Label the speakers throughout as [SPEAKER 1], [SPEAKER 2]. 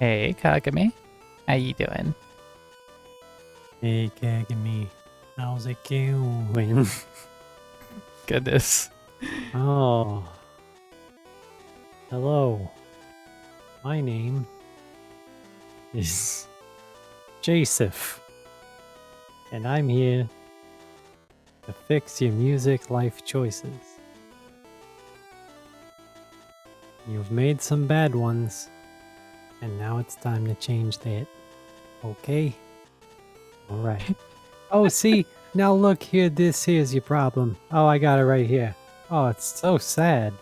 [SPEAKER 1] Hey, Kagami. How you doing?
[SPEAKER 2] Hey, Kagami. How's it going?
[SPEAKER 1] Goodness.
[SPEAKER 2] Oh, hello. My name is Joseph, and I'm here to fix your music life choices. You've made some bad ones, and now it's time to change that. Okay? Alright. Oh, see? Now look here, this here's your problem. Oh, I got it right here. Oh, it's so sad.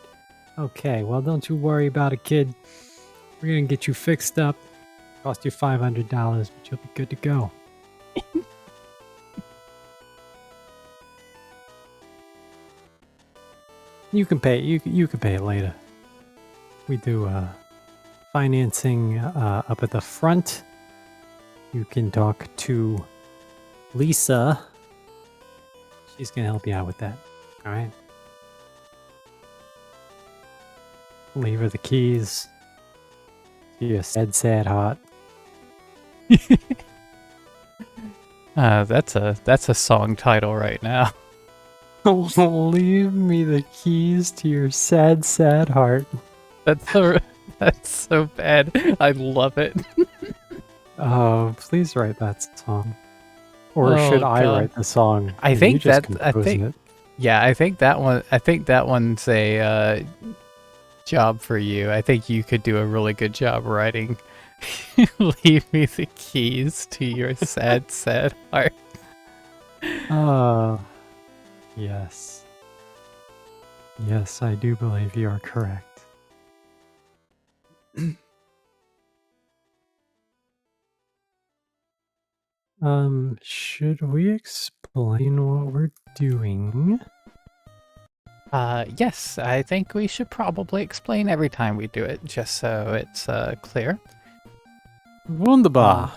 [SPEAKER 2] Okay, well, don't you worry about it, kid. We're gonna get you fixed up. Cost you $500, but you'll be good to go. You can pay. You can pay it later. We do financing up at the front. You can talk to Lisa. She's gonna help you out with that. All right. Leave her the keys. You're sad heart.
[SPEAKER 1] That's a song title right now.
[SPEAKER 2] Leave me the keys to your sad heart.
[SPEAKER 1] That's so bad. I love it.
[SPEAKER 2] Oh, please write that song. Or should I write the song?
[SPEAKER 1] I
[SPEAKER 2] and
[SPEAKER 1] think
[SPEAKER 2] you just
[SPEAKER 1] that I
[SPEAKER 2] compose
[SPEAKER 1] think
[SPEAKER 2] it?
[SPEAKER 1] yeah, I think that one's a job for you. I think you could do a really good job writing Leave me the keys to your sad heart.
[SPEAKER 2] Oh, yes. Yes, I do believe you are correct. Should we explain what we're doing?
[SPEAKER 1] Yes, I think we should probably explain every time we do it, just so it's clear.
[SPEAKER 2] Wunderbar.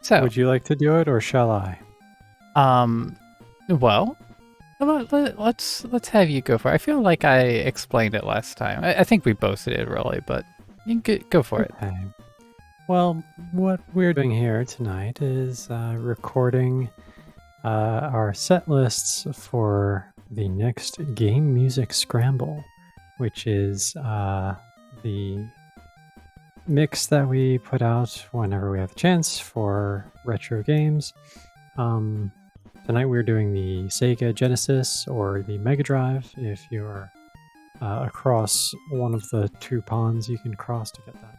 [SPEAKER 1] So,
[SPEAKER 2] would you like to do it, or shall I?
[SPEAKER 1] Well, let's have you go for it. I feel like I explained it last time. I think we both did, really, but you can go for it.
[SPEAKER 2] Okay. Well, what we're doing here tonight is recording our set lists for the next Game Music Scramble, which is the mix that we put out whenever we have the chance for retro games. Tonight we're doing the Sega Genesis or the Mega Drive. If you're across one of the two ponds you can cross to get that.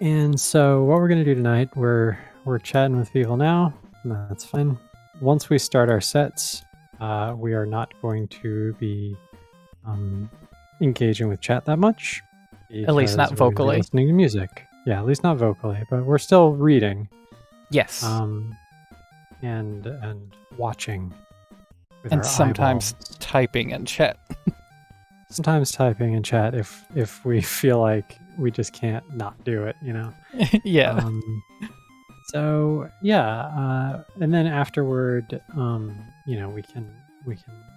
[SPEAKER 2] And so what we're going to do tonight, we're chatting with people now. That's fine. Once we start our sets, we are not going to be engaging with chat that much.
[SPEAKER 1] At least not vocally.
[SPEAKER 2] Listening to music. Yeah, at least not vocally, but we're still reading.
[SPEAKER 1] Yes.
[SPEAKER 2] And watching.
[SPEAKER 1] And sometimes typing in chat.
[SPEAKER 2] Sometimes typing in chat if we feel like we just can't not do it, you know?
[SPEAKER 1] Yeah.
[SPEAKER 2] So yeah, and then afterward, you know, we can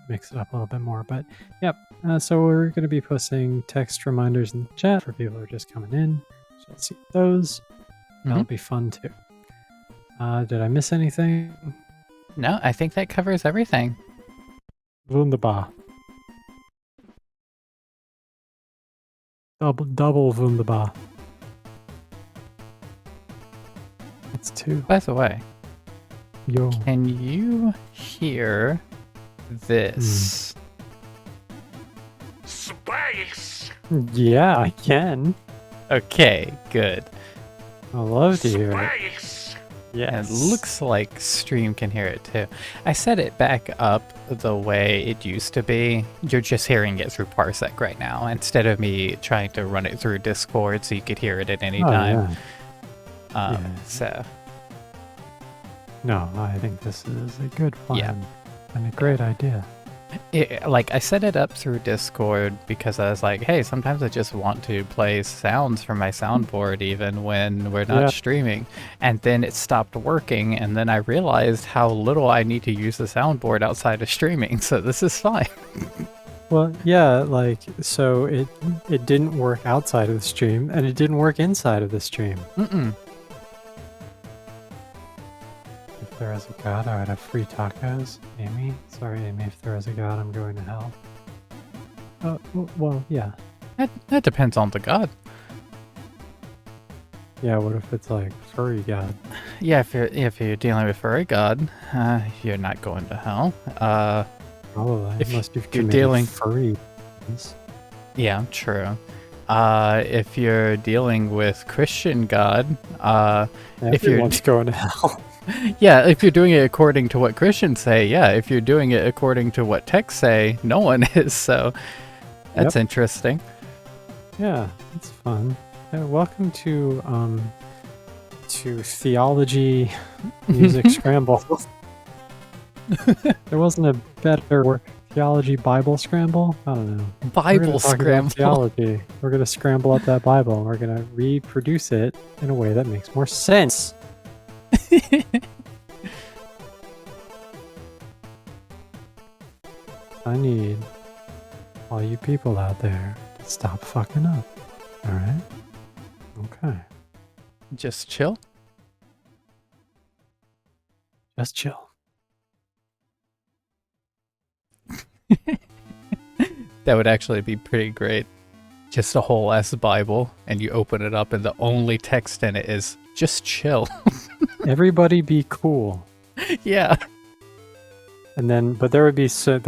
[SPEAKER 2] mix it up a little bit more. But yep, so we're going to be posting text reminders in the chat for people who are just coming in. So let's see those. That'll be fun too. Did I miss anything?
[SPEAKER 1] No, I think that covers everything.
[SPEAKER 2] Wunderbar. Double wunderbar. That's two.
[SPEAKER 1] By the way,
[SPEAKER 2] Yo.
[SPEAKER 1] Can you hear this?
[SPEAKER 3] Space!
[SPEAKER 2] Yeah, I can.
[SPEAKER 1] Okay, good.
[SPEAKER 2] I love to hear it.
[SPEAKER 3] Space!
[SPEAKER 2] Yes.
[SPEAKER 1] It looks like stream can hear it too. I set it back up the way it used to be. You're just hearing it through Parsec right now, instead of me trying to run it through Discord so you could hear it at any time.
[SPEAKER 2] Yeah.
[SPEAKER 1] So.
[SPEAKER 2] No, I think this is a good plan and a great idea.
[SPEAKER 1] Like, I set it up through Discord because I was like, hey, sometimes I just want to play sounds from my soundboard even when we're not streaming. And then it stopped working, and then I realized how little I need to use the soundboard outside of streaming, so this is fine.
[SPEAKER 2] Well, yeah, like so it didn't work outside of the stream and it didn't work inside of the stream.
[SPEAKER 1] Mm-mm.
[SPEAKER 2] If there is a god, I would have free tacos. Amy? Sorry, Amy, if there is a god, I'm going to hell. Well, yeah.
[SPEAKER 1] That depends on the god.
[SPEAKER 2] Yeah, what if it's like furry god?
[SPEAKER 1] Yeah, if you're dealing with furry god, you're not going to hell.
[SPEAKER 2] Probably,
[SPEAKER 1] if
[SPEAKER 2] unless you've
[SPEAKER 1] you're
[SPEAKER 2] committed
[SPEAKER 1] dealing-
[SPEAKER 2] furry.
[SPEAKER 1] Yeah, true. If you're dealing with Christian god, if you're
[SPEAKER 2] Everyone's going to hell.
[SPEAKER 1] yeah, if you're doing it according to what Christians say, yeah. If you're doing it according to what texts say, no one is. So that's interesting.
[SPEAKER 2] Yeah, it's fun. Welcome to Theology Music Scramble. There wasn't a better word. Theology Bible Scramble? I don't know. We're
[SPEAKER 1] Bible
[SPEAKER 2] gonna talk about
[SPEAKER 1] scramble.
[SPEAKER 2] theology. We're going to scramble up that Bible and we're going to reproduce it in a way that makes more sense. I need all you people out there to stop fucking up. Alright? Okay.
[SPEAKER 1] Just chill.
[SPEAKER 2] Just chill.
[SPEAKER 1] That would actually be pretty great. Just a whole ass Bible, and you open it up, and the only text in it is just chill.
[SPEAKER 2] Everybody be cool.
[SPEAKER 1] Yeah.
[SPEAKER 2] And then, but there would be so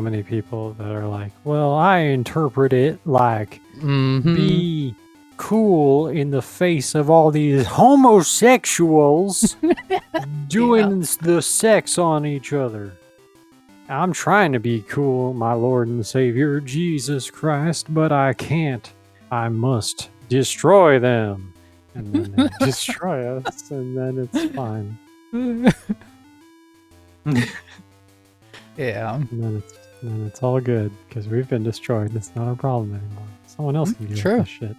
[SPEAKER 2] many people that are like, well, I interpret it like
[SPEAKER 1] Mm-hmm.
[SPEAKER 2] be cool in the face of all these homosexuals doing the sex on each other. I'm trying to be cool, my Lord and Savior Jesus Christ, but I can't. I must destroy them. And then they destroy us, and then it's fine.
[SPEAKER 1] Yeah.
[SPEAKER 2] And then it's all good because we've been destroyed. It's not a problem anymore. Someone else can deal
[SPEAKER 1] True.
[SPEAKER 2] with this shit.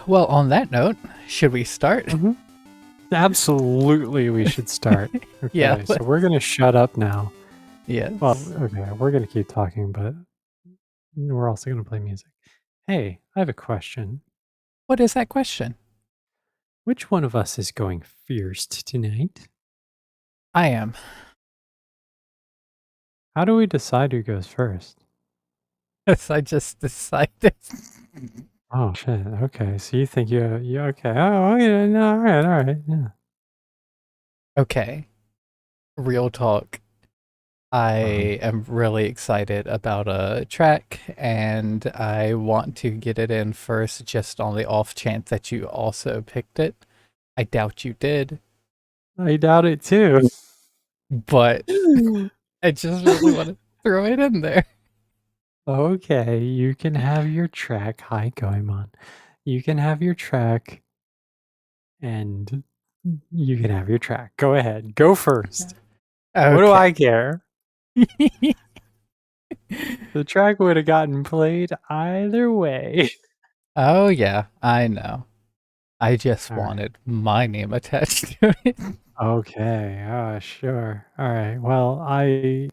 [SPEAKER 1] Well, on that note, should we start?
[SPEAKER 2] Absolutely, we should start. Okay,
[SPEAKER 1] Yeah.
[SPEAKER 2] so we're gonna shut up now.
[SPEAKER 1] Yeah.
[SPEAKER 2] Well, okay, we're gonna keep talking, but we're also gonna play music. Hey, I have a question.
[SPEAKER 1] What is that question?
[SPEAKER 2] Which one of us is going first tonight?
[SPEAKER 1] I am.
[SPEAKER 2] How do we decide who goes first?
[SPEAKER 1] Yes, I just decided.
[SPEAKER 2] Oh shit. Okay, so you think you okay? Oh, yeah. No, all right, yeah.
[SPEAKER 1] Okay. Real talk. I am really excited about a track, and I want to get it in first just on the off chance that you also picked it. I doubt you did,
[SPEAKER 2] I doubt it too.
[SPEAKER 1] but I just really want to throw it in there.
[SPEAKER 2] Okay, you can have your track. Hi, Goemon. You can have your track, and you can have your track. Go ahead. Go first. What do I care? The track would have gotten played either way.
[SPEAKER 1] Oh, yeah, I know. I just
[SPEAKER 2] All right.
[SPEAKER 1] wanted my name attached to it.
[SPEAKER 2] Okay. Sure. All right. Well,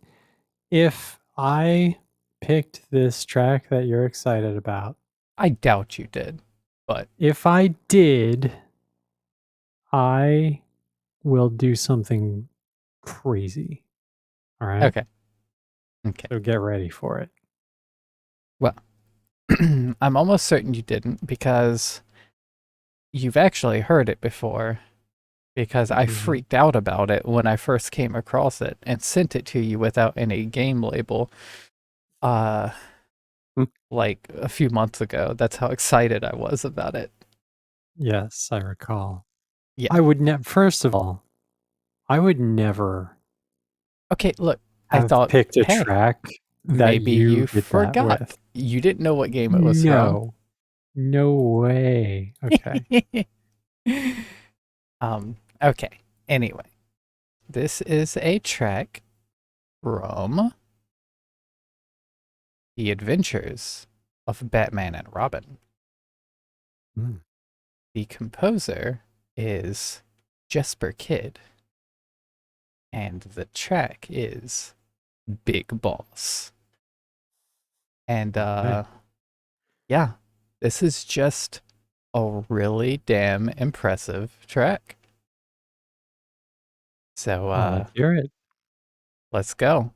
[SPEAKER 2] if I picked this track that you're excited about,
[SPEAKER 1] I doubt you did, but
[SPEAKER 2] if I did, I will do something crazy. All right.
[SPEAKER 1] okay. Okay.
[SPEAKER 2] So get ready for it.
[SPEAKER 1] Well, I'm almost certain you didn't because you've actually heard it before. Because I freaked out about it when I first came across it and sent it to you without any game label. Like a few months ago. That's how excited I was about it.
[SPEAKER 2] Yes, I recall.
[SPEAKER 1] Yeah.
[SPEAKER 2] I would never. First of all, I would never
[SPEAKER 1] Okay, look. I
[SPEAKER 2] have
[SPEAKER 1] thought,
[SPEAKER 2] picked a
[SPEAKER 1] hey,
[SPEAKER 2] track that
[SPEAKER 1] maybe you
[SPEAKER 2] did that
[SPEAKER 1] forgot.
[SPEAKER 2] with.
[SPEAKER 1] You didn't know what game it was from.
[SPEAKER 2] No way. Okay.
[SPEAKER 1] Okay. Anyway, this is a track from The Adventures of Batman and Robin.
[SPEAKER 2] Mm.
[SPEAKER 1] The composer is Jesper Kidd. and the track is Big Boss. And
[SPEAKER 2] Okay.
[SPEAKER 1] yeah, this is just a really damn impressive track. So
[SPEAKER 2] Let's hear it.
[SPEAKER 1] let's go.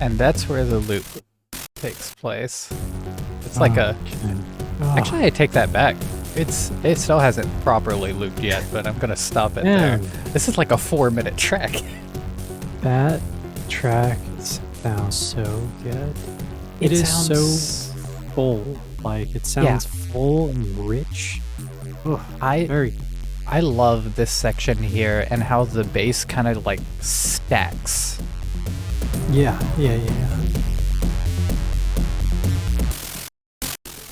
[SPEAKER 1] And that's where the loop takes place. It's like a... Actually, I take that back. It still hasn't properly looped yet, but I'm gonna stop it there. This is like a 4-minute track.
[SPEAKER 2] That track sounds so good. It is so full. Like, it sounds full and rich. Oh,
[SPEAKER 1] I love this section here and how the bass kind of like stacks.
[SPEAKER 2] Yeah.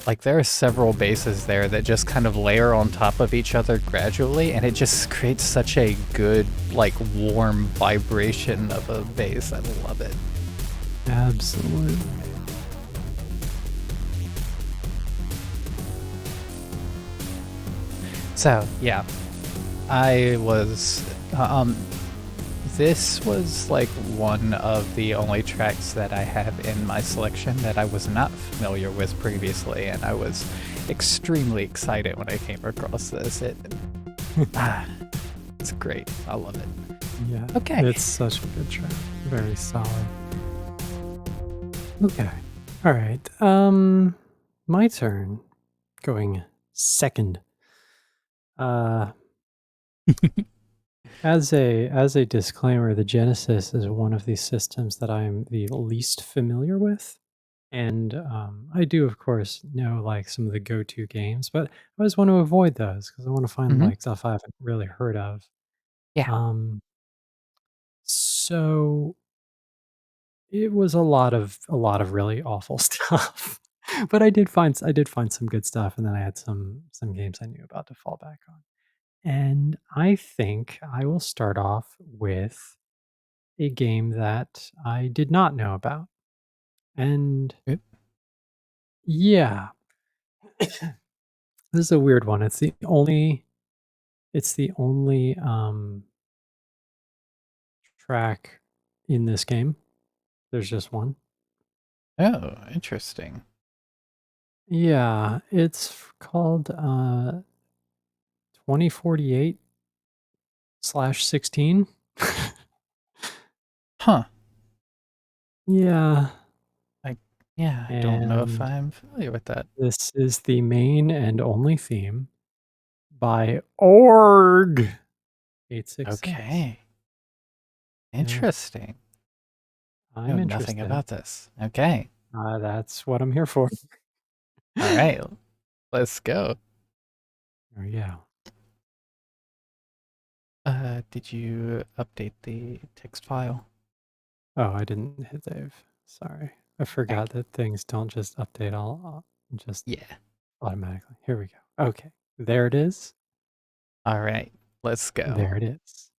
[SPEAKER 1] Like there are several basses there that just kind of layer on top of each other gradually, and it just creates such a good, like, warm vibration of a bass. I love it.
[SPEAKER 2] Absolutely.
[SPEAKER 1] So, yeah. I was... this was like one of the only tracks that I have in my selection that I was not familiar with previously, and I was extremely excited when I came across this. It's great. I love it.
[SPEAKER 2] Yeah,
[SPEAKER 1] Okay.
[SPEAKER 2] it's such a good track. Very solid. Okay. All right. My turn. Going second. Uh, as a disclaimer, the Genesis is one of these systems that I'm the least familiar with. And I do, of course, know like some of the go-to games, but I always want to avoid those because I want to find
[SPEAKER 1] Hmm.
[SPEAKER 2] like stuff I haven't really heard of.
[SPEAKER 1] Yeah.
[SPEAKER 2] Um, so it was a lot of really awful stuff, but I did find some good stuff, and then I had some games I knew about to fall back on. And I think I will start off with a game that I did not know about. And
[SPEAKER 1] Good.
[SPEAKER 2] yeah, this is a weird one. It's the only track in this game. There's just one.
[SPEAKER 1] Oh, interesting.
[SPEAKER 2] Yeah, it's called 2048/16.
[SPEAKER 1] Huh.
[SPEAKER 2] Yeah,
[SPEAKER 1] I yeah, I don't know if
[SPEAKER 2] and
[SPEAKER 1] I'm familiar with that.
[SPEAKER 2] this is the main and only theme by Org 866.
[SPEAKER 1] Okay.
[SPEAKER 2] Yeah,
[SPEAKER 1] Interesting. I
[SPEAKER 2] I'm
[SPEAKER 1] know nothing
[SPEAKER 2] interested.
[SPEAKER 1] about this. Okay.
[SPEAKER 2] That's what I'm here for.
[SPEAKER 1] All right. Let's go.
[SPEAKER 2] Oh, yeah.
[SPEAKER 1] Did you update the text file?
[SPEAKER 2] Oh, I didn't hit save. Sorry. I
[SPEAKER 1] Okay.
[SPEAKER 2] forgot that things don't just update all just
[SPEAKER 1] Yeah.
[SPEAKER 2] automatically. Here we go. Okay. There it is.
[SPEAKER 1] All right. Let's go.
[SPEAKER 2] There it is.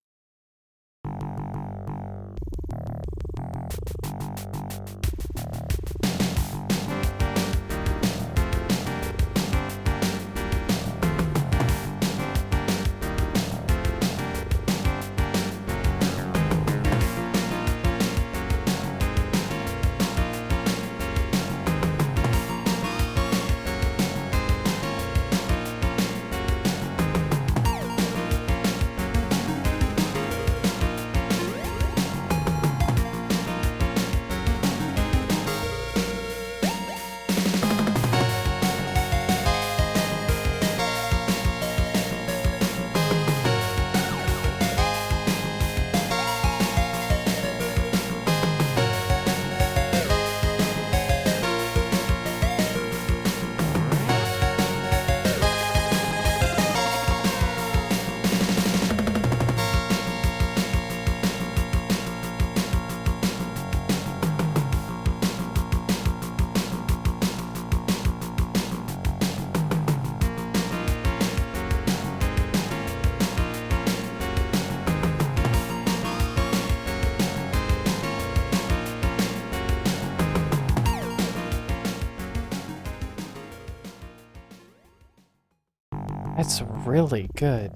[SPEAKER 1] That's really good.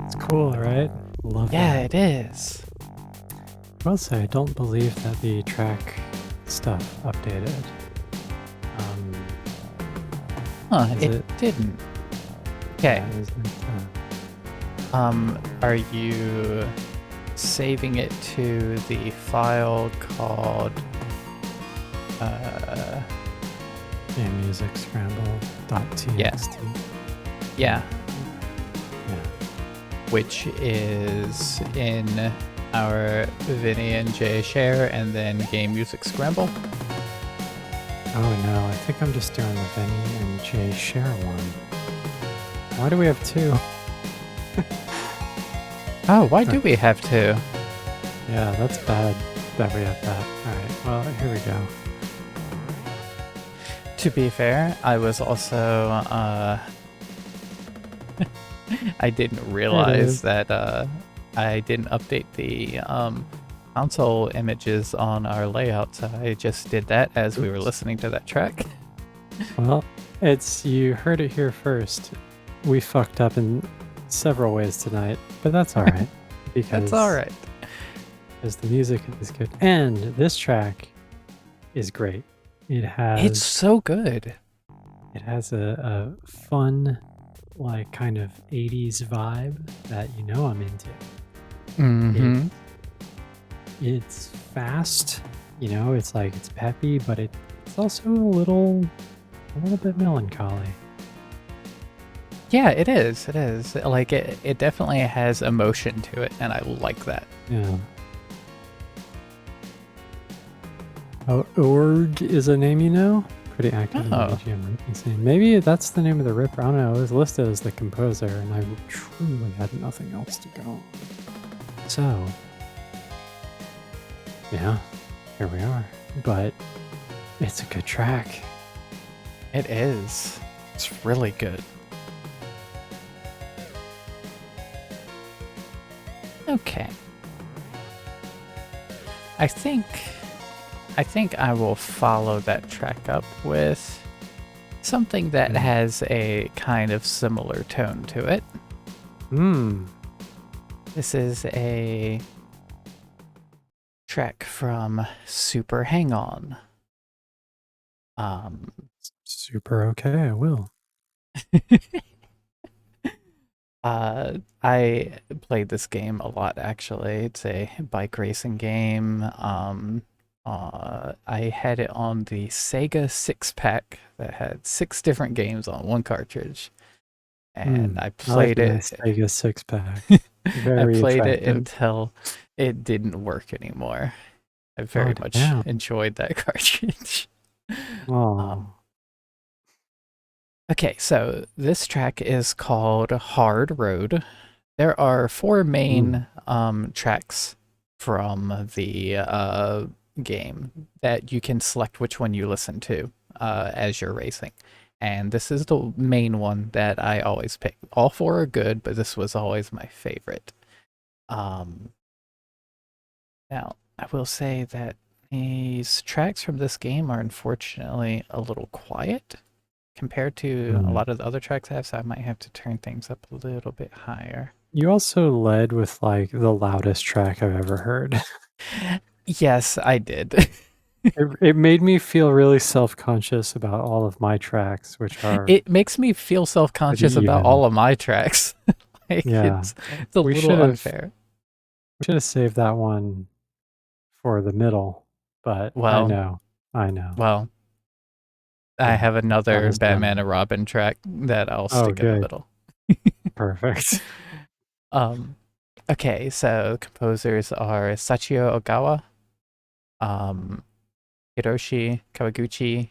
[SPEAKER 2] It's cool, right? Love
[SPEAKER 1] Yeah,
[SPEAKER 2] that.
[SPEAKER 1] it is.
[SPEAKER 2] I will say I don't believe that the track stuff updated. Um,
[SPEAKER 1] Huh,
[SPEAKER 2] is
[SPEAKER 1] it
[SPEAKER 2] it?
[SPEAKER 1] didn't. Okay.
[SPEAKER 2] Yeah, is it?
[SPEAKER 1] Are you saving it to the file called
[SPEAKER 2] Game music scramble.txt.
[SPEAKER 1] yeah,
[SPEAKER 2] Yeah.
[SPEAKER 1] which is in our Vinny and Jay share and then game music scramble?
[SPEAKER 2] Oh no, I think I'm just doing the Vinny and Jay share one. Why do we have two?
[SPEAKER 1] Oh, why do we have to?
[SPEAKER 2] Yeah, that's bad that we have that. Alright, well, here we go.
[SPEAKER 1] To be fair, I was also I didn't
[SPEAKER 2] There it
[SPEAKER 1] realize
[SPEAKER 2] is.
[SPEAKER 1] that I didn't update the console images on our layout, so I just did that as we were
[SPEAKER 2] Oops.
[SPEAKER 1] listening to that track.
[SPEAKER 2] Well, you heard it here first. We fucked up in several ways tonight, but that's alright.
[SPEAKER 1] That's alright.
[SPEAKER 2] Because the music is good. And this track is great. It
[SPEAKER 1] It's
[SPEAKER 2] has
[SPEAKER 1] so good.
[SPEAKER 2] a fun, like kind of 80s vibe that you know I'm into. It
[SPEAKER 1] Mm-hmm.
[SPEAKER 2] it's fast, you know, it's like it's peppy, but it's also a little bit melancholy.
[SPEAKER 1] Yeah, it is. It is. Like it definitely has emotion to it, and I like that.
[SPEAKER 2] Yeah. Oh, Org is a name you know? Pretty active in the
[SPEAKER 1] Oh,
[SPEAKER 2] VGM ripping scene. Maybe that's the name of the ripper. I don't know. It was listed as the composer, and I truly had nothing else to go on. So, yeah, here we are. But it's a good track.
[SPEAKER 1] it is. It's really good. Okay. I think I will follow that track up with something that
[SPEAKER 2] Yeah.
[SPEAKER 1] has a kind of similar tone to it.
[SPEAKER 2] Hmm.
[SPEAKER 1] This is a track from Super Hang On. Um,
[SPEAKER 2] Super okay, I will.
[SPEAKER 1] I played this game a lot actually. It's a bike racing game. I had it on the Sega 6-pack that had 6 different games on one cartridge, and
[SPEAKER 2] Hmm.
[SPEAKER 1] I
[SPEAKER 2] I like
[SPEAKER 1] played
[SPEAKER 2] a
[SPEAKER 1] it.
[SPEAKER 2] nice Sega six pack.
[SPEAKER 1] I
[SPEAKER 2] Very
[SPEAKER 1] played it
[SPEAKER 2] attractive.
[SPEAKER 1] until it didn't work anymore. I
[SPEAKER 2] Oh,
[SPEAKER 1] very much
[SPEAKER 2] damn.
[SPEAKER 1] enjoyed that cartridge. Um,
[SPEAKER 2] Oh.
[SPEAKER 1] okay, so this track is called Hard Road. There are 4
[SPEAKER 2] Hmm.
[SPEAKER 1] main tracks from the game that you can select which one you listen to as you're racing. And this is the main one that I always pick. All 4 are good, but this was always my favorite. Um, Now, I will say that these tracks from this game are unfortunately a little quiet compared to a
[SPEAKER 2] Hmm.
[SPEAKER 1] lot of the other tracks I have, so I might have to turn things up a little bit higher.
[SPEAKER 2] You also led with like the loudest track I've ever heard.
[SPEAKER 1] Yes, I did.
[SPEAKER 2] It made me feel really self-conscious about all of my tracks, which are
[SPEAKER 1] It makes me feel
[SPEAKER 2] pretty
[SPEAKER 1] self-conscious about
[SPEAKER 2] even.
[SPEAKER 1] all of my tracks. Like
[SPEAKER 2] Yeah.
[SPEAKER 1] it's a
[SPEAKER 2] We
[SPEAKER 1] little
[SPEAKER 2] should have
[SPEAKER 1] unfair.
[SPEAKER 2] we should have saved that one for the middle, but I
[SPEAKER 1] Well,
[SPEAKER 2] know. I know.
[SPEAKER 1] well, I
[SPEAKER 2] Yeah.
[SPEAKER 1] have
[SPEAKER 2] Done
[SPEAKER 1] another
[SPEAKER 2] is
[SPEAKER 1] Batman
[SPEAKER 2] done.
[SPEAKER 1] and Robin track that I'll
[SPEAKER 2] Oh,
[SPEAKER 1] stick in the
[SPEAKER 2] good.
[SPEAKER 1] middle.
[SPEAKER 2] Perfect.
[SPEAKER 1] Um, okay, so composers are Sachio Ogawa, um, Hiroshi Kawaguchi,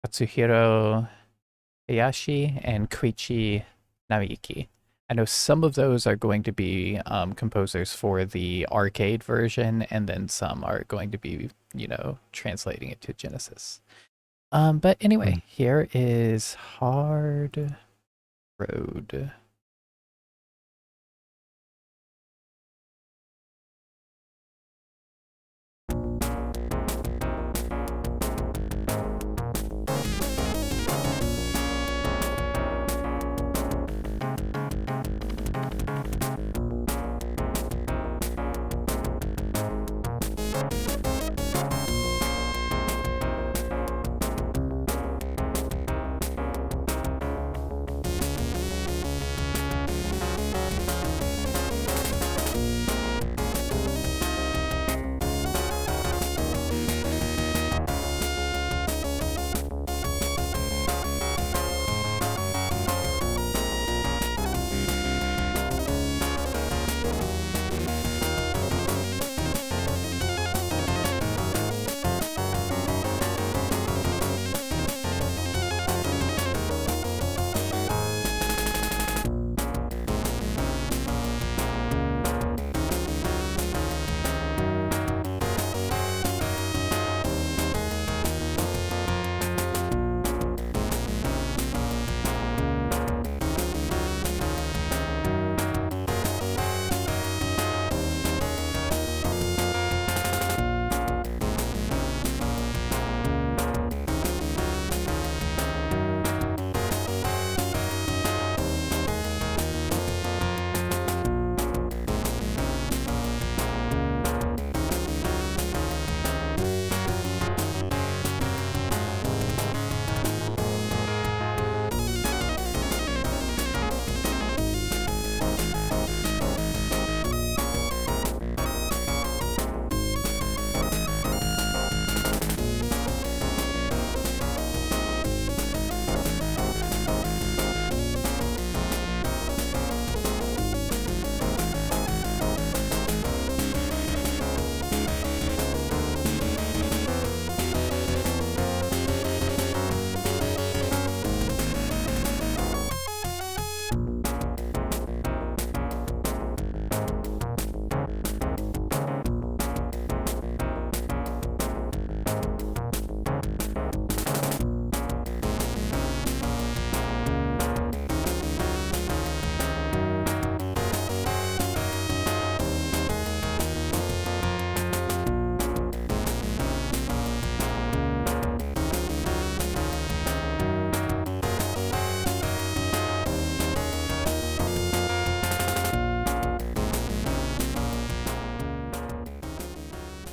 [SPEAKER 1] Katsuhiro Hayashi, and Koichi Namiki. I know some of those are going to be composers for the arcade version, and then some are going to be, translating it to Genesis. But
[SPEAKER 2] Mm.
[SPEAKER 1] anyway, here is Hard Road.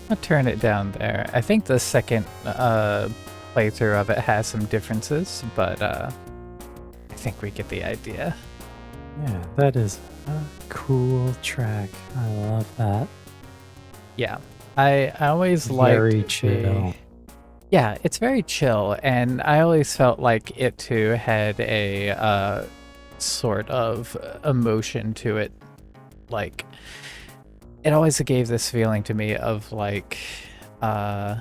[SPEAKER 1] I'll turn it down there. I think the second playthrough of it has some differences, but I think we get the idea.
[SPEAKER 2] Yeah, that is a cool track. I love that.
[SPEAKER 1] Yeah. I always liked
[SPEAKER 2] Very
[SPEAKER 1] the.
[SPEAKER 2] chill.
[SPEAKER 1] Yeah, it's very chill, and I always felt like it too had a sort of emotion to it. Like, it always gave this feeling to me of like, uh,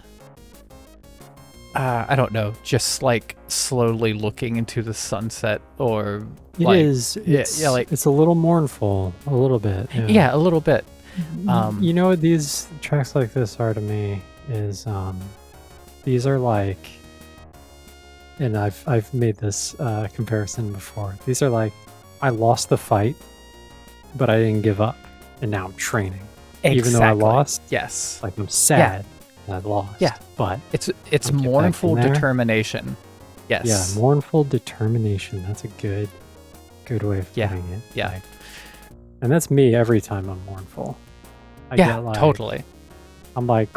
[SPEAKER 1] I don't know, just like slowly looking into the sunset, or
[SPEAKER 2] It
[SPEAKER 1] like,
[SPEAKER 2] is.
[SPEAKER 1] yeah, like,
[SPEAKER 2] It's a little mournful, a little bit. Yeah.
[SPEAKER 1] yeah, a little bit.
[SPEAKER 2] You know what these tracks like this are to me is these are like, and I've made this comparison before. These are like, I lost the fight, but I didn't give up, and now I'm training. Even though I
[SPEAKER 1] Exactly.
[SPEAKER 2] lost,
[SPEAKER 1] Yes.
[SPEAKER 2] like I'm
[SPEAKER 1] Yeah.
[SPEAKER 2] sad that I lost.
[SPEAKER 1] Yeah.
[SPEAKER 2] But
[SPEAKER 1] It's
[SPEAKER 2] I'll get back
[SPEAKER 1] mournful
[SPEAKER 2] in there.
[SPEAKER 1] determination.
[SPEAKER 2] Yeah,
[SPEAKER 1] Yes.
[SPEAKER 2] mournful determination. That's a good way of
[SPEAKER 1] Yeah.
[SPEAKER 2] putting it.
[SPEAKER 1] Yeah.
[SPEAKER 2] Like, and that's me every time I'm mournful. I
[SPEAKER 1] Yeah,
[SPEAKER 2] get like,
[SPEAKER 1] totally.
[SPEAKER 2] I'm like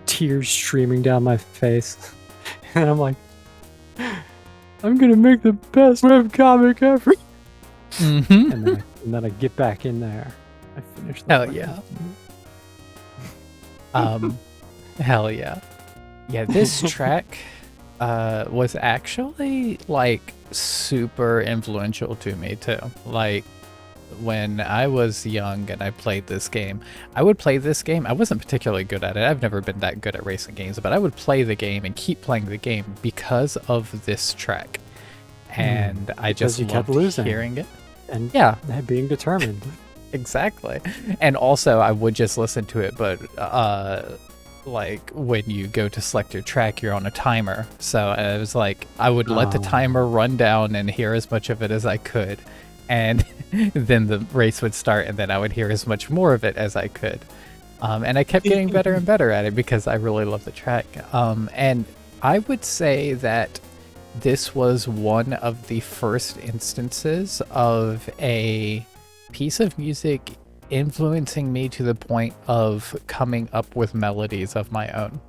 [SPEAKER 2] tears streaming down my face, and I'm like, I'm gonna make the best webcomic ever.
[SPEAKER 1] Mm-hmm.
[SPEAKER 2] and then I get back in there. I finish the
[SPEAKER 1] Hell
[SPEAKER 2] fucking
[SPEAKER 1] yeah.
[SPEAKER 2] thing.
[SPEAKER 1] Hell yeah. Yeah, this track was actually like super influential to me too. Like when I was young and I played this game, I would play this game. I wasn't particularly good at it. I've never been that good at racing games, but I would play the game and keep playing the game because of this track. And I
[SPEAKER 2] Because
[SPEAKER 1] just
[SPEAKER 2] you kept
[SPEAKER 1] loved
[SPEAKER 2] losing.
[SPEAKER 1] hearing it.
[SPEAKER 2] And
[SPEAKER 1] Yeah,
[SPEAKER 2] being determined.
[SPEAKER 1] exactly. And also I would just listen to it, but like when you go to select your track, you're on a timer. So it was like I would let the
[SPEAKER 2] Oh.
[SPEAKER 1] timer run down and hear as much of it as I could. And then the race would start, and then I would hear as much more of it as I could. And I kept getting better and better at it because I really love the track. And I would say that this was one of the first instances of a piece of music influencing me to the point of coming up with melodies of my own.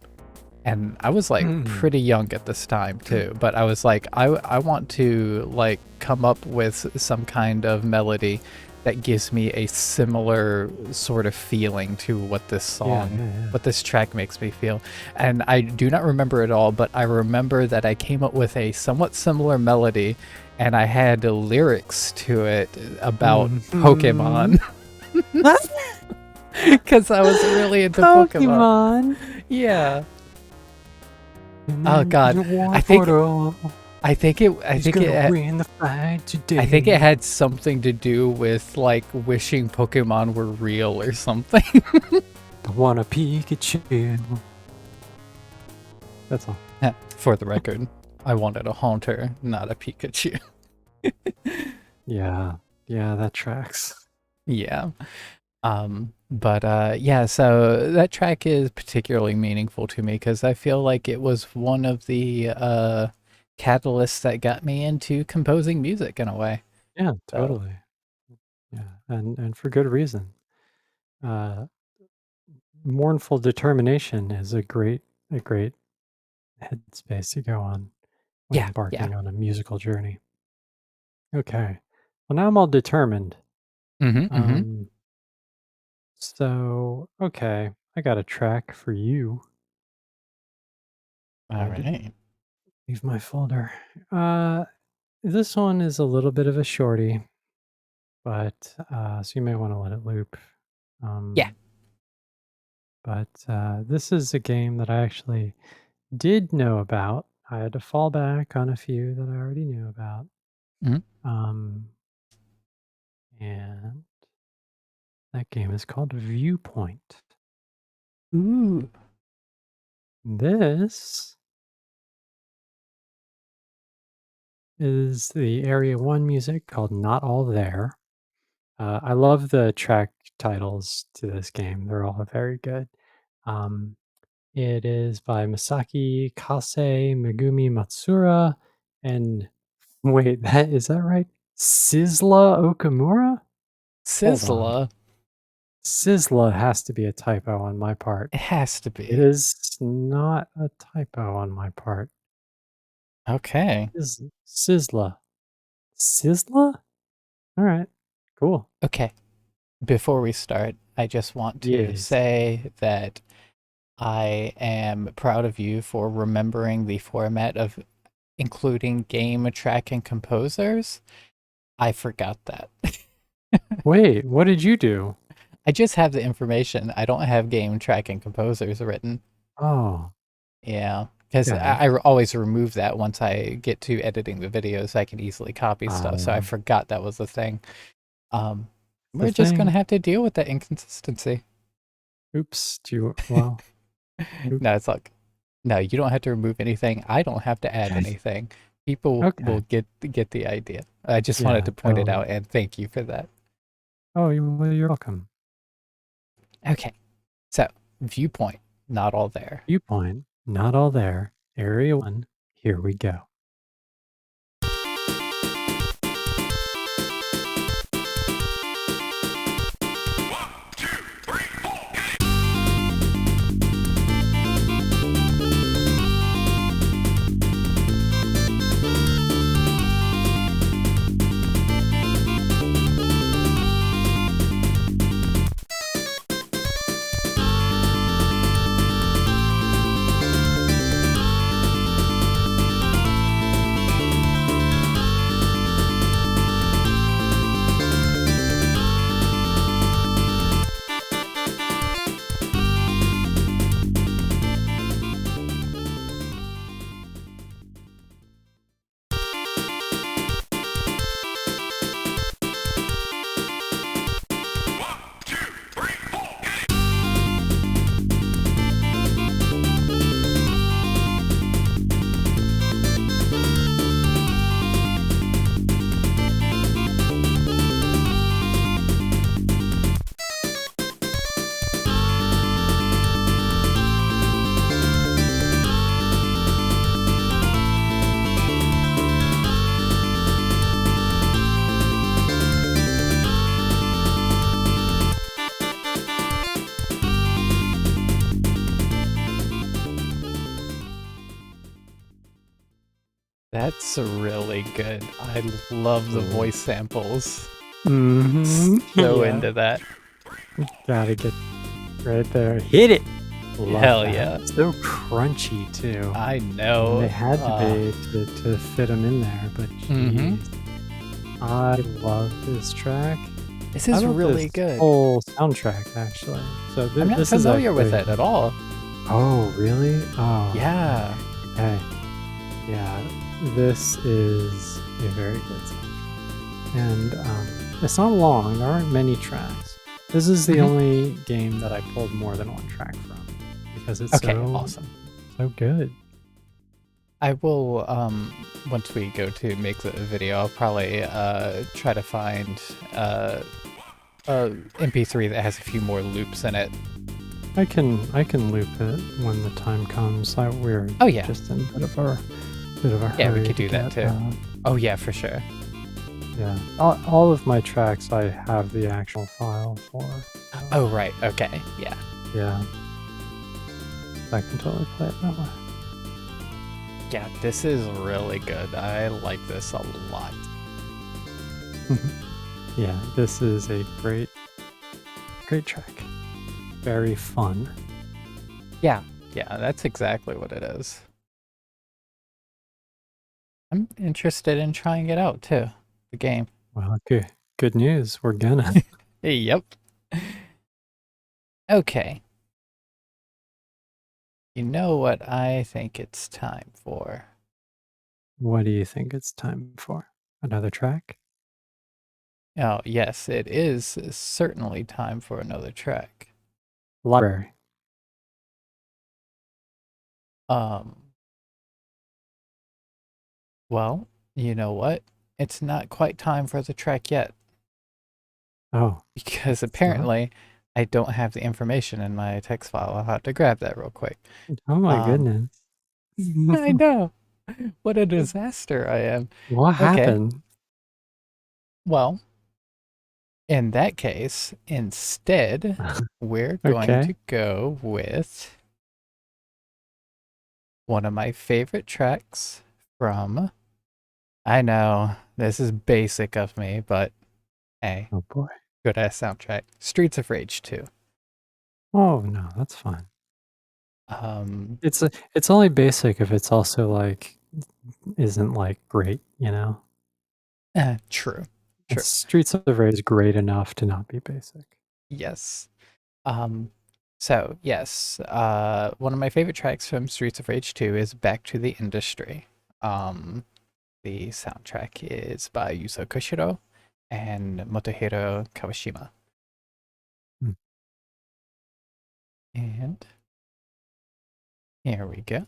[SPEAKER 1] And I was like pretty young at this time too, but I was like, I want to like come up with some kind of melody that gives me a similar sort of feeling to what this song,
[SPEAKER 2] yeah.
[SPEAKER 1] what this track makes me feel. And I do not remember it all, but I remember that I came up with a somewhat similar melody, and I had the lyrics to it about Pokemon. Because I was really into Pokemon. Yeah. Oh God, I think it
[SPEAKER 2] win the fight today.
[SPEAKER 1] I think it had something to do with like wishing Pokemon were real or something.
[SPEAKER 2] I want a Pikachu. That's all.
[SPEAKER 1] For the record, I wanted a Haunter, not a Pikachu.
[SPEAKER 2] Yeah, that tracks.
[SPEAKER 1] Yeah. But yeah, so that track is particularly meaningful to me because I feel like it was one of the catalysts that got me into composing music in a way.
[SPEAKER 2] Yeah,
[SPEAKER 1] So,
[SPEAKER 2] totally. Yeah, and for good reason. Mournful determination is a great headspace to go on when
[SPEAKER 1] yeah, yeah.
[SPEAKER 2] embarking on a musical journey. Okay. Well, now I'm all determined.
[SPEAKER 1] Mm-hmm.
[SPEAKER 2] So, okay, I got a track for you.
[SPEAKER 1] All
[SPEAKER 2] I did
[SPEAKER 1] right.
[SPEAKER 2] leave my folder. This one is a little bit of a shorty, but so you may want to let it loop.
[SPEAKER 1] Yeah.
[SPEAKER 2] But this is a game that I actually did know about. I had to fall back on a few that I already knew about.
[SPEAKER 1] Mm-hmm.
[SPEAKER 2] And that game is called Viewpoint.
[SPEAKER 1] Ooh.
[SPEAKER 2] This is the Area 1 music called Not All There. I love the track titles to this game. They're all very good. Um, it is by Masaki Kase, Megumi Matsura, and wait, is that right? Sizzla Okamura? Hold on.
[SPEAKER 1] Sizzla.
[SPEAKER 2] Sizzla has to be a typo on my part.
[SPEAKER 1] It has to
[SPEAKER 2] It
[SPEAKER 1] be.
[SPEAKER 2] is not a typo on my part.
[SPEAKER 1] Okay.
[SPEAKER 2] Sizzla. Sizzla? All right. Cool.
[SPEAKER 1] Okay. Before we start, I just want to
[SPEAKER 2] Yes.
[SPEAKER 1] say that I am proud of you for remembering the format of including game track and composers. I forgot that.
[SPEAKER 2] Wait, what did you do?
[SPEAKER 1] I just have the information. I don't have game track and composers written.
[SPEAKER 2] Oh,
[SPEAKER 1] Yeah, because
[SPEAKER 2] okay.
[SPEAKER 1] I always remove that once I get to editing the video so I can easily copy stuff. So I
[SPEAKER 2] Um,
[SPEAKER 1] forgot that was the thing. Um,
[SPEAKER 2] the
[SPEAKER 1] we're just gonna
[SPEAKER 2] thing.
[SPEAKER 1] have to deal with that inconsistency.
[SPEAKER 2] Oops. Well, oops.
[SPEAKER 1] No, it's like, no, you don't have to remove anything. I don't have to add
[SPEAKER 2] Okay.
[SPEAKER 1] anything. People will
[SPEAKER 2] Okay.
[SPEAKER 1] get the idea. I just wanted
[SPEAKER 2] Yeah,
[SPEAKER 1] to point it
[SPEAKER 2] totally.
[SPEAKER 1] out and thank you for that.
[SPEAKER 2] Oh, well, you're welcome.
[SPEAKER 1] Okay, so viewpoint, not all there.
[SPEAKER 2] Viewpoint, not all there. Area 1, here we go.
[SPEAKER 1] That's really good. I love the
[SPEAKER 2] Cool.
[SPEAKER 1] voice samples.
[SPEAKER 2] Mm-hmm.
[SPEAKER 1] So
[SPEAKER 2] Yeah.
[SPEAKER 1] into that.
[SPEAKER 2] Gotta get right there. Hit it! Love
[SPEAKER 1] Hell
[SPEAKER 2] that.
[SPEAKER 1] yeah.
[SPEAKER 2] So crunchy, too.
[SPEAKER 1] I
[SPEAKER 2] And they
[SPEAKER 1] know.
[SPEAKER 2] had to be to fit them in there, but
[SPEAKER 1] Mm-hmm.
[SPEAKER 2] geez. I love this track.
[SPEAKER 1] This
[SPEAKER 2] I
[SPEAKER 1] is
[SPEAKER 2] love this
[SPEAKER 1] really good.
[SPEAKER 2] whole soundtrack, actually. So
[SPEAKER 1] I'm not
[SPEAKER 2] this is
[SPEAKER 1] familiar with
[SPEAKER 2] actually...
[SPEAKER 1] it at all.
[SPEAKER 2] Oh, really? Oh,
[SPEAKER 1] Yeah.
[SPEAKER 2] okay. Yeah, this is a very good song. And it's not long. There aren't many tracks. This is the
[SPEAKER 1] Mhm.
[SPEAKER 2] only game that I pulled more than one track from because it's
[SPEAKER 1] Okay, awesome.
[SPEAKER 2] so good.
[SPEAKER 1] I will once we go to make the video, I'll probably try to find a MP3 that has a few more loops in it.
[SPEAKER 2] I can loop it when the time comes. We're
[SPEAKER 1] Oh yeah.
[SPEAKER 2] just in a bit of a
[SPEAKER 1] Yeah, we
[SPEAKER 2] hurry
[SPEAKER 1] could
[SPEAKER 2] to
[SPEAKER 1] do that
[SPEAKER 2] get.
[SPEAKER 1] too. Oh yeah, for sure.
[SPEAKER 2] Yeah, all of my tracks I have the actual file for. So,
[SPEAKER 1] Oh right, okay. Yeah.
[SPEAKER 2] yeah, I can totally play it that way.
[SPEAKER 1] Yeah, this is really good. I like this a lot.
[SPEAKER 2] Yeah, this is a great track. Very fun.
[SPEAKER 1] Yeah, that's exactly what it is. I'm interested in trying it out too, the game.
[SPEAKER 2] Well, good news. We're gonna.
[SPEAKER 1] Yep. Okay. You know what I think it's time for?
[SPEAKER 2] What do you think it's time for? Another track?
[SPEAKER 1] Oh, yes, it is certainly time for another track.
[SPEAKER 2] Library.
[SPEAKER 1] Um, well, you know what? It's not quite time for the track yet
[SPEAKER 2] Oh,
[SPEAKER 1] because
[SPEAKER 2] it's not?
[SPEAKER 1] apparently I don't have the information in my text file. I'll have to grab that real quick.
[SPEAKER 2] Oh my
[SPEAKER 1] Um,
[SPEAKER 2] goodness.
[SPEAKER 1] I know. What a disaster I am.
[SPEAKER 2] What
[SPEAKER 1] Okay.
[SPEAKER 2] happened?
[SPEAKER 1] Well, In that case, instead, we're going
[SPEAKER 2] Okay.
[SPEAKER 1] to go with one of my favorite tracks from, I know this is basic of me, but hey,
[SPEAKER 2] Oh boy.
[SPEAKER 1] good ass soundtrack. Streets of Rage 2.
[SPEAKER 2] Oh no, that's fine.
[SPEAKER 1] Um,
[SPEAKER 2] It's only basic if it's also like isn't like great, you know?
[SPEAKER 1] true,
[SPEAKER 2] And
[SPEAKER 1] true.
[SPEAKER 2] Streets of Rage is great enough to not be basic.
[SPEAKER 1] Yes. Um, so yes, one of my favorite tracks from Streets of Rage 2 is Back to the Industry. The soundtrack is by Yuzo Koshiro and Motohiro Kawashima.
[SPEAKER 2] Hmm.
[SPEAKER 1] And here we go.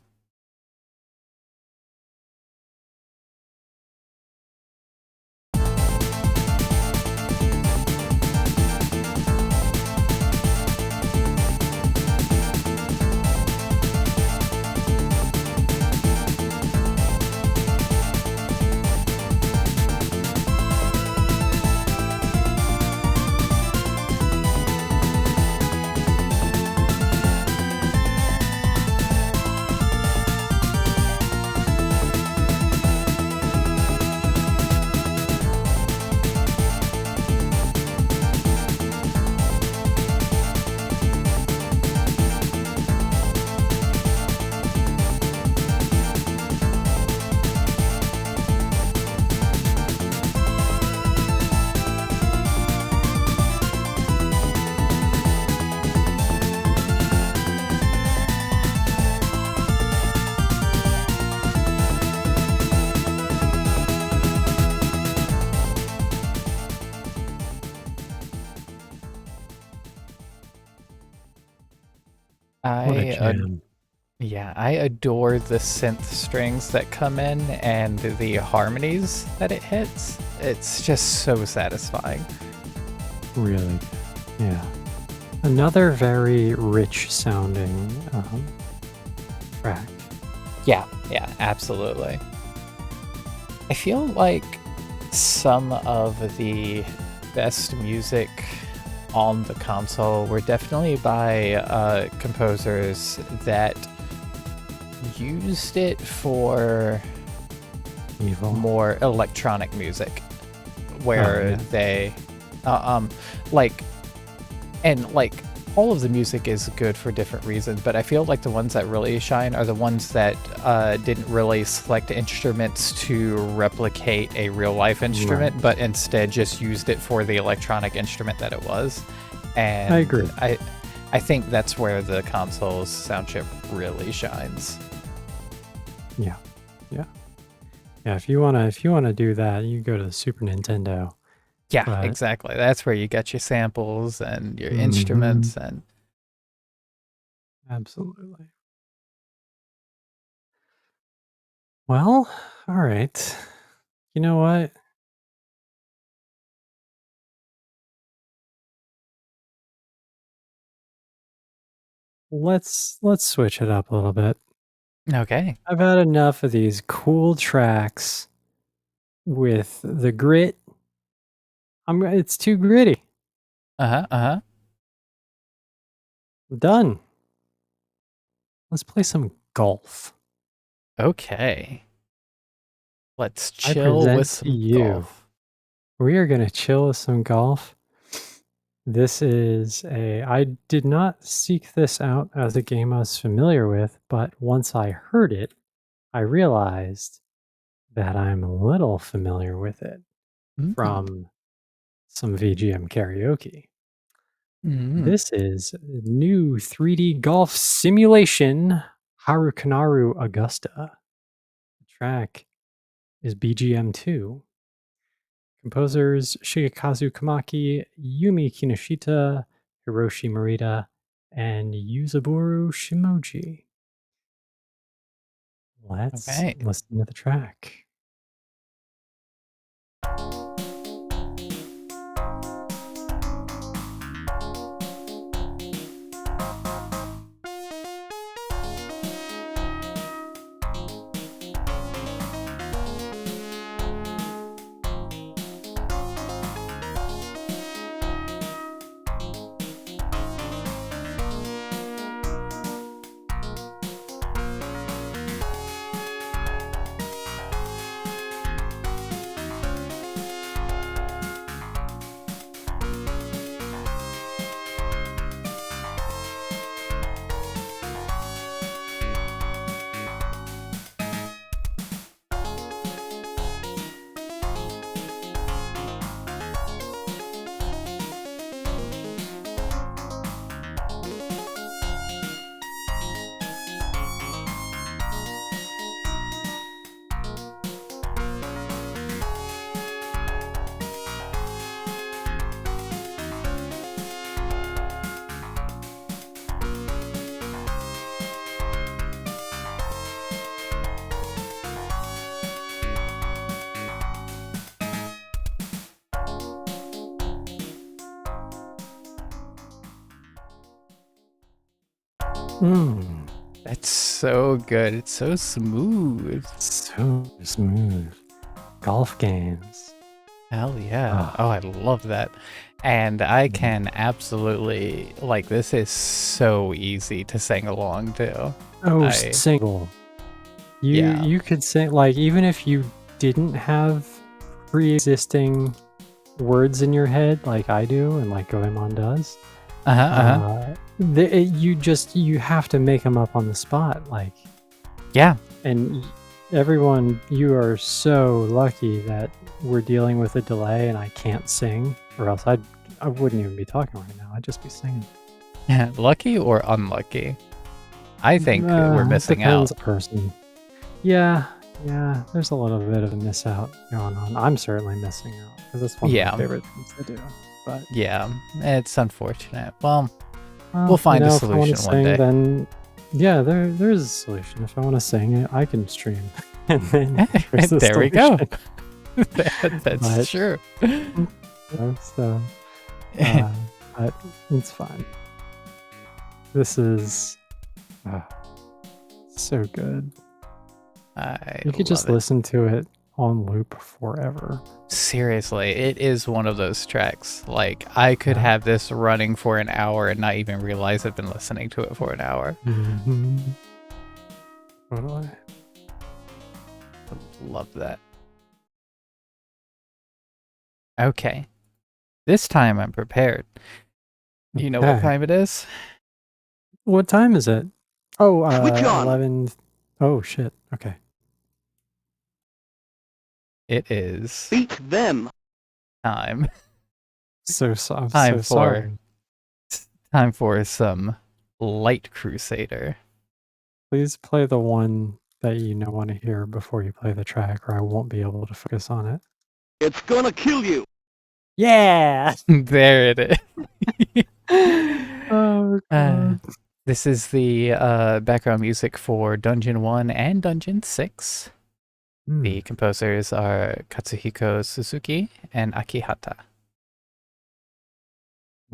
[SPEAKER 2] What a
[SPEAKER 1] I
[SPEAKER 2] jam.
[SPEAKER 1] yeah, I adore the synth strings that come in and the harmonies that it hits. It's just so satisfying.
[SPEAKER 2] Really. Yeah. Another very rich sounding track.
[SPEAKER 1] Yeah, yeah, absolutely. I feel like some of the best music on the console were definitely by composers that used it for
[SPEAKER 2] Evil.
[SPEAKER 1] more electronic music,
[SPEAKER 2] Oh
[SPEAKER 1] where
[SPEAKER 2] yeah.
[SPEAKER 1] they, uh, um, like, and like all of the music is good for different reasons, but I feel like the ones that really shine are the ones that didn't really select instruments to replicate a real life
[SPEAKER 2] Right.
[SPEAKER 1] instrument, but instead just used it for the electronic instrument that it was.
[SPEAKER 2] I
[SPEAKER 1] And
[SPEAKER 2] agree.
[SPEAKER 1] I think that's where the console's sound chip really shines.
[SPEAKER 2] Yeah. Yeah. Yeah. If you wanna do that, you go to the Super Nintendo.
[SPEAKER 1] Yeah,
[SPEAKER 2] But
[SPEAKER 1] exactly. That's where you get your samples and your
[SPEAKER 2] mhm,
[SPEAKER 1] instruments and
[SPEAKER 2] absolutely. Well, all right. You know what? Let's switch it up a little bit.
[SPEAKER 1] okay.
[SPEAKER 2] I've had enough of these cool tracks with the grit. It's too gritty.
[SPEAKER 1] Uh-huh, uh-huh.
[SPEAKER 2] I'm done. Let's play some golf.
[SPEAKER 1] Okay. Let's
[SPEAKER 2] I
[SPEAKER 1] chill with
[SPEAKER 2] present to
[SPEAKER 1] some
[SPEAKER 2] you.
[SPEAKER 1] golf.
[SPEAKER 2] We are going to chill with some golf. I did not seek this out as a game I was familiar with, but once I heard it, I realized that I'm a little familiar with it
[SPEAKER 1] Mm.
[SPEAKER 2] from some VGM karaoke.
[SPEAKER 1] Mm.
[SPEAKER 2] This is new 3D golf simulation Harukanaru Augusta. The track is BGM2. Composers Shigekazu Kamaki, Yumi Kinoshita, Hiroshi Morita, and Yuzaburo Shimoji. Let's
[SPEAKER 1] Okay.
[SPEAKER 2] listen to the track. Mm,
[SPEAKER 1] That's so good. It's so smooth.
[SPEAKER 2] so smooth. Golf games.
[SPEAKER 1] Hell yeah.
[SPEAKER 2] Ah,
[SPEAKER 1] Oh, I love that. And I
[SPEAKER 2] mm.
[SPEAKER 1] can absolutely, like, this is so easy to sing along to.
[SPEAKER 2] Oh,
[SPEAKER 1] I,
[SPEAKER 2] single. You
[SPEAKER 1] yeah.
[SPEAKER 2] you could sing like even if you didn't have pre-existing words in your head like I do and like Goemon does.
[SPEAKER 1] Uh-huh, uh-huh.
[SPEAKER 2] You have to make them up on the spot, like,
[SPEAKER 1] Yeah.
[SPEAKER 2] and everyone, you are so lucky that we're dealing with a delay and I can't sing, or else I wouldn't even be talking right now. I'd just be singing.
[SPEAKER 1] Lucky or unlucky? I think we're missing
[SPEAKER 2] Depends
[SPEAKER 1] out.
[SPEAKER 2] on the person. Yeah, yeah. There's a little bit of a miss out going on. I'm certainly missing out because it's one of
[SPEAKER 1] Yeah.
[SPEAKER 2] my favorite things to do. But
[SPEAKER 1] Yeah. It's unfortunate. Well,
[SPEAKER 2] well,
[SPEAKER 1] we'll find a
[SPEAKER 2] if I want to
[SPEAKER 1] solution one
[SPEAKER 2] sing,
[SPEAKER 1] day.
[SPEAKER 2] then yeah, there's a solution. If I want to sing, I can stream, and then there's a
[SPEAKER 1] There we go.
[SPEAKER 2] solution.
[SPEAKER 1] That's
[SPEAKER 2] But-
[SPEAKER 1] true.
[SPEAKER 2] So, but it's fine. This is so good. You could just
[SPEAKER 1] love it.
[SPEAKER 2] listen to it on loop forever.
[SPEAKER 1] Seriously, it is one of those tracks. Like, I could
[SPEAKER 2] Yeah.
[SPEAKER 1] have this running for an hour and not even realize I've been listening to it for an hour.
[SPEAKER 2] Mm-hmm. Totally.
[SPEAKER 1] Love that. Okay. This time I'm prepared. You know what
[SPEAKER 2] Okay.
[SPEAKER 1] time it is?
[SPEAKER 2] What time is it? Oh,
[SPEAKER 3] Switch on.
[SPEAKER 2] 11. Oh, shit. Okay.
[SPEAKER 1] It is
[SPEAKER 3] Beat them.
[SPEAKER 1] time.
[SPEAKER 2] I'm
[SPEAKER 1] Time
[SPEAKER 2] so
[SPEAKER 1] for-
[SPEAKER 2] sorry.
[SPEAKER 1] Time for some Light Crusader.
[SPEAKER 2] Please play the one that you want to hear before you play the track, or I won't be able to focus on it.
[SPEAKER 3] It's gonna kill you.
[SPEAKER 2] Yeah!
[SPEAKER 1] There it is.
[SPEAKER 2] Oh, God.
[SPEAKER 1] This is the background music for Dungeon 1 and Dungeon 6. The composers are Katsuhiko Suzuki and Akihata.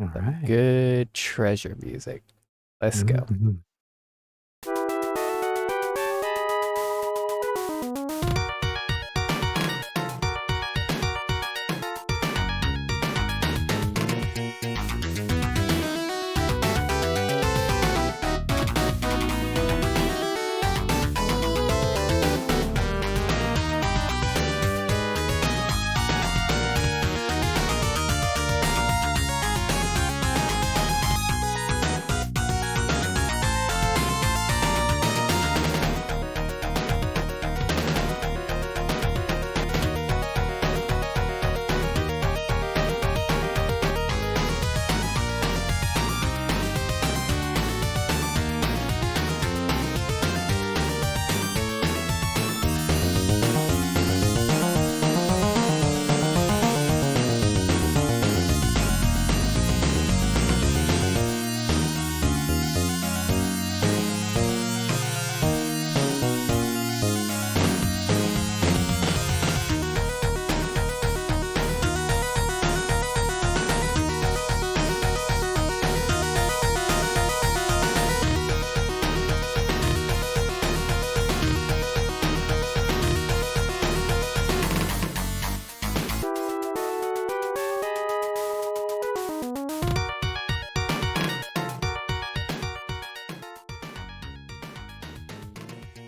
[SPEAKER 2] All right.
[SPEAKER 1] Good treasure music. Let's go.
[SPEAKER 2] Mhm.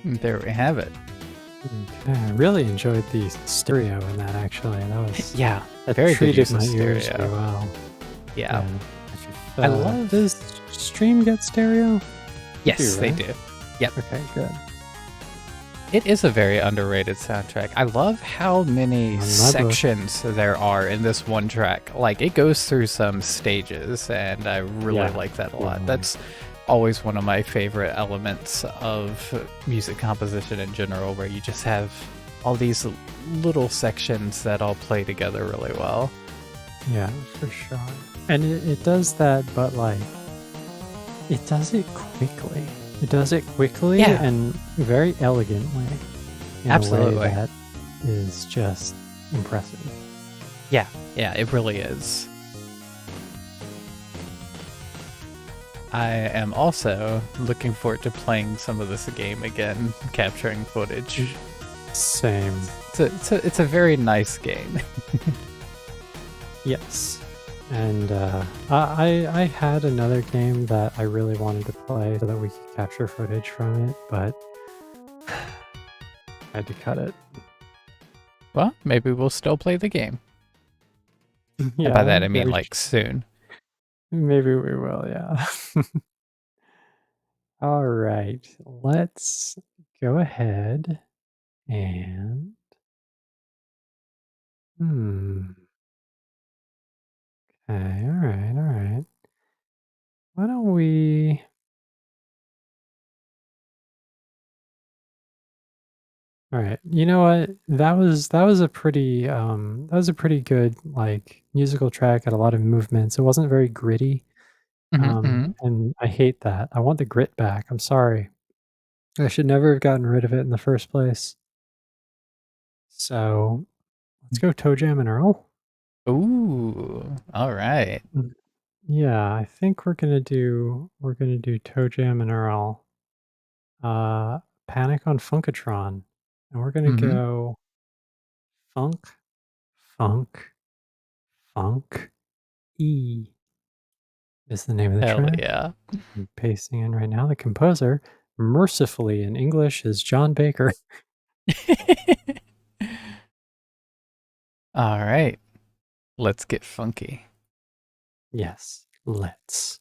[SPEAKER 1] There we have it.
[SPEAKER 2] Okay, I really enjoyed the stereo in that, actually. That was
[SPEAKER 1] Yeah,
[SPEAKER 2] that
[SPEAKER 1] very good
[SPEAKER 2] treated
[SPEAKER 1] use
[SPEAKER 2] my
[SPEAKER 1] of
[SPEAKER 2] ears
[SPEAKER 1] stereo.
[SPEAKER 2] pretty well.
[SPEAKER 1] Yeah.
[SPEAKER 2] If,
[SPEAKER 1] I love-
[SPEAKER 2] Does stream get stereo?
[SPEAKER 1] Yes,
[SPEAKER 2] do,
[SPEAKER 1] they
[SPEAKER 2] right?
[SPEAKER 1] do.
[SPEAKER 2] Okay, good.
[SPEAKER 1] It is a very underrated soundtrack. I love how many
[SPEAKER 2] On my book.
[SPEAKER 1] sections there are in this one track. Like, it goes through some stages, and I really
[SPEAKER 2] Yeah,
[SPEAKER 1] like that a lot.
[SPEAKER 2] definitely.
[SPEAKER 1] That's always one of my favorite elements of music composition in general, where you just have all these little sections that all play together really well.
[SPEAKER 2] Yeah, for sure. And it does that, but like, it does it quickly. It does it quickly
[SPEAKER 1] Yeah.
[SPEAKER 2] and very elegantly. In
[SPEAKER 1] Absolutely.
[SPEAKER 2] A way that is just impressive.
[SPEAKER 1] Yeah, it really is. I am also looking forward to playing some of this game again, capturing footage.
[SPEAKER 2] Same.
[SPEAKER 1] It's a very nice game.
[SPEAKER 2] Yes. And I had another game that I really wanted to play so that we could capture footage from it, but I had to cut it.
[SPEAKER 1] Well, maybe we'll still play the game.
[SPEAKER 2] Yeah,
[SPEAKER 1] And by that I mean
[SPEAKER 2] very
[SPEAKER 1] like soon.
[SPEAKER 2] maybe we will, yeah. All right, let's go ahead and hmm. Okay, all right, all right. Why don't we? All right, you know what? That was a pretty good like musical track. Had a lot of movements. It wasn't very gritty,
[SPEAKER 1] Hmm.
[SPEAKER 2] and I hate that. I want the grit back. I'm sorry. I should never have gotten rid of it in the first place. So let's go Toe Jam and Earl.
[SPEAKER 1] Ooh, all right.
[SPEAKER 2] Mm, yeah, I think we're gonna do Toe Jam and Earl. Uh, Panic on Funkatron, and we're gonna
[SPEAKER 1] Mm-hmm.
[SPEAKER 2] go funk, funk, funk. E is the name of the
[SPEAKER 1] Hell
[SPEAKER 2] track.
[SPEAKER 1] yeah.
[SPEAKER 2] I'm pasting in right now. The composer, mercifully in English, is John Baker.
[SPEAKER 1] All right, let's get funky.
[SPEAKER 2] Yes, let's.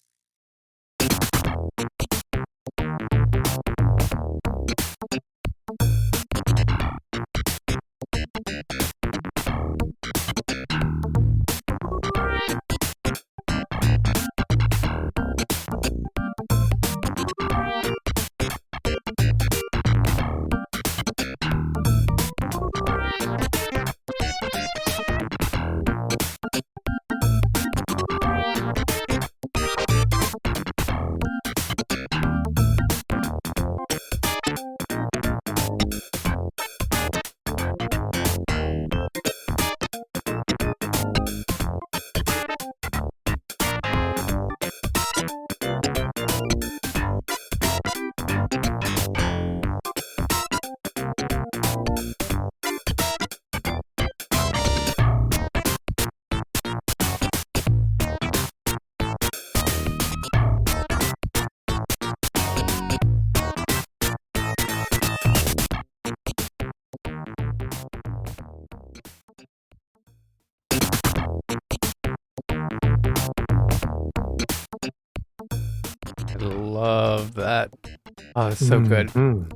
[SPEAKER 1] I love that. Oh, it's so good.
[SPEAKER 2] Mhm.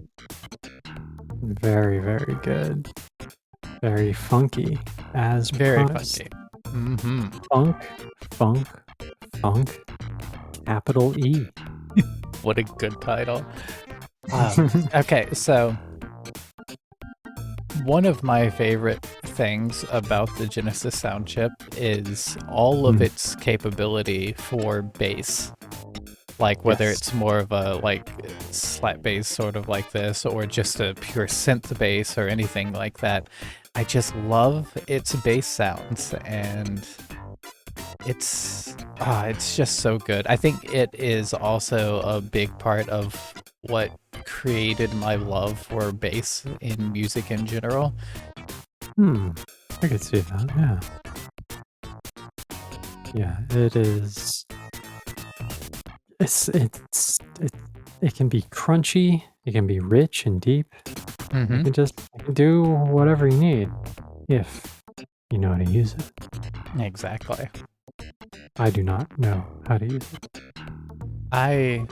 [SPEAKER 2] Very, very good. Very funky, as
[SPEAKER 1] Very
[SPEAKER 2] promised.
[SPEAKER 1] funky. Mm-hmm.
[SPEAKER 2] Funk, funk, funk, capital E.
[SPEAKER 1] What a good title. Okay, so one of my favorite things about the Genesis sound chip is all of
[SPEAKER 2] Mm.
[SPEAKER 1] its capability for bass. Like whether
[SPEAKER 2] Yes.
[SPEAKER 1] it's more of a like slap bass sort of like this or just a pure synth bass or anything like that. I just love its bass sounds and it's just so good. I think it is also a big part of what created my love for bass in music in general.
[SPEAKER 2] Hmm. I could see that. Yeah. Yeah. It is. It can be crunchy. It can be rich and deep.
[SPEAKER 1] Hmm.
[SPEAKER 2] I can do whatever you need if you know how to use it.
[SPEAKER 1] Exactly.
[SPEAKER 2] I do not know how to use it.
[SPEAKER 1] I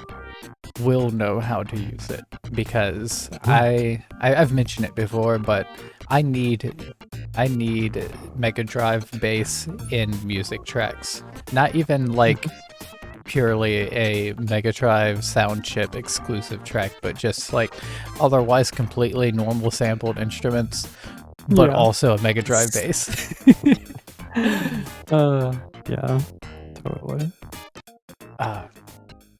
[SPEAKER 1] will know how to use it because
[SPEAKER 2] Hmm.
[SPEAKER 1] I've mentioned it before, but I need Mega Drive bass in music tracks. Not even like purely a Mega Drive sound chip exclusive track, but just like otherwise completely normal sampled instruments, but
[SPEAKER 2] Yeah.
[SPEAKER 1] also a Mega Drive bass.
[SPEAKER 2] Yeah. Totally.
[SPEAKER 1] uh,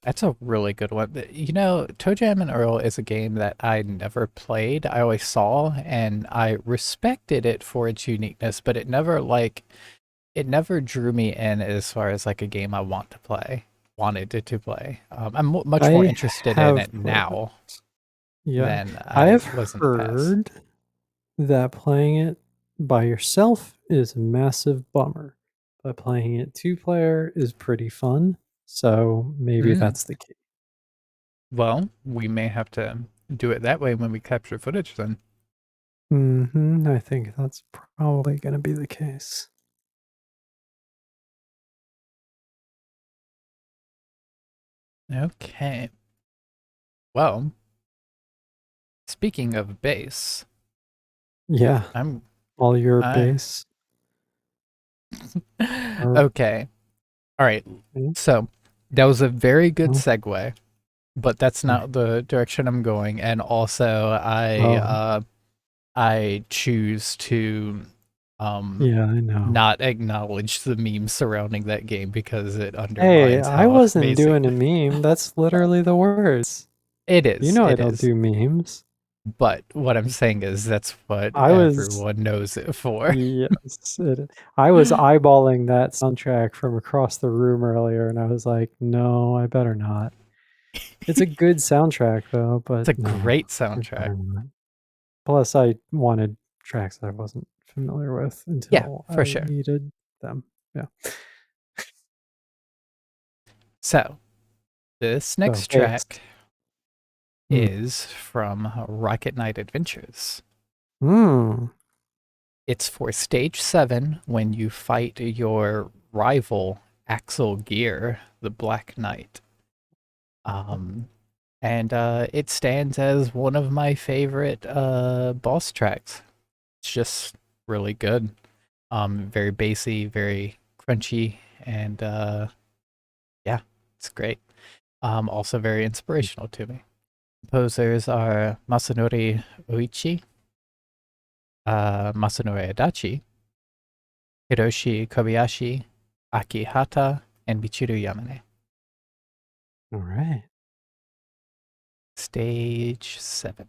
[SPEAKER 1] That's a really good one. You know, Toe Jam and Earl is a game that I never played. I always saw and I respected it for its uniqueness, but it never drew me in as far as like a game I want to play. wanted to play. I'm much more
[SPEAKER 2] I
[SPEAKER 1] interested in
[SPEAKER 2] have
[SPEAKER 1] it
[SPEAKER 2] played it.
[SPEAKER 1] now
[SPEAKER 2] Yeah.
[SPEAKER 1] than
[SPEAKER 2] I
[SPEAKER 1] I
[SPEAKER 2] have
[SPEAKER 1] was in the past.
[SPEAKER 2] heard that playing it by yourself is a massive bummer, but playing it two-player is pretty fun. So maybe
[SPEAKER 1] Mm.
[SPEAKER 2] that's the key.
[SPEAKER 1] Well, we may have to do it that way when we capture footage then.
[SPEAKER 2] I think that's probably going to be the case.
[SPEAKER 1] Okay. Well, speaking of bass,
[SPEAKER 2] Yeah,
[SPEAKER 1] I'm
[SPEAKER 2] all your
[SPEAKER 1] I
[SPEAKER 2] base are.
[SPEAKER 1] okay. All right.
[SPEAKER 2] Mm,
[SPEAKER 1] So that was a very good
[SPEAKER 2] oh,
[SPEAKER 1] segue, but that's
[SPEAKER 2] right.
[SPEAKER 1] not the direction I'm going. And also,
[SPEAKER 2] Oh,
[SPEAKER 1] I choose to um
[SPEAKER 2] yeah, I know.
[SPEAKER 1] not acknowledge the meme surrounding that game because it
[SPEAKER 2] Hey,
[SPEAKER 1] undermines
[SPEAKER 2] I
[SPEAKER 1] how
[SPEAKER 2] wasn't
[SPEAKER 1] amazing
[SPEAKER 2] doing a meme. That's literally the words.
[SPEAKER 1] it
[SPEAKER 2] You
[SPEAKER 1] is.
[SPEAKER 2] know I
[SPEAKER 1] It
[SPEAKER 2] don't
[SPEAKER 1] is.
[SPEAKER 2] do memes.
[SPEAKER 1] But what I'm saying is that's what
[SPEAKER 2] I was,
[SPEAKER 1] everyone knows it for.
[SPEAKER 2] yes, I was eyeballing that soundtrack from across the room earlier, and I was like, no, I better not. It's a good soundtrack, though,
[SPEAKER 1] It's
[SPEAKER 2] but
[SPEAKER 1] a
[SPEAKER 2] no,
[SPEAKER 1] great
[SPEAKER 2] I
[SPEAKER 1] soundtrack.
[SPEAKER 2] better not. Plus, I wanted tracks that I wasn't familiar with
[SPEAKER 1] Yeah,
[SPEAKER 2] until
[SPEAKER 1] for
[SPEAKER 2] I
[SPEAKER 1] sure.
[SPEAKER 2] needed them. Yeah.
[SPEAKER 1] So, this
[SPEAKER 2] So,
[SPEAKER 1] next
[SPEAKER 2] bass.
[SPEAKER 1] track
[SPEAKER 2] Mm.
[SPEAKER 1] is from Rocket Knight Adventures.
[SPEAKER 2] Mm.
[SPEAKER 1] It's for stage 7 when you fight your rival Axel Gear, the Black Knight. Um, and it stands as one of my favorite boss tracks. It's just really good. Very bassy, very crunchy, and yeah, it's great. Also very inspirational to me. Composers are Masanori Oichi, Masanori Adachi, Hiroshi Kobayashi, Aki Hata, and Michiru Yamane.
[SPEAKER 2] All right.
[SPEAKER 1] Stage 7.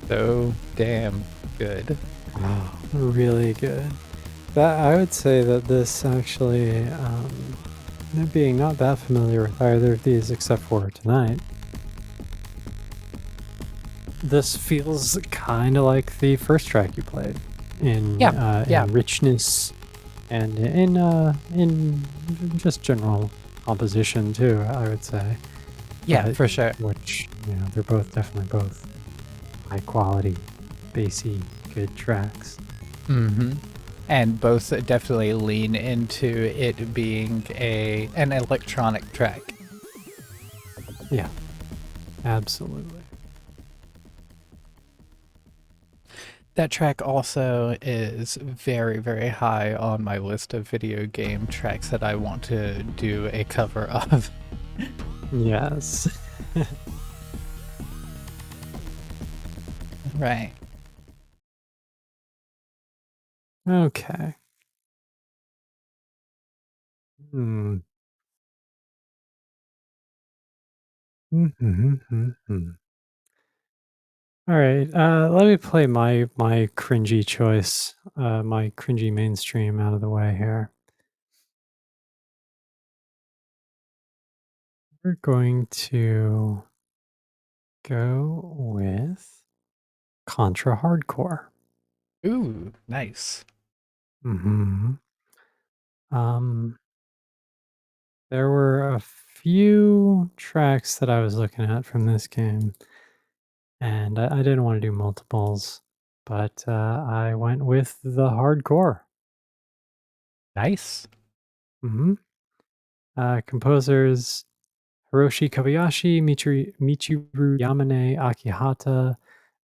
[SPEAKER 1] So damn good.
[SPEAKER 2] Oh, really good. That I would say that this actually, being not that familiar with either of these except for tonight, this feels kind of like the first track you played
[SPEAKER 1] Yeah, yeah,
[SPEAKER 2] in richness and in just general composition too. I would say,
[SPEAKER 1] yeah, for sure.
[SPEAKER 2] which they're definitely both high quality, bassy, good tracks.
[SPEAKER 1] Mm-hmm. And both definitely lean into it being an electronic track.
[SPEAKER 2] Yeah, absolutely.
[SPEAKER 1] That track also is very, very high on my list of video game tracks that I want to do a cover of.
[SPEAKER 2] Yes.
[SPEAKER 1] Right.
[SPEAKER 2] Okay. Hmm. Mm-hmm. All right. Let me play my cringy choice, my cringy mainstream out of the way here. We're going to go with Contra Hardcore.
[SPEAKER 1] Ooh, nice.
[SPEAKER 2] Hmm. Um, there were a few tracks that I was looking at from this game, and I didn't want to do multiples, but I went with the hardcore.
[SPEAKER 1] Nice.
[SPEAKER 2] Hmm. Composers Hiroshi Kobayashi, Michiru Yamane Akihata,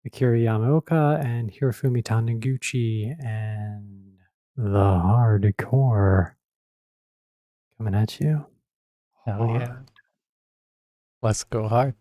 [SPEAKER 2] Akira Yamaoka, and Hirofumi Taniguchi, and the hardcore coming at you
[SPEAKER 1] Hell yeah.
[SPEAKER 2] hard.
[SPEAKER 1] Let's go hard.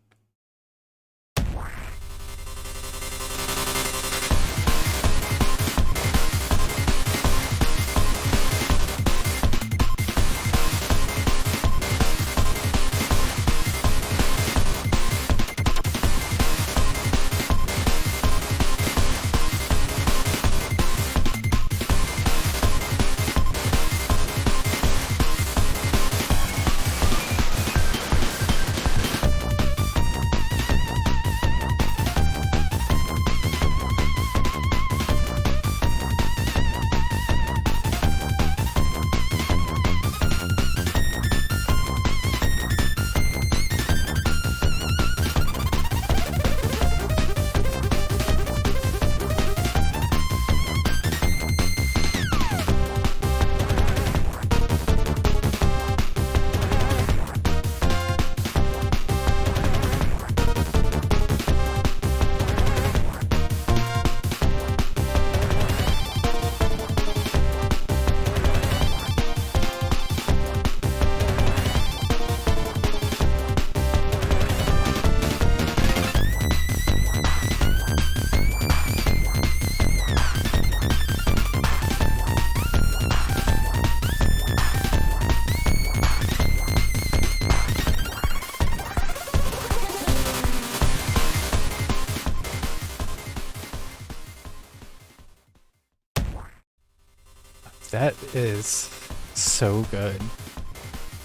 [SPEAKER 1] That is so good.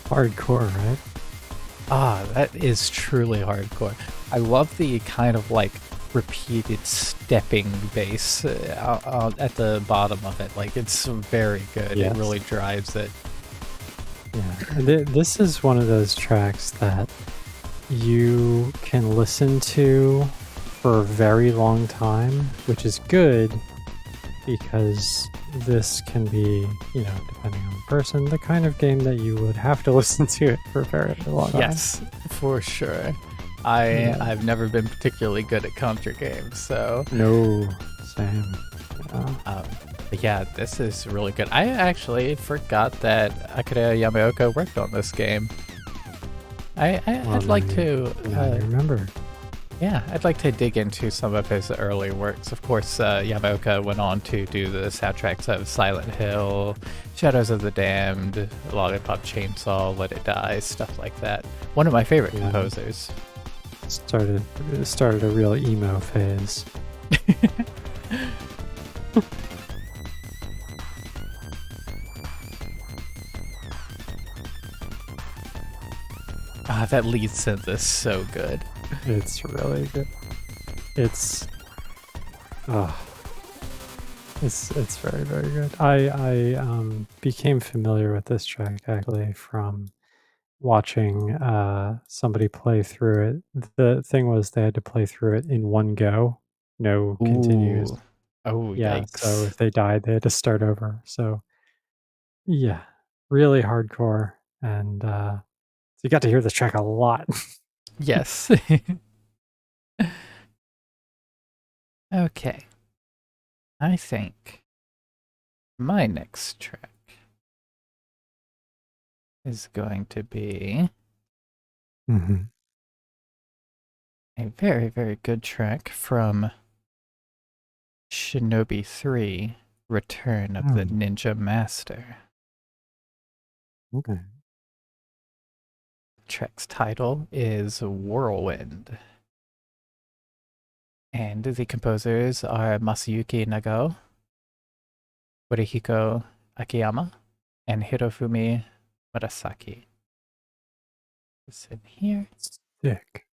[SPEAKER 2] Hardcore, right?
[SPEAKER 1] Ah, that is truly hardcore. I love the kind of like repeated stepping bass at the bottom of it. Like it's very good. It
[SPEAKER 2] Yes.
[SPEAKER 1] really drives it.
[SPEAKER 2] Yeah. And this is one of those tracks that you can listen to for a very long time, which is good because this can be, depending on the person, the kind of game that you would have to listen to it for a very long time.
[SPEAKER 1] Yes, for sure.
[SPEAKER 2] Yeah.
[SPEAKER 1] I've never been particularly good at Contra games, so
[SPEAKER 2] No, same. Yeah.
[SPEAKER 1] but yeah, this is really good. I actually forgot that Akira Yamaoka worked on this game. I'd like to
[SPEAKER 2] I remember.
[SPEAKER 1] yeah, I'd like to dig into some of his early works. Of course, Yamaoka went on to do the soundtracks of Silent Hill, Shadows of the Damned, Lollipop Chainsaw, Let It Die, stuff like that. One of my favorite composers.
[SPEAKER 2] Started a real emo phase.
[SPEAKER 1] Ah, that lead synth is so good.
[SPEAKER 2] It's really good. It's it's very, very good. I became familiar with this track actually from watching somebody play through it. The thing was they had to play through it in one go, no continues.
[SPEAKER 1] Ooh. Oh,
[SPEAKER 2] Yeah, so
[SPEAKER 1] yikes.
[SPEAKER 2] if they died, they had to start over. So yeah, really hardcore, and so you got to hear this track a lot.
[SPEAKER 1] Yes. Okay. I think my next track is going to be
[SPEAKER 2] Mhm.
[SPEAKER 1] A very, very good track from Shinobi 3, Return of the
[SPEAKER 2] Oh,
[SPEAKER 1] Ninja Master.
[SPEAKER 2] okay.
[SPEAKER 1] Track's title is Whirlwind. And the composers are Masayuki Nagao, Morihiko Akiyama, and Hirofumi Murasaki. It's in here.
[SPEAKER 2] Sick.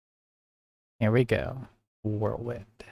[SPEAKER 1] Here we go. Whirlwind.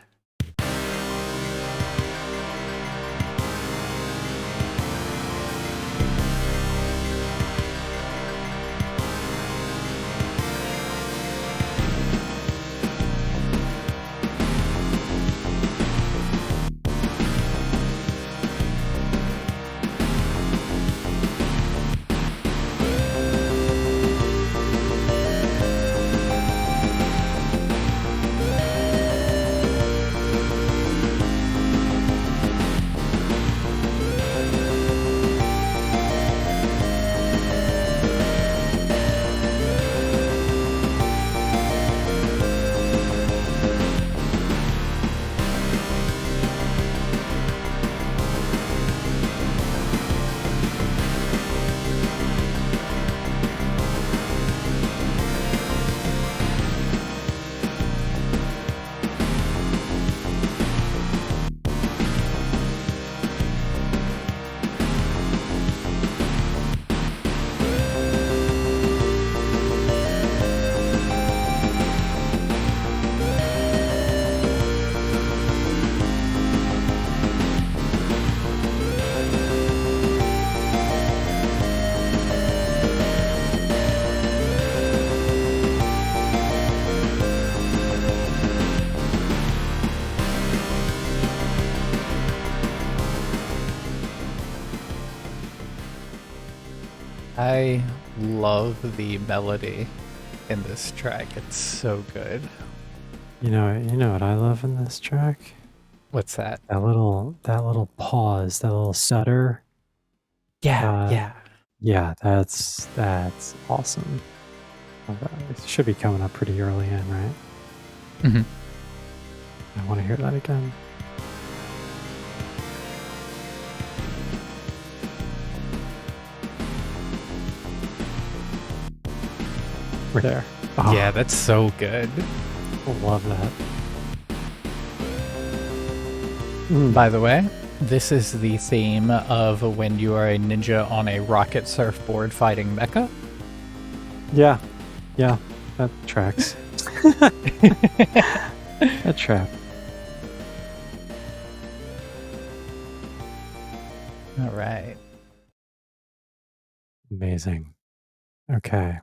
[SPEAKER 1] I love the melody in this track. It's so good.
[SPEAKER 2] You know what I love in this track?
[SPEAKER 1] What's that?
[SPEAKER 2] That little pause, that little stutter.
[SPEAKER 1] Yeah,
[SPEAKER 2] Uh,
[SPEAKER 1] yeah.
[SPEAKER 2] yeah, that's awesome. It should be coming up pretty early in, right?
[SPEAKER 1] Mhm.
[SPEAKER 2] I want to hear that again. We're there. Oh,
[SPEAKER 1] Yeah, that's so good.
[SPEAKER 2] I love that.
[SPEAKER 1] By the way, this is the theme of when you are a ninja on a rocket surfboard fighting mecha.
[SPEAKER 2] Yeah, that tracks. That track.
[SPEAKER 1] All right.
[SPEAKER 2] Amazing. Okay.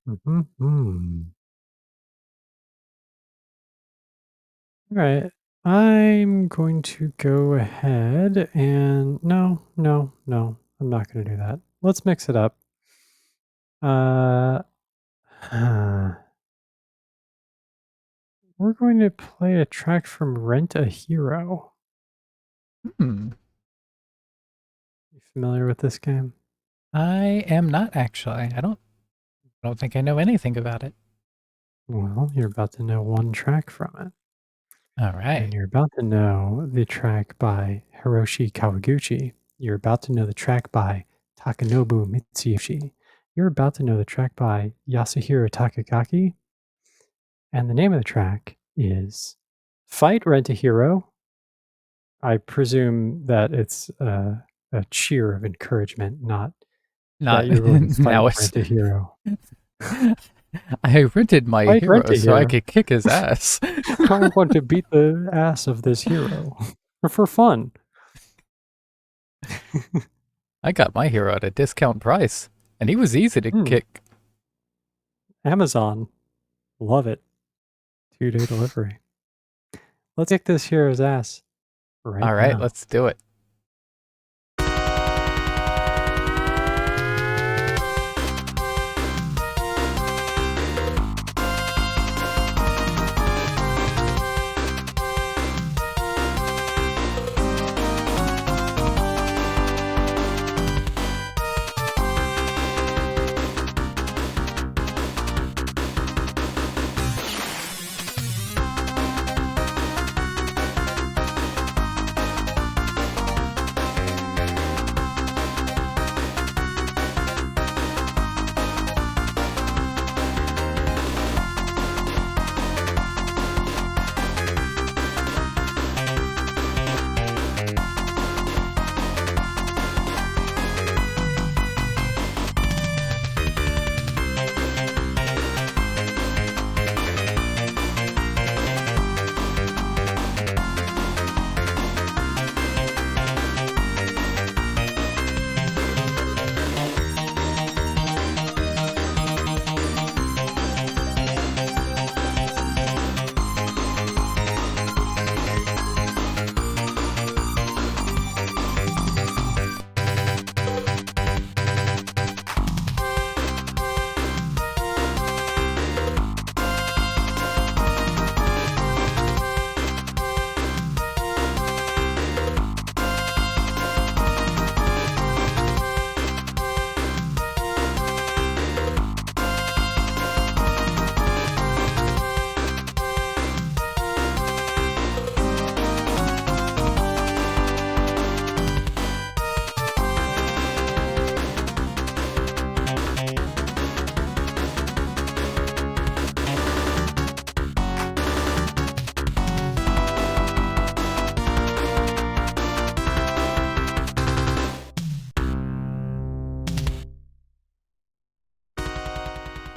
[SPEAKER 2] Mm-hmm. All right. I'm going to go ahead and no, I'm not going to do that. Let's mix it up. Uh, we're going to play a track from Rent a Hero.
[SPEAKER 1] Hmm.
[SPEAKER 2] You familiar with this game?
[SPEAKER 1] I am not actually. I don't think I know anything about it.
[SPEAKER 2] Well, you're about to know one track from it.
[SPEAKER 1] All right.
[SPEAKER 2] And you're about to know the track by Hiroshi Kawaguchi. You're about to know the track by Takanobu Mitsuyoshi. You're about to know the track by Yasuhiro Takagaki. And the name of the track is Fight Rent a Hero. I presume that it's a cheer of encouragement, not that
[SPEAKER 1] Not
[SPEAKER 2] you're going to fight
[SPEAKER 1] now it's
[SPEAKER 2] Rent a Hero.
[SPEAKER 1] I rented my
[SPEAKER 2] Fight Rent
[SPEAKER 1] hero
[SPEAKER 2] a
[SPEAKER 1] so I
[SPEAKER 2] Hero.
[SPEAKER 1] could kick his ass.
[SPEAKER 2] I want to beat the ass of this hero for fun.
[SPEAKER 1] I got my hero at a discount price, and he was easy to
[SPEAKER 2] Hmm.
[SPEAKER 1] kick.
[SPEAKER 2] Amazon. Love it. 2-day delivery. Let's kick this hero's ass right
[SPEAKER 1] All right,
[SPEAKER 2] now.
[SPEAKER 1] let's do it.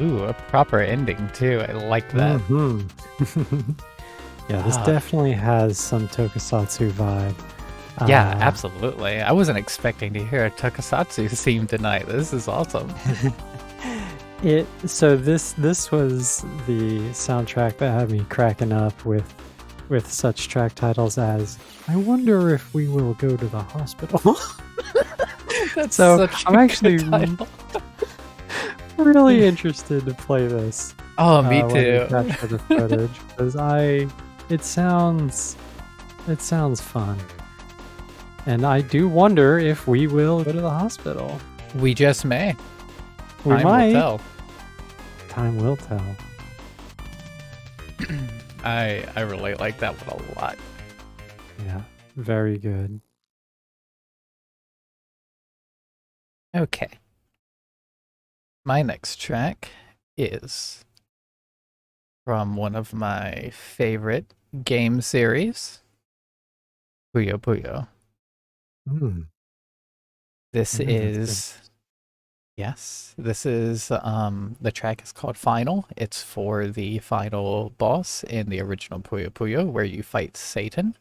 [SPEAKER 1] Ooh, a proper ending too. I like that.
[SPEAKER 2] Yeah, this
[SPEAKER 1] Ah.
[SPEAKER 2] definitely has some tokusatsu vibe.
[SPEAKER 1] Yeah, absolutely. I wasn't expecting to hear a tokusatsu theme tonight. This is awesome.
[SPEAKER 2] So this was the soundtrack that had me cracking up with such track titles as "I wonder if we will go to the hospital."
[SPEAKER 1] That's
[SPEAKER 2] So
[SPEAKER 1] such
[SPEAKER 2] I'm
[SPEAKER 1] a
[SPEAKER 2] actually
[SPEAKER 1] good title.
[SPEAKER 2] really interested to play this.
[SPEAKER 1] Oh, me
[SPEAKER 2] when we
[SPEAKER 1] too.
[SPEAKER 2] capture the footage, because it sounds fun, and I do wonder if we will go to the hospital.
[SPEAKER 1] We just may.
[SPEAKER 2] We
[SPEAKER 1] Time
[SPEAKER 2] might.
[SPEAKER 1] will tell.
[SPEAKER 2] Time will tell.
[SPEAKER 1] I really like that one a lot.
[SPEAKER 2] Yeah, very good.
[SPEAKER 1] Okay. My next track is from one of my favorite game series, Puyo Puyo. This is the track is called Final. It's for the final boss in the original Puyo Puyo where you fight Satan.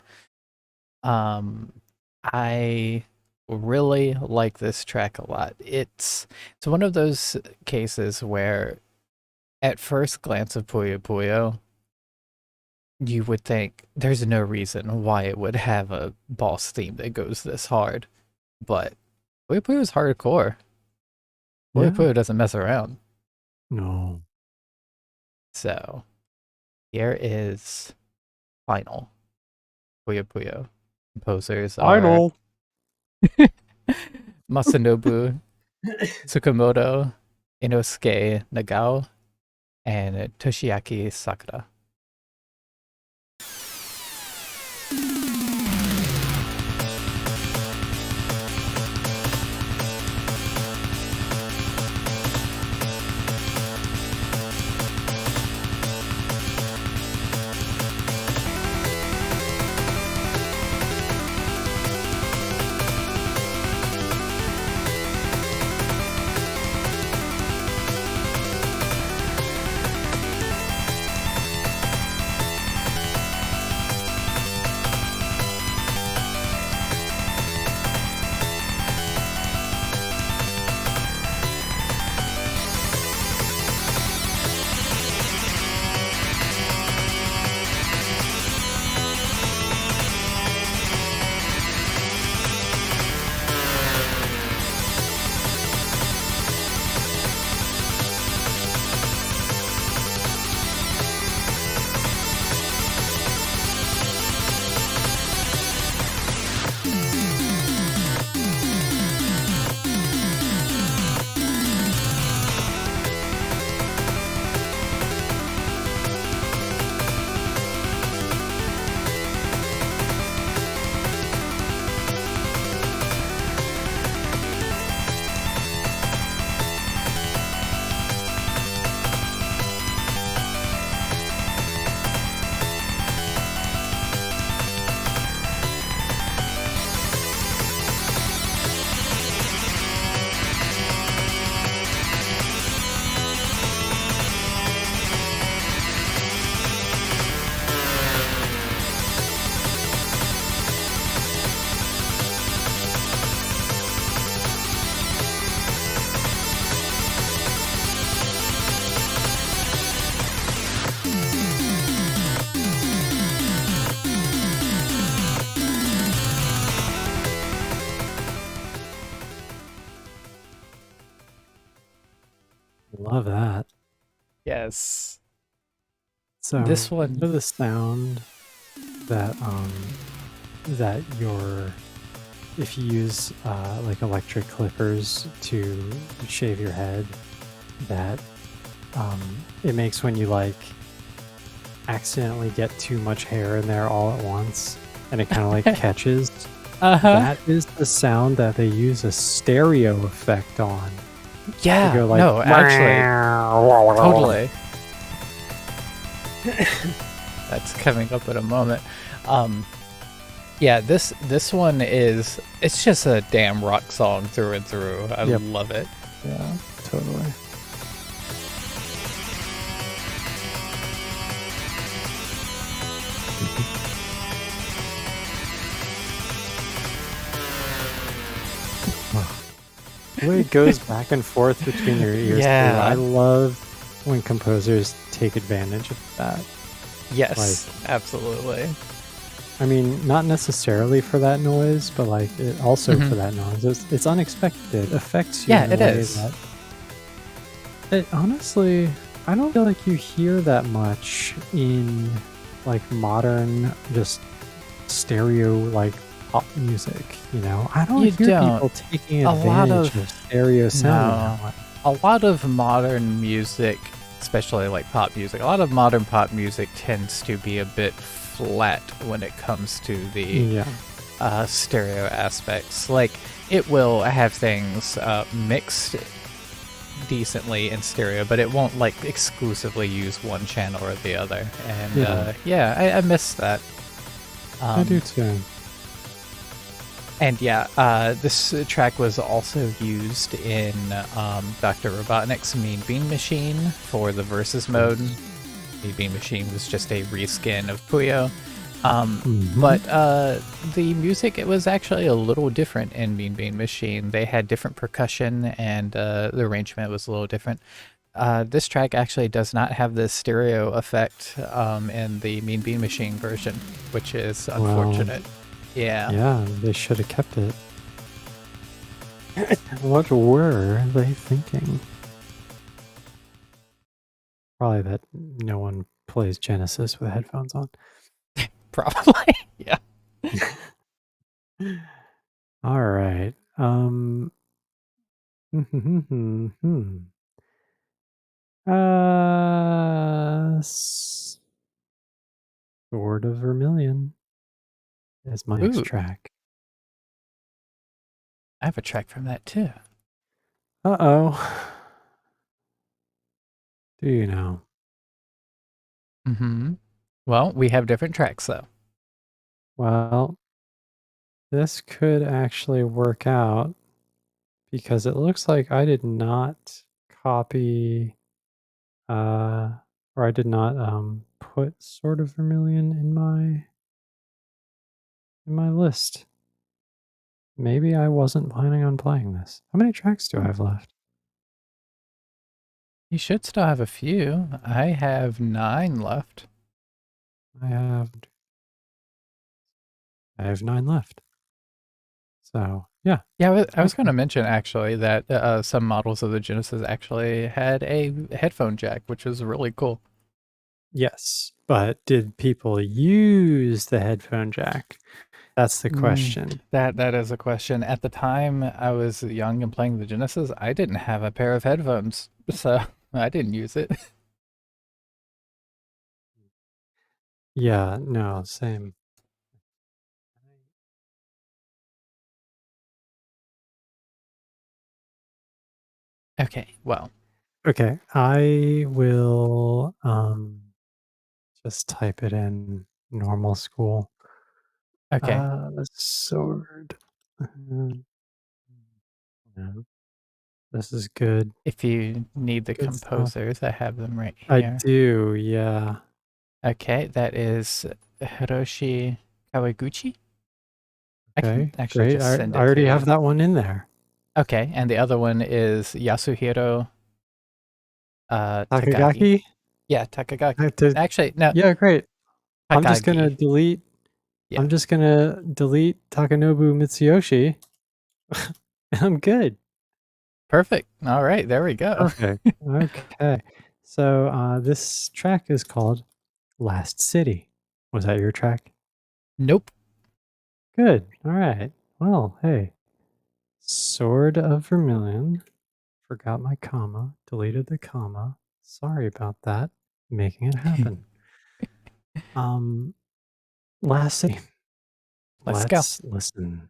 [SPEAKER 1] I really like this track a lot. It's one of those cases where at first glance of Puyo Puyo, you would think there's no reason why it would have a boss theme that goes this hard. But Puyo Puyo is hardcore. Puyo Puyo doesn't mess around.
[SPEAKER 2] No.
[SPEAKER 1] So here is Final Puyo Puyo. Composers are Masanobu Tsukamoto, Inosuke Nagao, and Toshiaki Sakura.
[SPEAKER 2] Love that.
[SPEAKER 1] Yes.
[SPEAKER 2] So
[SPEAKER 1] This one,
[SPEAKER 2] the sound that if you use like electric clippers to shave your head, that it makes when you like accidentally get too much hair in there all at once, and it kind of like catches. That is the sound that they use a stereo effect on.
[SPEAKER 1] yeah,
[SPEAKER 2] go like,
[SPEAKER 1] no, actually, totally. That's coming up in a moment. Yeah, this one it's just a damn rock song through and through. I love it.
[SPEAKER 2] Yeah, totally. The way it goes back and forth between your ears.
[SPEAKER 1] Yeah.
[SPEAKER 2] I love when composers take advantage of that.
[SPEAKER 1] Yes, absolutely.
[SPEAKER 2] I mean, not necessarily for that noise, but like it also for that noise. It's unexpected. It affects you
[SPEAKER 1] Yeah,
[SPEAKER 2] in a
[SPEAKER 1] it
[SPEAKER 2] way
[SPEAKER 1] is.
[SPEAKER 2] that honestly, I don't feel like you hear that much in like modern just stereo like pop music, you know? I don't
[SPEAKER 1] You
[SPEAKER 2] hear
[SPEAKER 1] don't.
[SPEAKER 2] people taking
[SPEAKER 1] A lot
[SPEAKER 2] advantage of stereo sound
[SPEAKER 1] No.
[SPEAKER 2] that much.
[SPEAKER 1] A lot of modern music, especially like pop music, a lot of modern pop music tends to be a bit flat when it comes to the
[SPEAKER 2] Yeah.
[SPEAKER 1] stereo aspects. Like, it will have things mixed decently in stereo, but it won't like exclusively use one channel or the other. And I miss that.
[SPEAKER 2] I do too.
[SPEAKER 1] And yeah, this track was also used in Dr. Robotnik's Mean Bean Machine for the Versus mode. Mean Bean Machine was just a reskin of Puyo. But the music, it was actually a little different in Mean Bean Machine. They had different percussion, and the arrangement was a little different. This track actually does not have the stereo effect in the Mean Bean Machine version, which is unfortunate. Yeah.
[SPEAKER 2] Yeah, they should have kept it. What were they thinking? Probably that no one plays Genesis with headphones on.
[SPEAKER 1] Probably. Yeah.
[SPEAKER 2] All right. Sword of Vermilion is my next
[SPEAKER 1] Ooh,
[SPEAKER 2] track.
[SPEAKER 1] I have a track from that too.
[SPEAKER 2] Uh-oh. Do you know?
[SPEAKER 1] Well, we have different tracks though.
[SPEAKER 2] Well, this could actually work out because it looks like I did not copy or I did not put Sword of Vermilion in my list. Maybe I wasn't planning on playing this. How many tracks do I have left?
[SPEAKER 1] You should still have a few. I have 9 left.
[SPEAKER 2] I have 9 left. So, yeah.
[SPEAKER 1] Yeah, I was going to mention actually that some models of the Genesis actually had a headphone jack, which is really cool.
[SPEAKER 2] Yes, but did people use the headphone jack? That's the question.
[SPEAKER 1] That is a question. At the time I was young and playing the Genesis, I didn't have a pair of headphones, so I didn't use it.
[SPEAKER 2] Yeah, no, same.
[SPEAKER 1] Okay, well.
[SPEAKER 2] Okay, I will just type it in normal school.
[SPEAKER 1] Okay.
[SPEAKER 2] Sword. No, this is good.
[SPEAKER 1] If you need the
[SPEAKER 2] Good stuff.
[SPEAKER 1] composers, I have them right
[SPEAKER 2] I
[SPEAKER 1] here.
[SPEAKER 2] do, yeah.
[SPEAKER 1] Okay, that is Hiroshi Kawaguchi. I
[SPEAKER 2] Okay,
[SPEAKER 1] can actually
[SPEAKER 2] great.
[SPEAKER 1] just send
[SPEAKER 2] I
[SPEAKER 1] it
[SPEAKER 2] already
[SPEAKER 1] to
[SPEAKER 2] have
[SPEAKER 1] you.
[SPEAKER 2] that one in there.
[SPEAKER 1] Okay, and the other one is Yasuhiro Takagi.
[SPEAKER 2] Takagaki?
[SPEAKER 1] Yeah,
[SPEAKER 2] I
[SPEAKER 1] Takagaki.
[SPEAKER 2] have to,
[SPEAKER 1] Actually, no,
[SPEAKER 2] yeah, great. I'm just gonna
[SPEAKER 1] Takagi.
[SPEAKER 2] delete.
[SPEAKER 1] Yeah.
[SPEAKER 2] I'm just gonna delete Takanobu Mitsuyoshi. I'm good.
[SPEAKER 1] Perfect. All right, there we go.
[SPEAKER 2] Perfect. Okay. So this track is called Last City. Was that your track?
[SPEAKER 1] Nope.
[SPEAKER 2] Good. All right. Well, hey. Sword of Vermilion. Forgot my comma. Deleted the comma. Sorry about that. Making it happen. Last City.
[SPEAKER 1] Let's go.
[SPEAKER 2] Let's listen.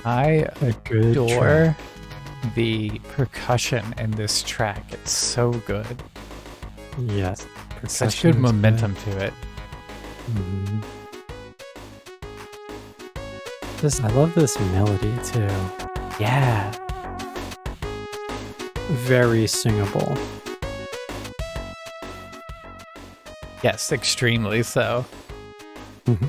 [SPEAKER 1] I
[SPEAKER 2] A good
[SPEAKER 1] adore
[SPEAKER 2] track.
[SPEAKER 1] the percussion in this track. It's so good.
[SPEAKER 2] Yes.
[SPEAKER 1] Such good
[SPEAKER 2] percussion is
[SPEAKER 1] momentum to it.
[SPEAKER 2] Mhm. I love this melody too.
[SPEAKER 1] Yeah.
[SPEAKER 2] Very singable.
[SPEAKER 1] Yes, extremely so.
[SPEAKER 2] Mhm.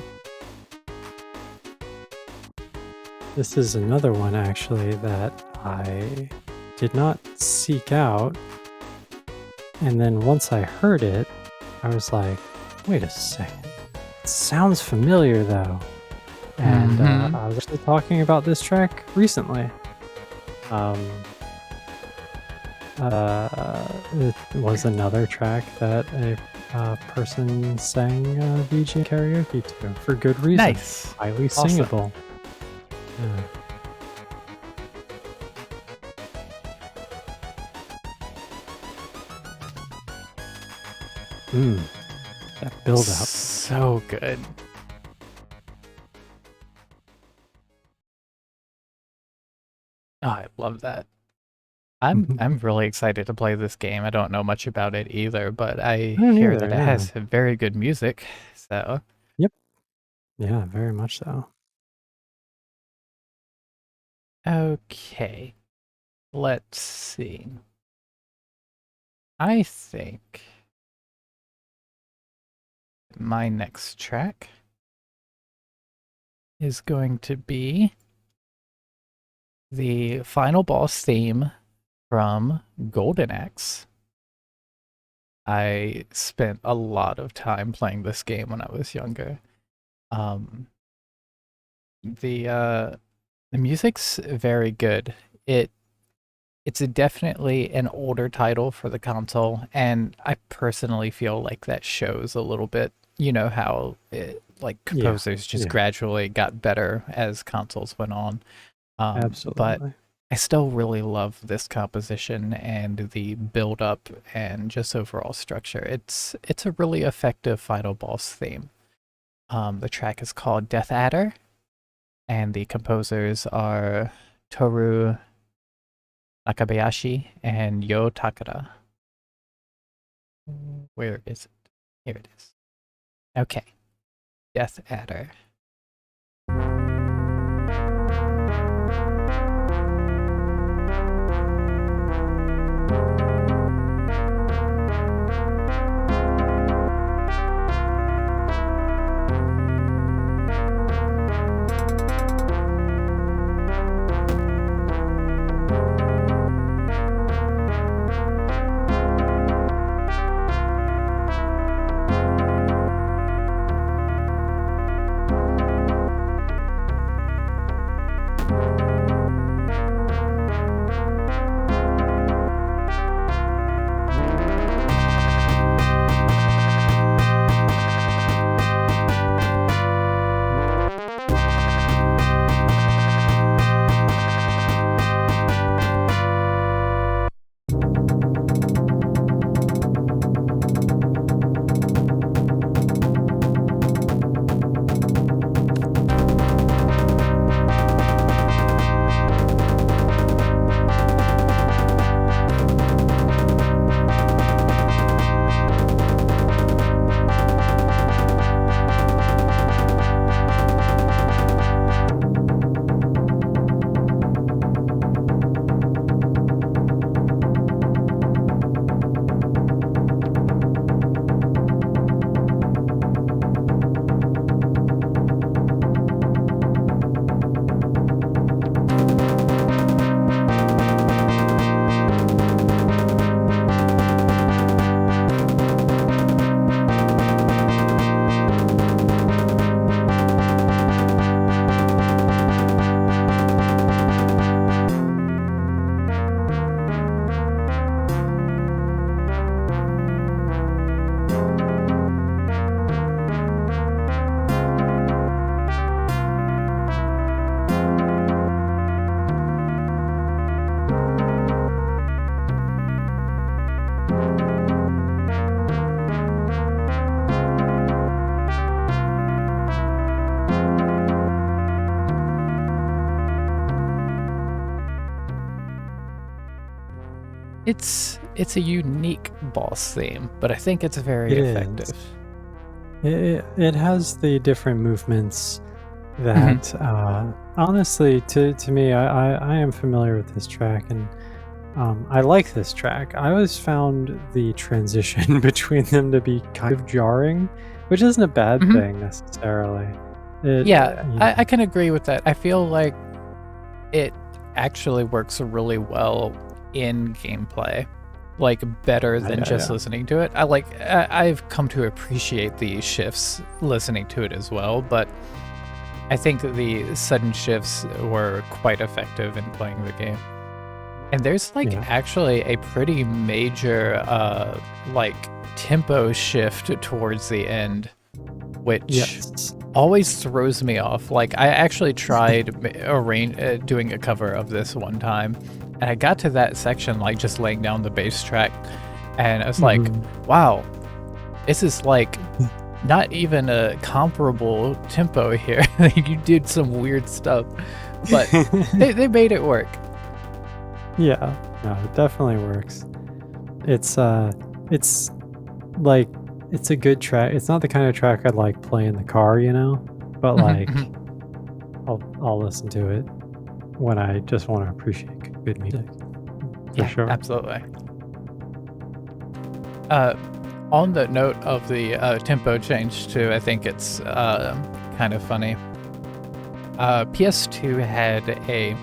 [SPEAKER 2] This is another one actually that I did not seek out. And then once I heard it, I was like, wait a second. It sounds familiar though. And
[SPEAKER 1] Mhm.
[SPEAKER 2] I was actually talking about this track recently. It was another track that a person sang VJ karaoke to for good reason.
[SPEAKER 1] Nice.
[SPEAKER 2] Highly
[SPEAKER 1] Awesome.
[SPEAKER 2] singable. Yeah. That build up.
[SPEAKER 1] So good. Oh, I love that. I'm really excited to play this game. I don't know much about it either, but I
[SPEAKER 2] I don't
[SPEAKER 1] hear
[SPEAKER 2] either,
[SPEAKER 1] that it
[SPEAKER 2] yeah.
[SPEAKER 1] has very good music. So,
[SPEAKER 2] Yep. Yeah, very much so.
[SPEAKER 1] okay. Let's see. I think my next track is going to be the final boss theme from Golden Axe. I spent a lot of time playing this game when I was younger. Um, the music's very good. It's definitely an older title for the console, and I personally feel like that shows a little bit. You know how composers just
[SPEAKER 2] yeah.
[SPEAKER 1] gradually got better as consoles went on. But
[SPEAKER 2] Absolutely.
[SPEAKER 1] I still really love this composition and the build up and just overall structure. It's a really effective final boss theme. The track is called Death Adder, and the composers are Toru Nakabayashi and Yo Takada. Where is it? Here it is. Okay. Death Adder. It's a unique boss theme, but I think it's very
[SPEAKER 2] It
[SPEAKER 1] effective.
[SPEAKER 2] is. It has the different movements
[SPEAKER 1] Mhm.
[SPEAKER 2] that, honestly, to me, I am familiar with this track, and I like this track. I always found the transition between them to be kind of jarring, which isn't a bad
[SPEAKER 1] Mhm.
[SPEAKER 2] thing necessarily. It,
[SPEAKER 1] Yeah,
[SPEAKER 2] you
[SPEAKER 1] I
[SPEAKER 2] know,
[SPEAKER 1] can agree with that. I feel like it actually works really well in gameplay, like better
[SPEAKER 2] yeah,
[SPEAKER 1] than
[SPEAKER 2] yeah,
[SPEAKER 1] just
[SPEAKER 2] yeah.
[SPEAKER 1] listening to it. I've come to appreciate the shifts listening to it as well, but I think the sudden shifts were quite effective in playing the game. And there's like
[SPEAKER 2] Yeah.
[SPEAKER 1] actually a pretty major like tempo shift towards the end, which
[SPEAKER 2] Yes.
[SPEAKER 1] always throws me off. Like I actually tried doing a cover of this one time, and I got to that section like just laying down the bass track, and I was like,
[SPEAKER 2] Mhm.
[SPEAKER 1] "Wow, this is like not even a comparable tempo here. You did some weird stuff, but they made it work."
[SPEAKER 2] Yeah. No, it definitely works. It's it's like it's a good track. It's not the kind of track I'd like play in the car, but
[SPEAKER 1] Mhm, mhm.
[SPEAKER 2] like I'll listen to it when I just want to appreciate good music, for
[SPEAKER 1] Yeah,
[SPEAKER 2] sure.
[SPEAKER 1] absolutely. Uh, on the note of the tempo change too, I think it's kind of funny. PS2 had a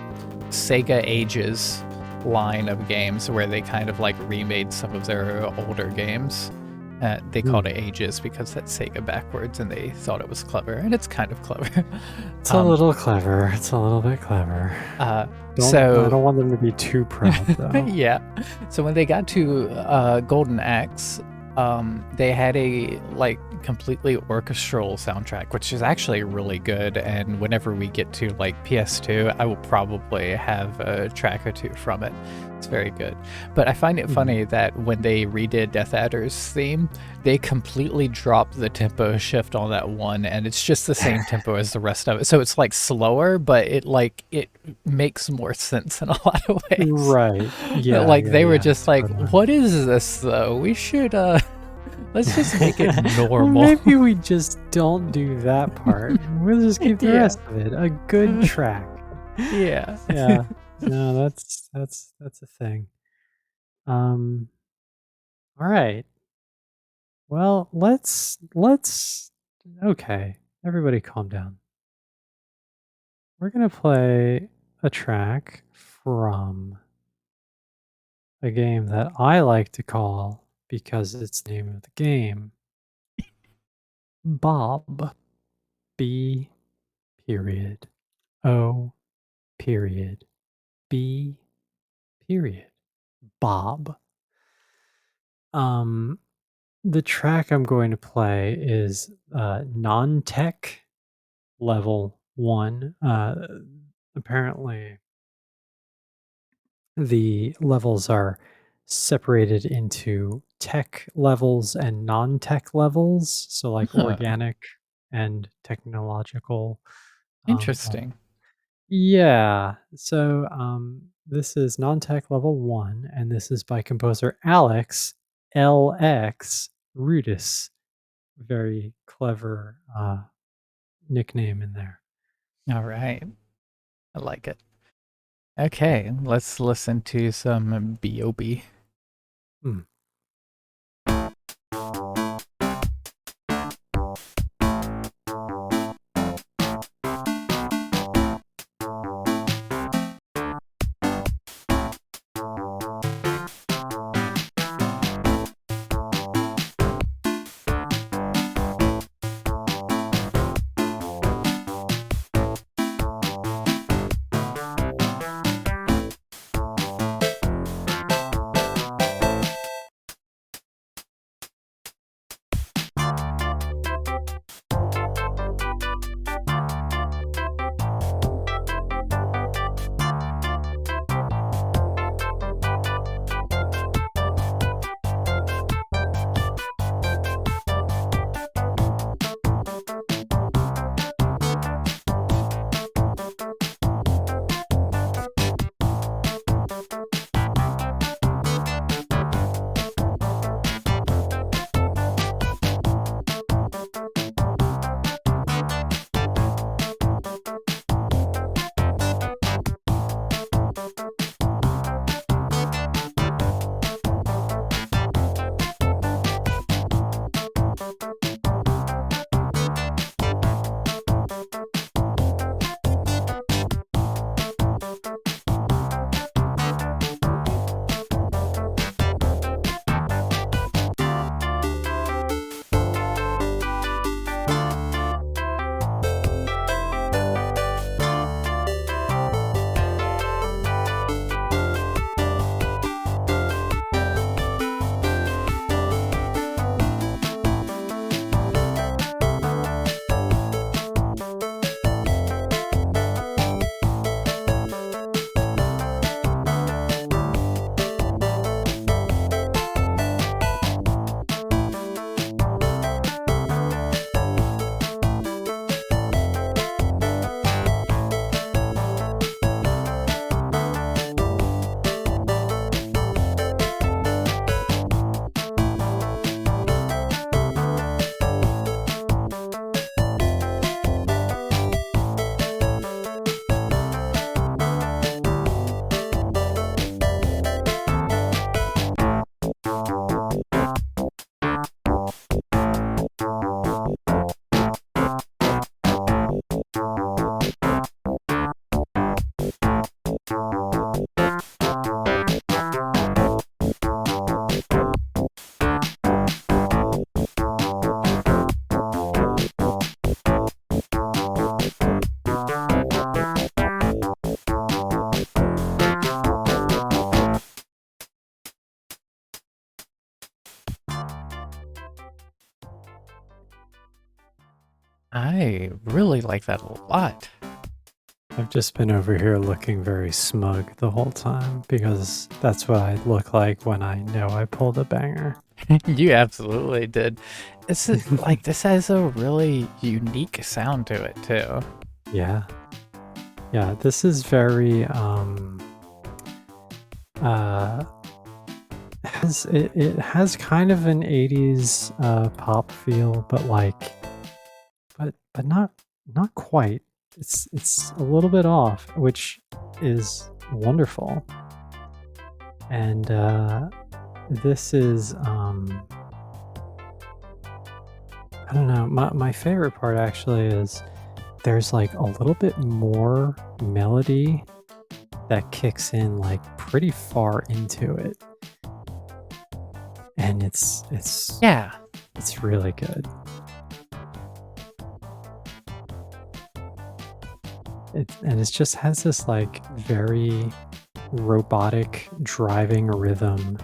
[SPEAKER 1] Sega Ages line of games where they kind of like remade some of their older games. They called
[SPEAKER 2] Mm.
[SPEAKER 1] it Ages because that's Sega backwards, and they thought it was clever, and it's kind of clever.
[SPEAKER 2] It's a
[SPEAKER 1] um,
[SPEAKER 2] little clever. It's a little bit clever.
[SPEAKER 1] uh,
[SPEAKER 2] I
[SPEAKER 1] so
[SPEAKER 2] don't want them to be too proud though.
[SPEAKER 1] yeah. So when they got to Golden Axe, they had a like completely orchestral soundtrack, which is actually really good. And whenever we get to like PS2, I will probably have a track or two from it. It's very good. But I find it
[SPEAKER 2] Mhm.
[SPEAKER 1] funny that when they redid Death Adder's theme, they completely dropped the tempo shift on that one, and it's just the same tempo as the rest of it. So it's like slower, but it makes more sense in a lot of ways.
[SPEAKER 2] Right. Yeah,
[SPEAKER 1] Like
[SPEAKER 2] yeah,
[SPEAKER 1] they were
[SPEAKER 2] yeah,
[SPEAKER 1] just like,
[SPEAKER 2] totally.
[SPEAKER 1] "What is this though? We should let's just make it
[SPEAKER 2] Well,
[SPEAKER 1] normal."
[SPEAKER 2] maybe we just don't do that part. We'll just keep the
[SPEAKER 1] Yeah.
[SPEAKER 2] rest of it a good track.
[SPEAKER 1] Yeah.
[SPEAKER 2] Yeah. No, that's a thing. Um, all right. Well, let's okay. Everybody calm down. We're going to play a track from a game that I like to call, because it's the name of the game, Bob. B period. O period. B period. Bob. Um, the track I'm going to play is non-tech level 1. Apparently the levels are separated into tech levels and non-tech levels, so like
[SPEAKER 1] Huh.
[SPEAKER 2] organic and technological. Like,
[SPEAKER 1] Interesting.
[SPEAKER 2] yeah. So this is non-tech level 1, and this is by composer Alex LX Rudis. Very clever nickname in there.
[SPEAKER 1] All right. I like it. Okay, let's listen to some B.O.B.
[SPEAKER 2] Hmm.
[SPEAKER 1] I really like that a lot.
[SPEAKER 2] I've just been over here looking very smug the whole time because that's what I look like when I know I pulled a banger.
[SPEAKER 1] You absolutely did. This has a really unique sound to it too.
[SPEAKER 2] Yeah. Yeah, this is very it has kind of an 80s pop feel, but not quite. It's a little bit off, which is wonderful. And this is I don't know. My favorite part actually is there's like a little bit more melody that kicks in like pretty far into it. And it's
[SPEAKER 1] Yeah.
[SPEAKER 2] it's really good. And it just has this like very robotic driving rhythm.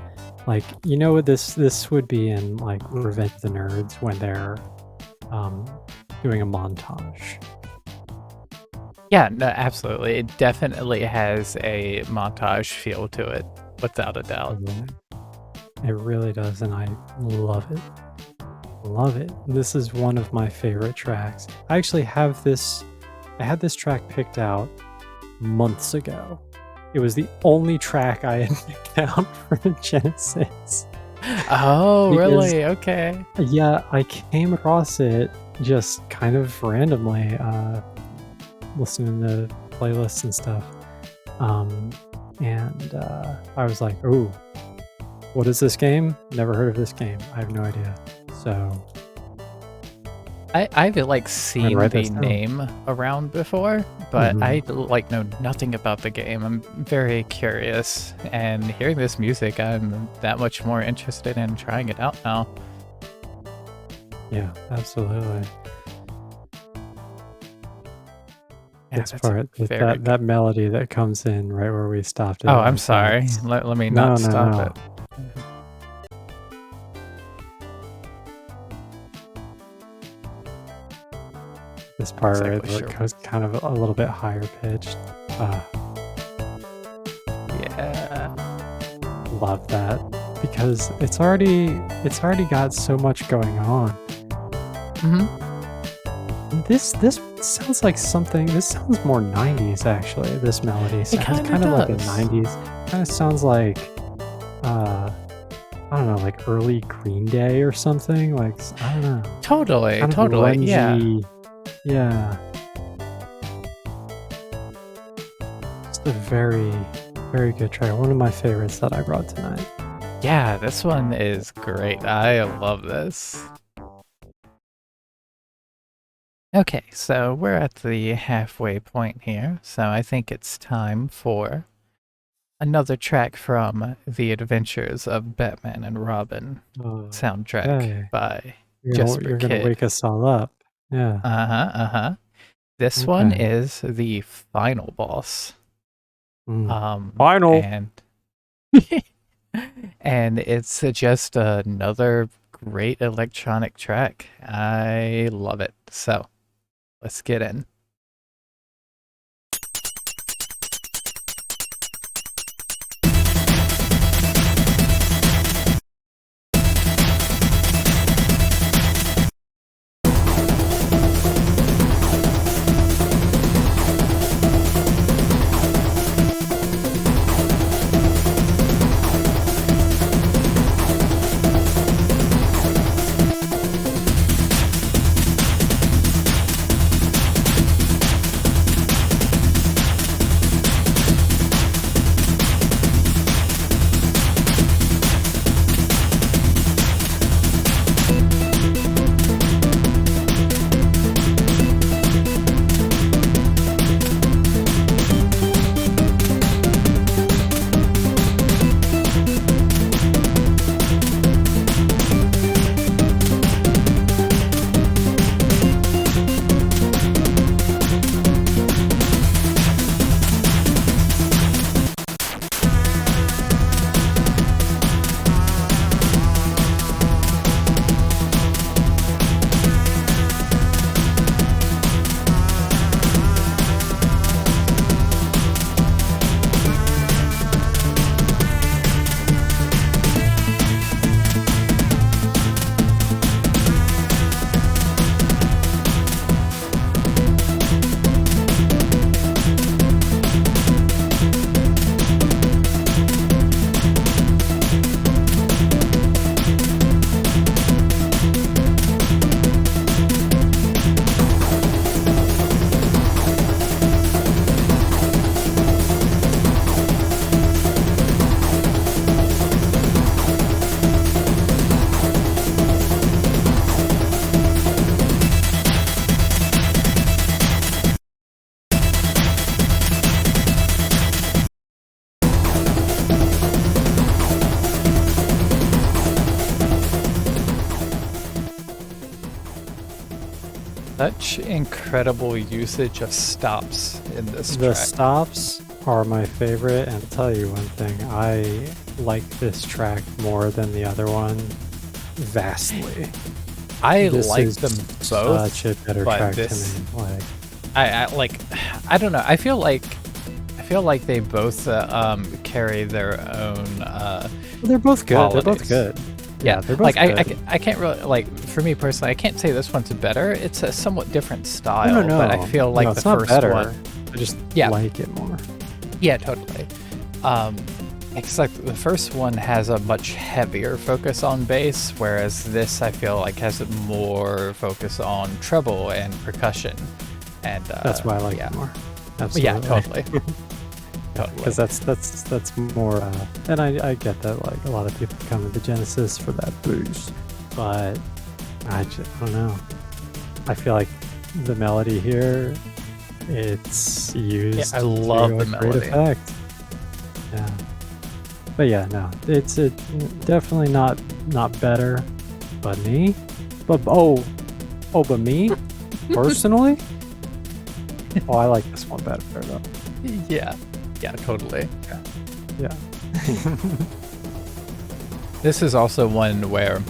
[SPEAKER 2] Like, you know what this would be in like Revenge of the Nerds when they're doing a montage.
[SPEAKER 1] Yeah, no, absolutely. It definitely has a montage feel to it, without a doubt.
[SPEAKER 2] It really does, and I love it. Love it. This is one of my favorite tracks. I actually have this. I had this track picked out months ago. It was the only track I had picked out for the Genesis.
[SPEAKER 1] Oh,
[SPEAKER 2] Because-
[SPEAKER 1] really? Okay.
[SPEAKER 2] Yeah, I came across it just kind of randomly, listening to playlists and stuff. And I was like, "Oh, what is this game? Never heard of this game. I have no idea." So
[SPEAKER 1] I've like seen
[SPEAKER 2] write
[SPEAKER 1] the
[SPEAKER 2] this down.
[SPEAKER 1] name around before, but
[SPEAKER 2] Mhm.
[SPEAKER 1] I like know nothing about the game. I'm very curious, and hearing this music, I'm that much more interested in trying it out now.
[SPEAKER 2] yeah, absolutely.
[SPEAKER 1] Yeah,
[SPEAKER 2] This
[SPEAKER 1] that's
[SPEAKER 2] part,
[SPEAKER 1] very
[SPEAKER 2] that melody that comes in right where we stopped.
[SPEAKER 1] Oh, I'm sorry. Let me not stop it.
[SPEAKER 2] This part right
[SPEAKER 1] Exactly,
[SPEAKER 2] where it
[SPEAKER 1] sure.
[SPEAKER 2] goes kind of a little bit higher pitched.
[SPEAKER 1] Yeah.
[SPEAKER 2] Love that because it's already got so much going on.
[SPEAKER 1] Mm-hmm.
[SPEAKER 2] This sounds like something. This sounds more 90s actually. This melody sounds
[SPEAKER 1] kinda
[SPEAKER 2] kind of like a
[SPEAKER 1] does.
[SPEAKER 2] 90s. Kind of sounds like I don't know, like early Green Day or something. Like I don't know.
[SPEAKER 1] Totally,
[SPEAKER 2] Kind of
[SPEAKER 1] totally. Yeah.
[SPEAKER 2] grungy. Yeah. Just a very, very good track. One of my favorites that I brought tonight.
[SPEAKER 1] Yeah, this one is great. I love this. Okay, so we're at the halfway point here, so I think it's time for another track from The Adventures of Batman and Robin soundtrack
[SPEAKER 2] Okay.
[SPEAKER 1] by
[SPEAKER 2] You're
[SPEAKER 1] Jesper
[SPEAKER 2] gonna
[SPEAKER 1] Kid.
[SPEAKER 2] wake us all up. Yeah.
[SPEAKER 1] Uh-huh. This one
[SPEAKER 2] Okay.
[SPEAKER 1] is the final boss.
[SPEAKER 2] Final.
[SPEAKER 1] And and it's just another great electronic track. I love it. So, let's get in. Such incredible usage of stops in this
[SPEAKER 2] The
[SPEAKER 1] track.
[SPEAKER 2] stops are my favorite, and I'll tell you one thing, I like this track more than the other one vastly.
[SPEAKER 1] I
[SPEAKER 2] This
[SPEAKER 1] like
[SPEAKER 2] is
[SPEAKER 1] them both.
[SPEAKER 2] such a better
[SPEAKER 1] but
[SPEAKER 2] track
[SPEAKER 1] this-
[SPEAKER 2] to me. Like,
[SPEAKER 1] I like. I don't know. I feel like they both carry their own.
[SPEAKER 2] they're both good. They're both
[SPEAKER 1] qualities.
[SPEAKER 2] good.
[SPEAKER 1] Yeah,
[SPEAKER 2] they're both
[SPEAKER 1] like
[SPEAKER 2] good.
[SPEAKER 1] I can't really like for me personally. I can't say this one's better. It's a somewhat different style,
[SPEAKER 2] No.
[SPEAKER 1] but I feel like
[SPEAKER 2] No,
[SPEAKER 1] the
[SPEAKER 2] it's not
[SPEAKER 1] first
[SPEAKER 2] better.
[SPEAKER 1] one.
[SPEAKER 2] I just
[SPEAKER 1] Yeah.
[SPEAKER 2] like it more.
[SPEAKER 1] Yeah, totally. It's like the first one has a much heavier focus on bass, whereas this I feel like has more focus on treble and percussion. And
[SPEAKER 2] That's why I like
[SPEAKER 1] yeah.
[SPEAKER 2] it more.
[SPEAKER 1] Yeah,
[SPEAKER 2] Absolutely.
[SPEAKER 1] totally. Totally.
[SPEAKER 2] Because that's more, and I get that like a lot of people come to the Genesis for that boost, but I don't know. I feel like the melody here, it's used
[SPEAKER 1] I love
[SPEAKER 2] to
[SPEAKER 1] the
[SPEAKER 2] a great
[SPEAKER 1] melody.
[SPEAKER 2] effect. Yeah, but yeah, no, it's definitely not better, but me, but but me personally, I like this one better though.
[SPEAKER 1] Yeah. Yeah, totally.
[SPEAKER 2] Yeah.
[SPEAKER 1] This is also one where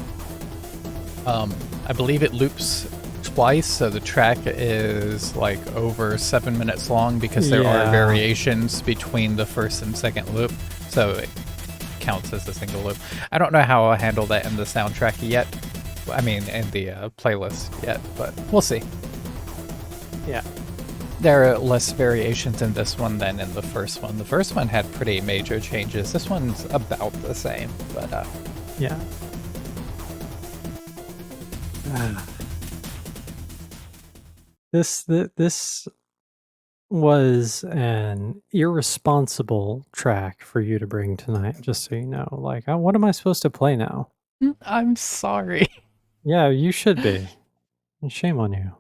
[SPEAKER 1] I believe it loops twice, so the track is like over 7 minutes long because there are
[SPEAKER 2] Yeah.
[SPEAKER 1] variations between the first and second loop, so it counts as a single loop. I don't know how I'll handle that in the soundtrack yet. I mean, in the playlist yet, but we'll see.
[SPEAKER 2] Yeah.
[SPEAKER 1] There are less variations in this one than in the first one. The first one had pretty major changes. This one's about the same, but
[SPEAKER 2] Yeah. This was an irresponsible track for you to bring tonight, just so you know. Like, what am I supposed to play now?
[SPEAKER 1] I'm sorry.
[SPEAKER 2] Yeah, you should be. Shame on you.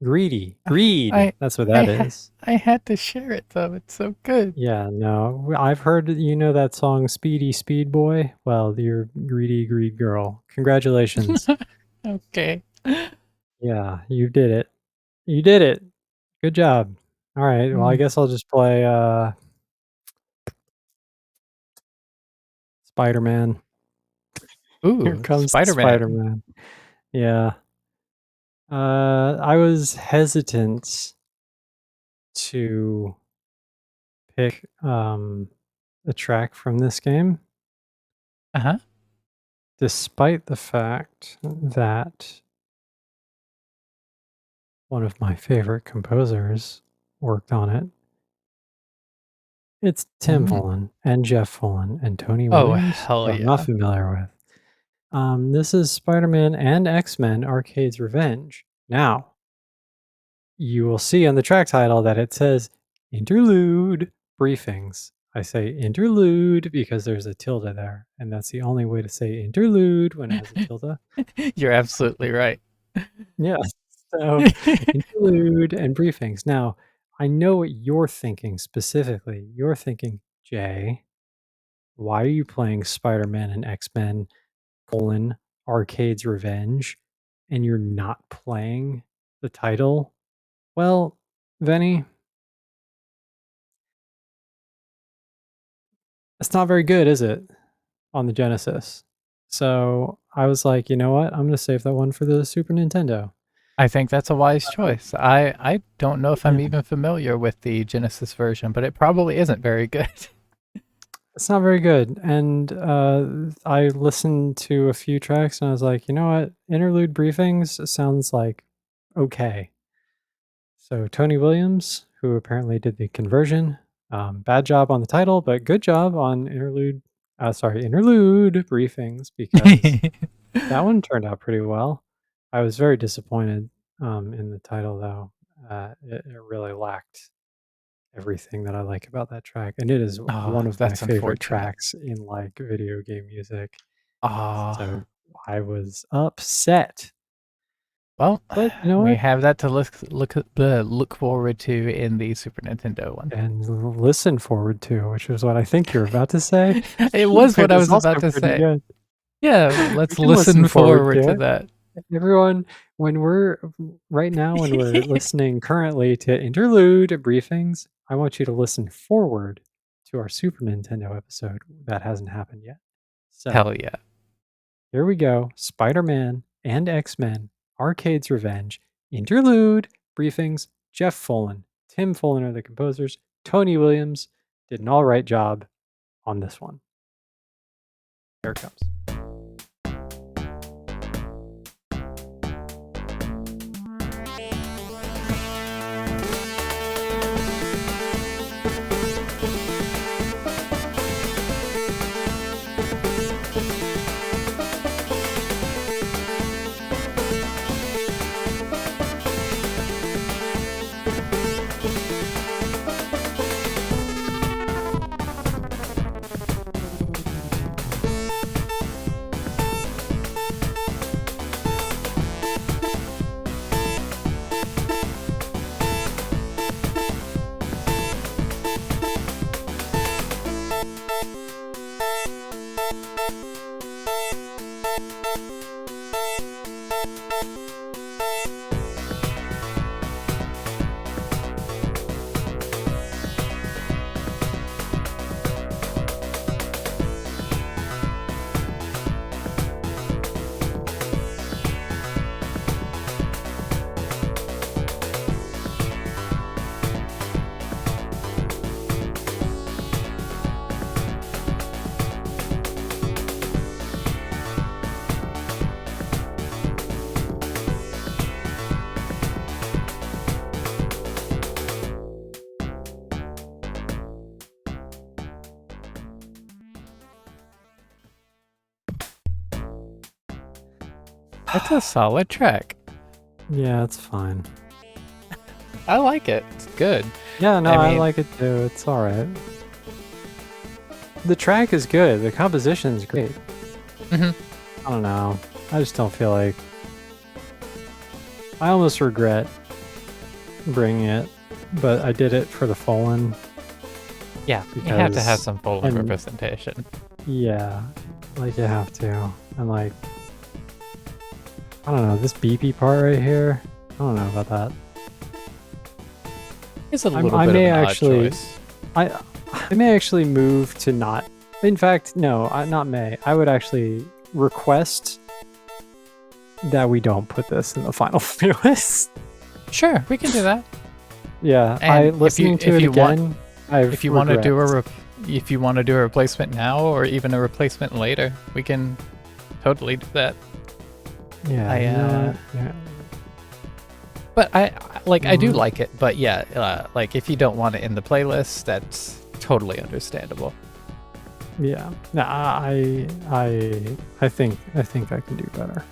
[SPEAKER 2] Greed.
[SPEAKER 1] I-
[SPEAKER 2] That's what that is.
[SPEAKER 1] I had to share it though. It's so good.
[SPEAKER 2] Yeah, no. I've heard you know that song Speedy Speed Boy? Well, you're greedy greed girl. Congratulations.
[SPEAKER 1] Okay.
[SPEAKER 2] Yeah, you did it. You did it. Good job. All right. Well, I guess I'll just play Spider-Man. Here
[SPEAKER 1] Ooh,
[SPEAKER 2] comes
[SPEAKER 1] Spider-Man.
[SPEAKER 2] Spider-Man. Yeah. I was hesitant to pick a track from this game,
[SPEAKER 1] Uh-huh.
[SPEAKER 2] despite the fact that one of my favorite composers worked on it. It's Tim Fullen and Jeff Fullen and Tony
[SPEAKER 1] Oh,
[SPEAKER 2] Williams,
[SPEAKER 1] hell
[SPEAKER 2] who I'm not
[SPEAKER 1] yeah.
[SPEAKER 2] familiar with. This is Spider-Man and X-Men Arcade's Revenge. Now, you will see on the track title that it says Interlude Briefings. I say interlude because there's a tilde there, and that's the only way to say interlude when it has a tilde.
[SPEAKER 1] You're absolutely right.
[SPEAKER 2] Yeah. So interlude and briefings. Now, I know what you're thinking specifically. You're thinking, Jay, why are you playing Spider-Man and X-Men Arcade's Revenge and you're not playing the title? Well, Venny, it's not very good, is it? On the Genesis. So I was like, you know what? I'm going to save that one for the Super Nintendo.
[SPEAKER 1] I think that's a wise choice. I don't know if I'm
[SPEAKER 2] Yeah.
[SPEAKER 1] even familiar with the Genesis version, but it probably isn't very good.
[SPEAKER 2] It's not very good. And I listened to a few tracks and I was like, you know what? Interlude briefings sounds like okay. So Tony Williams, who apparently did the conversion, bad job on the title, but good job on interlude briefings because that one turned out pretty well. I was very disappointed in the title though. It really lacked everything that I like about that track, and it is
[SPEAKER 1] Oh,
[SPEAKER 2] one of my
[SPEAKER 1] that's
[SPEAKER 2] favorite
[SPEAKER 1] unfortunate.
[SPEAKER 2] tracks in like video game music.
[SPEAKER 1] Oh,
[SPEAKER 2] So I was upset.
[SPEAKER 1] well,
[SPEAKER 2] But you know
[SPEAKER 1] we
[SPEAKER 2] what?
[SPEAKER 1] have that to look forward to in the Super Nintendo one.
[SPEAKER 2] And listen forward to, which is what I think you're about to say.
[SPEAKER 1] It was what I
[SPEAKER 2] It
[SPEAKER 1] was
[SPEAKER 2] also
[SPEAKER 1] about to
[SPEAKER 2] pretty
[SPEAKER 1] say.
[SPEAKER 2] good.
[SPEAKER 1] Yeah, let's
[SPEAKER 2] can
[SPEAKER 1] listen
[SPEAKER 2] listen forward
[SPEAKER 1] forward
[SPEAKER 2] to
[SPEAKER 1] to
[SPEAKER 2] it.
[SPEAKER 1] that.
[SPEAKER 2] Everyone, when we're listening currently to interlude briefings, I want you to listen forward to our Super Nintendo episode that hasn't happened yet. So
[SPEAKER 1] Hell yeah.
[SPEAKER 2] here we go. Spider-Man and X-Men, Arcade's Revenge, interlude briefings. Jeff Follin, Tim Follin are the composers. Tony Williams did an all right job on this one. Here it comes.
[SPEAKER 1] It's a solid track.
[SPEAKER 2] Yeah, it's fine.
[SPEAKER 1] I like it. It's good.
[SPEAKER 2] Yeah, no,
[SPEAKER 1] I
[SPEAKER 2] I
[SPEAKER 1] mean-
[SPEAKER 2] like it too. It's all right. The track is good. The composition is great.
[SPEAKER 1] Mhm.
[SPEAKER 2] I don't know. I just don't feel like. I almost regret bringing it, but I did it for the Fallen.
[SPEAKER 1] Yeah, you have to have
[SPEAKER 2] Because-
[SPEAKER 1] some full
[SPEAKER 2] and-
[SPEAKER 1] representation.
[SPEAKER 2] Yeah, like you have to. And like, I don't know, this beepy part right here. I don't know about that.
[SPEAKER 1] It's a
[SPEAKER 2] I
[SPEAKER 1] little bit
[SPEAKER 2] may
[SPEAKER 1] of an
[SPEAKER 2] actually-
[SPEAKER 1] odd choice.
[SPEAKER 2] I may actually move to not. In fact, no, not may. I would actually request that we don't put this in the final playlist.
[SPEAKER 1] Sure, we can do that.
[SPEAKER 2] Yeah,
[SPEAKER 1] And
[SPEAKER 2] I
[SPEAKER 1] if you-
[SPEAKER 2] listening to
[SPEAKER 1] if
[SPEAKER 2] it
[SPEAKER 1] you want-
[SPEAKER 2] again. I've
[SPEAKER 1] If you want to do
[SPEAKER 2] regret.
[SPEAKER 1] if you want to do a replacement now or even a replacement later, we can totally do that.
[SPEAKER 2] Yeah,
[SPEAKER 1] I,
[SPEAKER 2] you know what? Yeah.
[SPEAKER 1] But I do
[SPEAKER 2] Mhm.
[SPEAKER 1] like it. But yeah, like if you don't want it in the playlist, that's totally understandable.
[SPEAKER 2] Yeah. No, I think I can do better.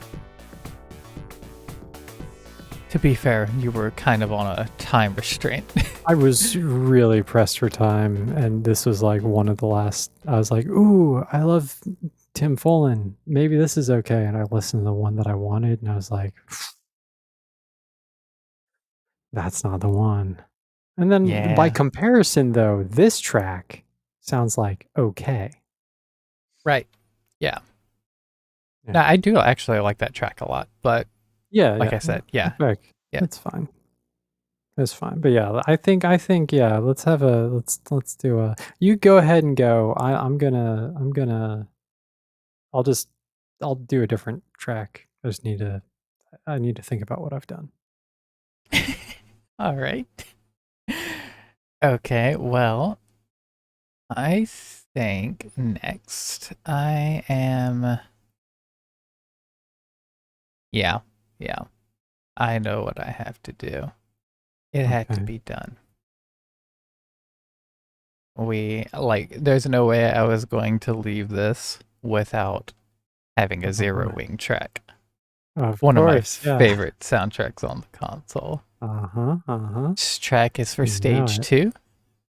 [SPEAKER 1] To be fair, you were kind of on a time restraint.
[SPEAKER 2] I was really pressed for time, and this was like one of the last. I was like, "Ooh, I love Tim Follin. Maybe this is okay." And I listened to the one that I wanted, and I was like, "That's not the one." And then by
[SPEAKER 1] Yeah.
[SPEAKER 2] comparison, though, this track sounds like okay.
[SPEAKER 1] Right. Yeah.
[SPEAKER 2] Yeah.
[SPEAKER 1] No, I do actually like that track a lot. But
[SPEAKER 2] Yeah,
[SPEAKER 1] like
[SPEAKER 2] yeah,
[SPEAKER 1] I said, yeah.
[SPEAKER 2] Back.
[SPEAKER 1] Yeah.
[SPEAKER 2] It's fine. It's fine. But yeah, I think yeah, let's do a you go ahead and go. I'm gonna I'll do a different track. I need to think about what I've done.
[SPEAKER 1] All right. Okay, well, I think next I am. Yeah, yeah. I know what I have to do. It had to
[SPEAKER 2] Okay.
[SPEAKER 1] be done. There's no way I was going to leave this without having a Zero
[SPEAKER 2] Uh-huh.
[SPEAKER 1] Wing track.
[SPEAKER 2] Of
[SPEAKER 1] One
[SPEAKER 2] course,
[SPEAKER 1] of my
[SPEAKER 2] yeah.
[SPEAKER 1] favorite soundtracks on the console.
[SPEAKER 2] Uh-huh.
[SPEAKER 1] This track is for
[SPEAKER 2] You know
[SPEAKER 1] stage
[SPEAKER 2] it.
[SPEAKER 1] 2,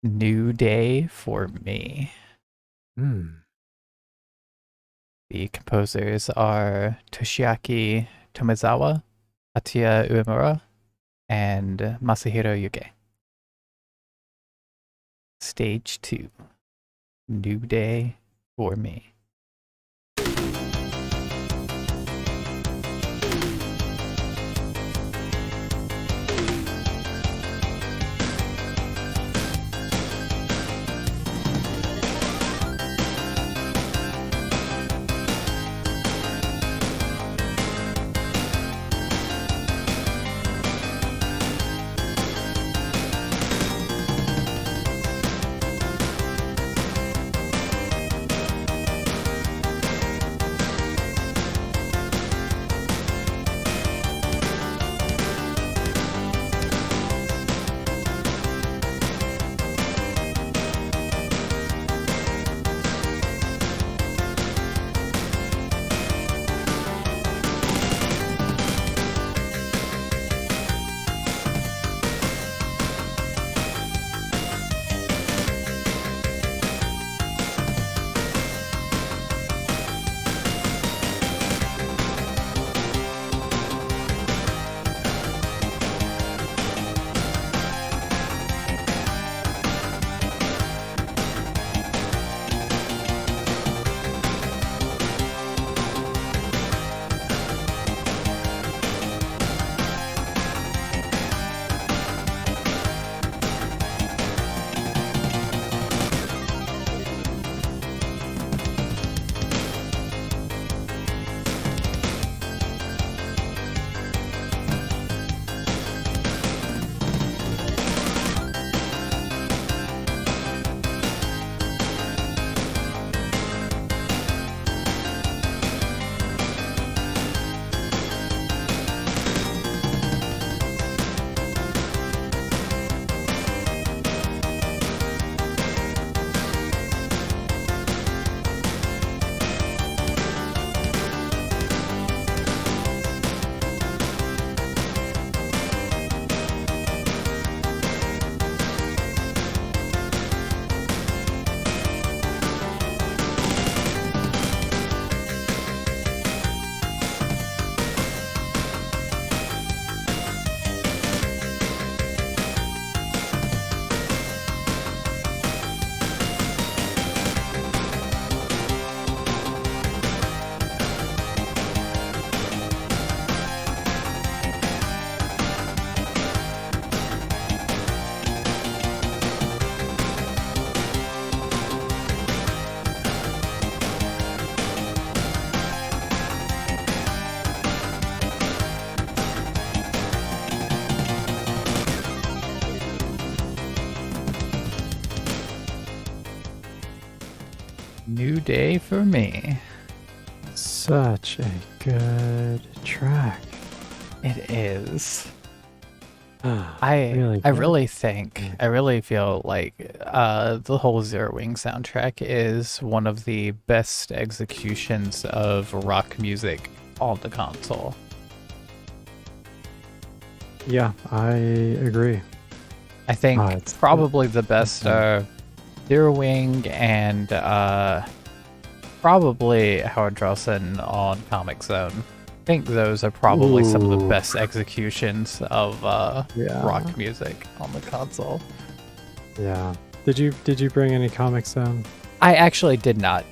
[SPEAKER 1] New Day for Me.
[SPEAKER 2] Hmm.
[SPEAKER 1] The composers are Toshiaki Tomizawa, Atiya Uemura, and Masahiro Yuge. Stage 2, New Day for Me. New day for me.
[SPEAKER 2] Such a good track.
[SPEAKER 1] It is.
[SPEAKER 2] Really
[SPEAKER 1] I
[SPEAKER 2] good.
[SPEAKER 1] really think I really feel like the whole Zero Wing soundtrack is one of the best executions of rock music on the console.
[SPEAKER 2] Yeah, I agree.
[SPEAKER 1] I think
[SPEAKER 2] It's
[SPEAKER 1] probably the best Zero Wing and probably Howard Drawson on Comic Zone. I think those are probably some of the
[SPEAKER 2] Ooh.
[SPEAKER 1] best executions of
[SPEAKER 2] Yeah.
[SPEAKER 1] rock music on the console.
[SPEAKER 2] Yeah. Did you bring any comics down?
[SPEAKER 1] I actually did not.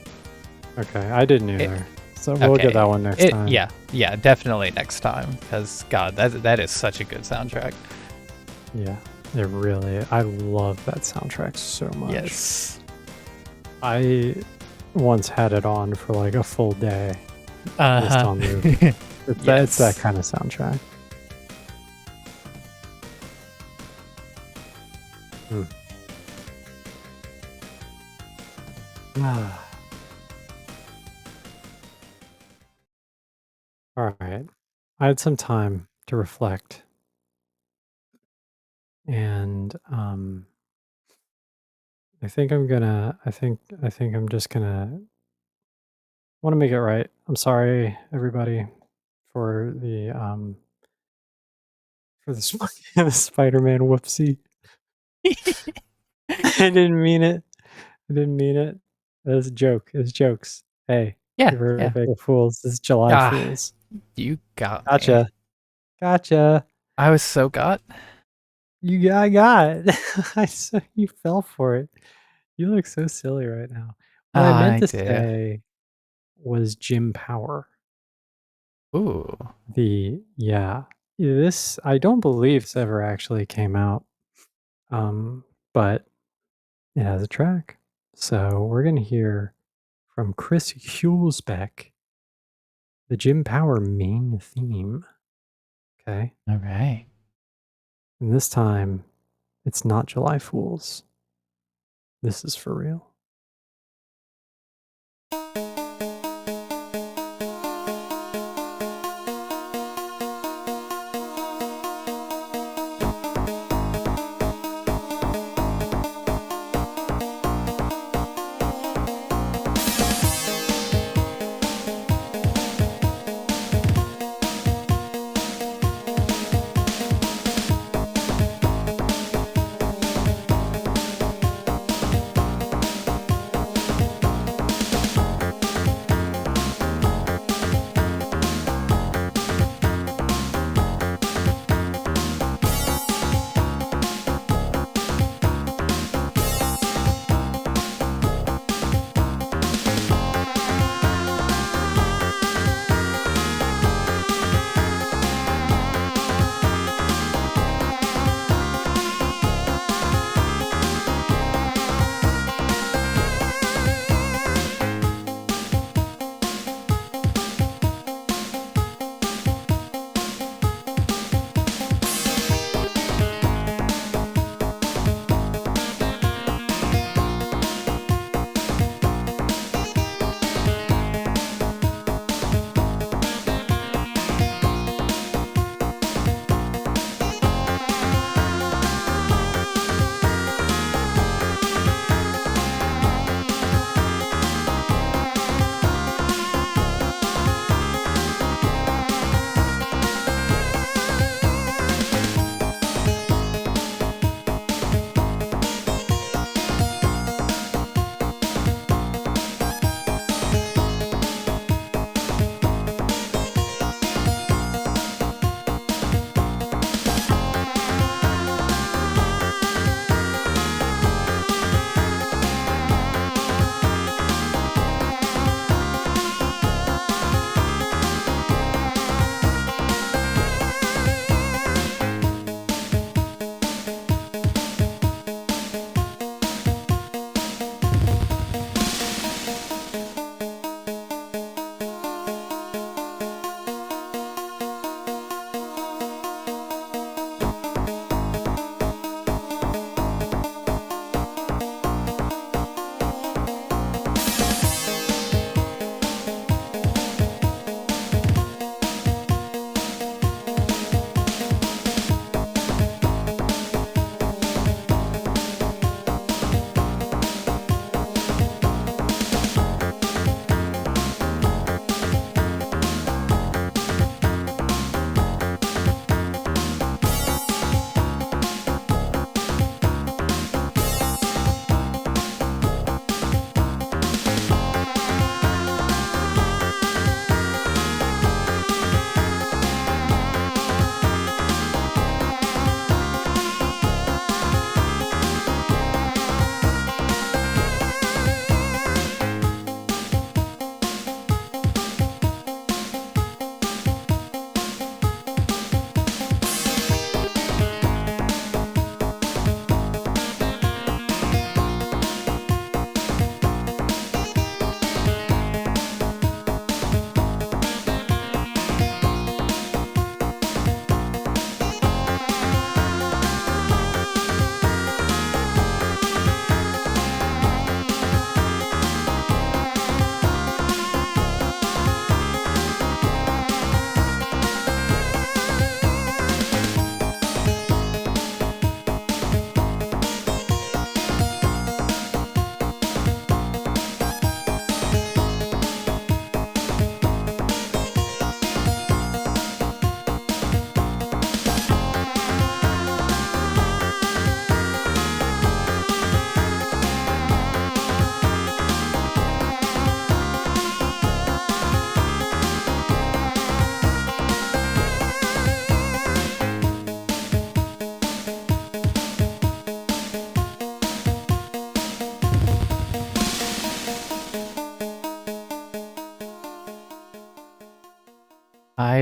[SPEAKER 2] Okay, I didn't either. So we'll
[SPEAKER 1] Okay.
[SPEAKER 2] get that one next time.
[SPEAKER 1] Yeah, definitely next time. Because God, that is such a good soundtrack.
[SPEAKER 2] Yeah. It really. I love that soundtrack so much.
[SPEAKER 1] Yes.
[SPEAKER 2] I once had it on for like a full day. Just on loop. It's that kind of soundtrack. All right. I had some time to reflect, and I think I'm just gonna want to make it right. I'm sorry, everybody, for the Spider-Man whoopsie. I didn't mean it. I didn't mean it. It was a joke. It was jokes. Hey,
[SPEAKER 1] Yeah,
[SPEAKER 2] you're
[SPEAKER 1] yeah.
[SPEAKER 2] April Fools. It's July
[SPEAKER 1] Ah,
[SPEAKER 2] Fools.
[SPEAKER 1] you got me.
[SPEAKER 2] Gotcha. Gotcha.
[SPEAKER 1] I was so got.
[SPEAKER 2] I got. You fell for it. You look so silly right now. What I meant
[SPEAKER 1] I
[SPEAKER 2] to
[SPEAKER 1] did.
[SPEAKER 2] say was Jim Power.
[SPEAKER 1] Ooh.
[SPEAKER 2] This I don't believe this ever actually came out. But it has a track. So we're gonna hear from Chris Hulsbeck, the Jim Power main theme. Okay.
[SPEAKER 1] All right.
[SPEAKER 2] And this time it's not July Fools. This is for real.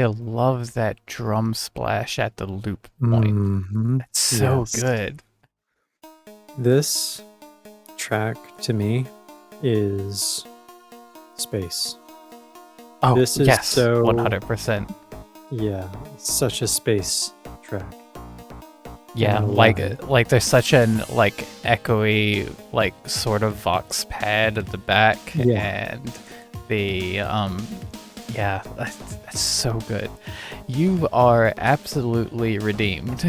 [SPEAKER 1] I love that drum splash at the loop point.
[SPEAKER 2] Mhm.
[SPEAKER 1] It's so
[SPEAKER 2] Yes.
[SPEAKER 1] good.
[SPEAKER 2] This track to me is space.
[SPEAKER 1] Oh,
[SPEAKER 2] This is
[SPEAKER 1] yes,
[SPEAKER 2] so
[SPEAKER 1] 100%.
[SPEAKER 2] yeah, such a space track.
[SPEAKER 1] Yeah,
[SPEAKER 2] I love
[SPEAKER 1] like
[SPEAKER 2] it.
[SPEAKER 1] like there's such an like echoey like sort of vox pad at the back,
[SPEAKER 2] Yeah.
[SPEAKER 1] and the yeah, that's so good. You are absolutely redeemed.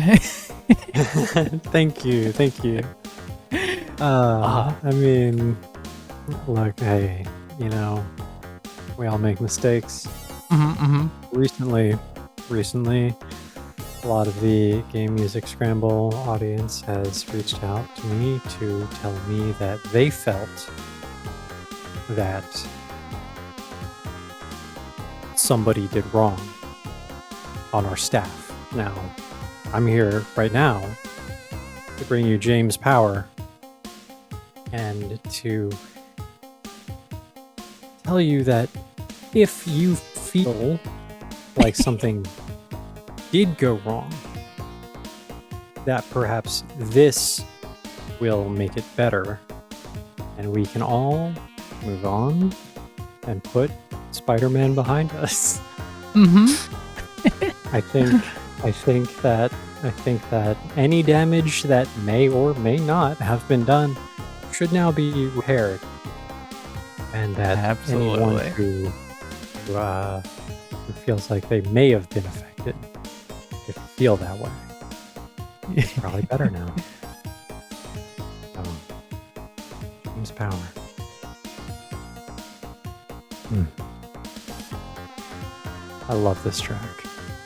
[SPEAKER 2] Thank you, thank you. I mean, look, hey, we all make mistakes.
[SPEAKER 1] Mm-hmm.
[SPEAKER 2] Recently, a lot of the Game Music Scramble audience has reached out to me to tell me that they felt that somebody did wrong on our staff. Now, I'm here right now to bring you James Power and to tell you that if you feel like something did go wrong, that perhaps this will make it better and we can all move on and put Spider-Man behind us.
[SPEAKER 1] Mm-hmm.
[SPEAKER 2] I think that any damage that may or may not have been done should now be repaired, and that anyone
[SPEAKER 1] Absolutely.
[SPEAKER 2] who feels like they may have been affected, if you feel that way, it's probably better now. So, James Power. I love this track.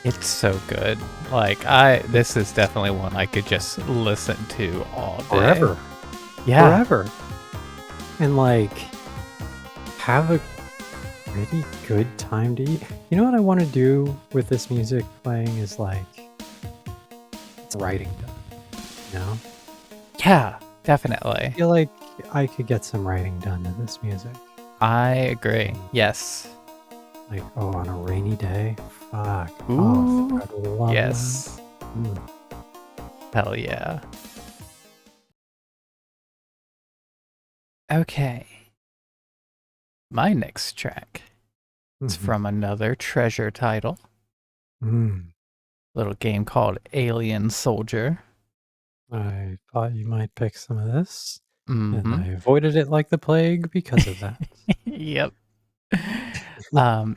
[SPEAKER 1] It's so good. Like this is definitely one I could just listen to all day.
[SPEAKER 2] Forever.
[SPEAKER 1] Yeah.
[SPEAKER 2] Forever. And like have a pretty good time to eat. You know what I want to do with this music playing is like it's writing done. You know?
[SPEAKER 1] Yeah,
[SPEAKER 2] I
[SPEAKER 1] definitely.
[SPEAKER 2] feel like I could get some writing done to this music.
[SPEAKER 1] I agree. Yes.
[SPEAKER 2] Like, on a rainy day. Fuck.
[SPEAKER 1] Ooh.
[SPEAKER 2] Oh, I love
[SPEAKER 1] Yes.
[SPEAKER 2] that.
[SPEAKER 1] Hell yeah. Okay. My next track is
[SPEAKER 2] Mhm.
[SPEAKER 1] from another treasure title. Little game called Alien Soldier.
[SPEAKER 2] I thought you might pick some of this, and
[SPEAKER 1] Mm-hmm.
[SPEAKER 2] I avoided it like the plague because of that.
[SPEAKER 1] Yep.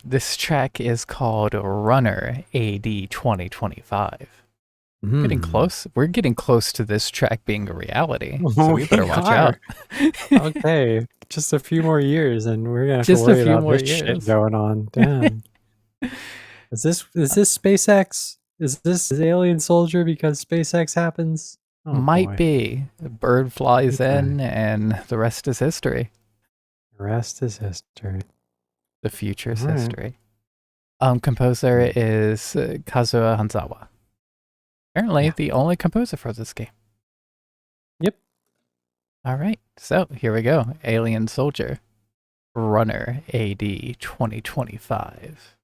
[SPEAKER 1] This track is called Runner AD 2025. Getting close. We're getting close to this track being a reality, so we better watch out.
[SPEAKER 2] Okay, just a few more years, and we're gonna have
[SPEAKER 1] Just
[SPEAKER 2] to
[SPEAKER 1] a
[SPEAKER 2] worry
[SPEAKER 1] few
[SPEAKER 2] about
[SPEAKER 1] more
[SPEAKER 2] this shit
[SPEAKER 1] years.
[SPEAKER 2] going on. Damn. Is this SpaceX? Is this Alien Soldier because SpaceX happens? Oh
[SPEAKER 1] Might
[SPEAKER 2] boy.
[SPEAKER 1] be. The bird flies
[SPEAKER 2] Okay.
[SPEAKER 1] in, and the rest is history.
[SPEAKER 2] The rest is history.
[SPEAKER 1] The future's
[SPEAKER 2] All right.
[SPEAKER 1] history. Composer is Kazuo Hanzawa. Apparently,
[SPEAKER 2] Yeah.
[SPEAKER 1] the only composer for this game.
[SPEAKER 2] Yep.
[SPEAKER 1] All right, so here we go. Alien Soldier, Runner AD 2025.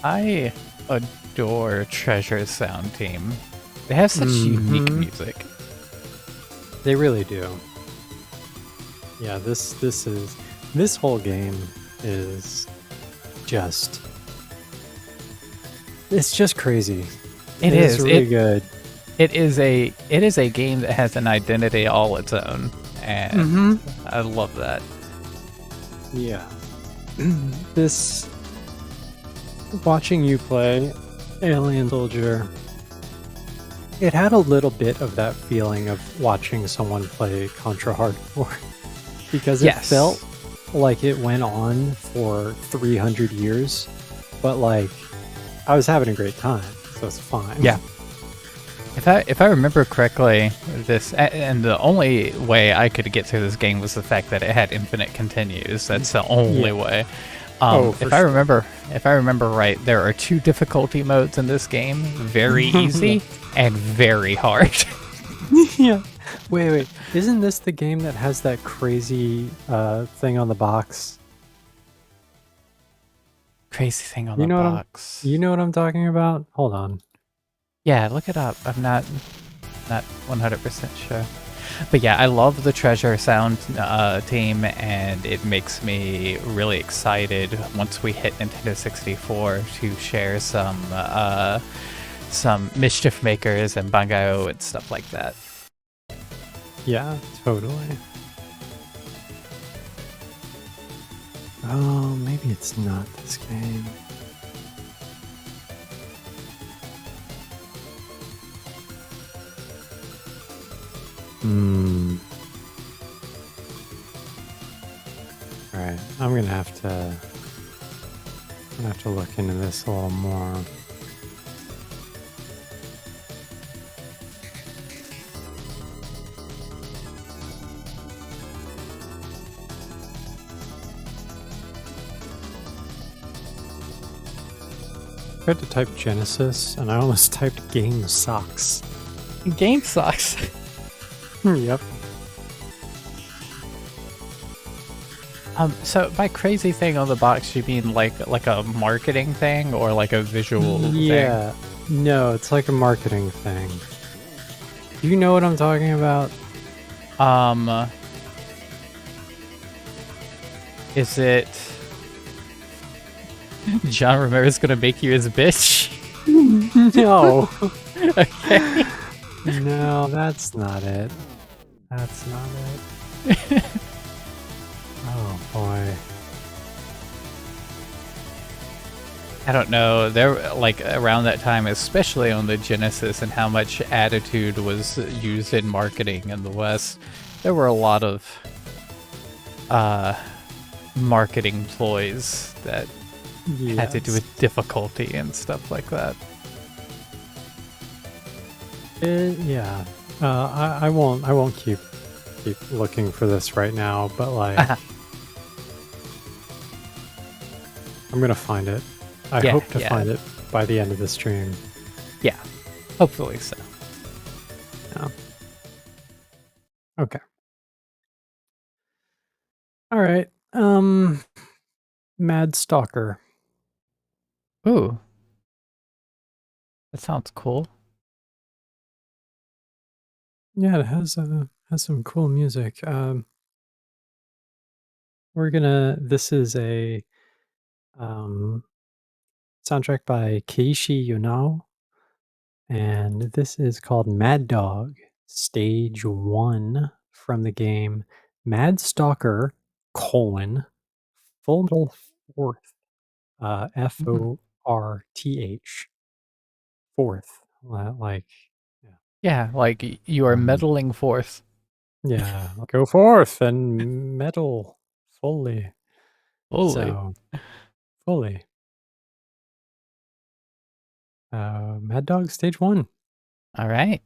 [SPEAKER 1] I adore Treasure Sound Team. They have such unique music.
[SPEAKER 2] They really do. Yeah, this whole game is just it's just crazy.
[SPEAKER 1] It is
[SPEAKER 2] really good.
[SPEAKER 1] It is a game that has an identity all its own, and I love that.
[SPEAKER 2] Yeah. This watching you play Alien Soldier, it had a little bit of that feeling of watching someone play Contra Hardcore because it felt like it went on for 300 years, but like I was having a great time, so it's fine.
[SPEAKER 1] Yeah. If I remember correctly, and the only way I could get through this game was the fact that it had infinite continues. That's the only way. If I remember right, there are 2 difficulty modes in this game: very easy and very hard.
[SPEAKER 2] Yeah. Wait. Isn't this the game that has that crazy thing on the box?
[SPEAKER 1] Crazy thing on the box.
[SPEAKER 2] You know what I'm talking about? Hold on.
[SPEAKER 1] Yeah, look it up. I'm not 100% sure. But yeah, I love the Treasure Sound team, and it makes me really excited once we hit Nintendo 64 to share some Mischief Makers and Bangai and stuff like that.
[SPEAKER 2] Yeah, totally. Oh, maybe it's not this game. Alright, I'm gonna have to look into this a little more. I tried to type Genesis and I almost typed Game Socks.
[SPEAKER 1] Game Socks.
[SPEAKER 2] Yep.
[SPEAKER 1] So by crazy thing on the box, you mean like a marketing thing or like a visual
[SPEAKER 2] thing? No, it's like a marketing thing. Do you know what I'm talking about?
[SPEAKER 1] Is it John Romero's gonna make you his bitch?
[SPEAKER 2] No.
[SPEAKER 1] Okay.
[SPEAKER 2] No, that's not it. That's not it. Oh boy.
[SPEAKER 1] I don't know. There, like around that time, especially on the Genesis, and how much attitude was used in marketing in the West, there were a lot of marketing ploys that had to do with difficulty and stuff like that.
[SPEAKER 2] Yeah. I won't keep looking for this right now, but like I'm gonna find it. I hope to find it by the end of the stream.
[SPEAKER 1] Yeah, hopefully so.
[SPEAKER 2] Yeah. Okay. All right. Mad Stalker.
[SPEAKER 1] Ooh, that sounds cool.
[SPEAKER 2] Yeah, it has some cool music. This is a soundtrack by Keiichi Yonao, and this is called Mad Dog Stage 1 from the game Mad Stalker: Full Fourth, Forth, fourth, like
[SPEAKER 1] Yeah, like you are meddling forth.
[SPEAKER 2] Yeah, go forth and meddle fully.
[SPEAKER 1] Fully.
[SPEAKER 2] Fully. Mad Dog Stage 1.
[SPEAKER 1] All right.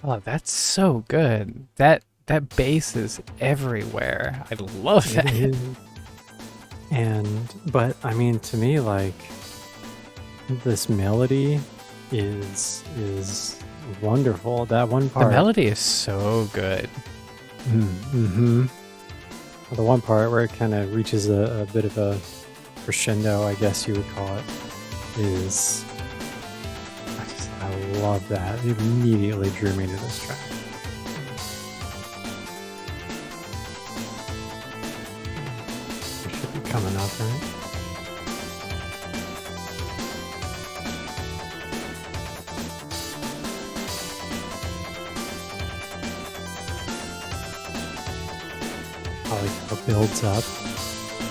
[SPEAKER 1] Oh, that's so good. That bass is everywhere. I love
[SPEAKER 2] It
[SPEAKER 1] that.
[SPEAKER 2] is. But I mean, to me, like, this melody is wonderful. That one
[SPEAKER 1] The
[SPEAKER 2] part.
[SPEAKER 1] melody is so good.
[SPEAKER 2] Mm-hmm. The one part where it kind of reaches a bit of a crescendo, I guess you would call it, is I love that. It immediately drew me to this track. It should be coming up, right? I like how it builds up.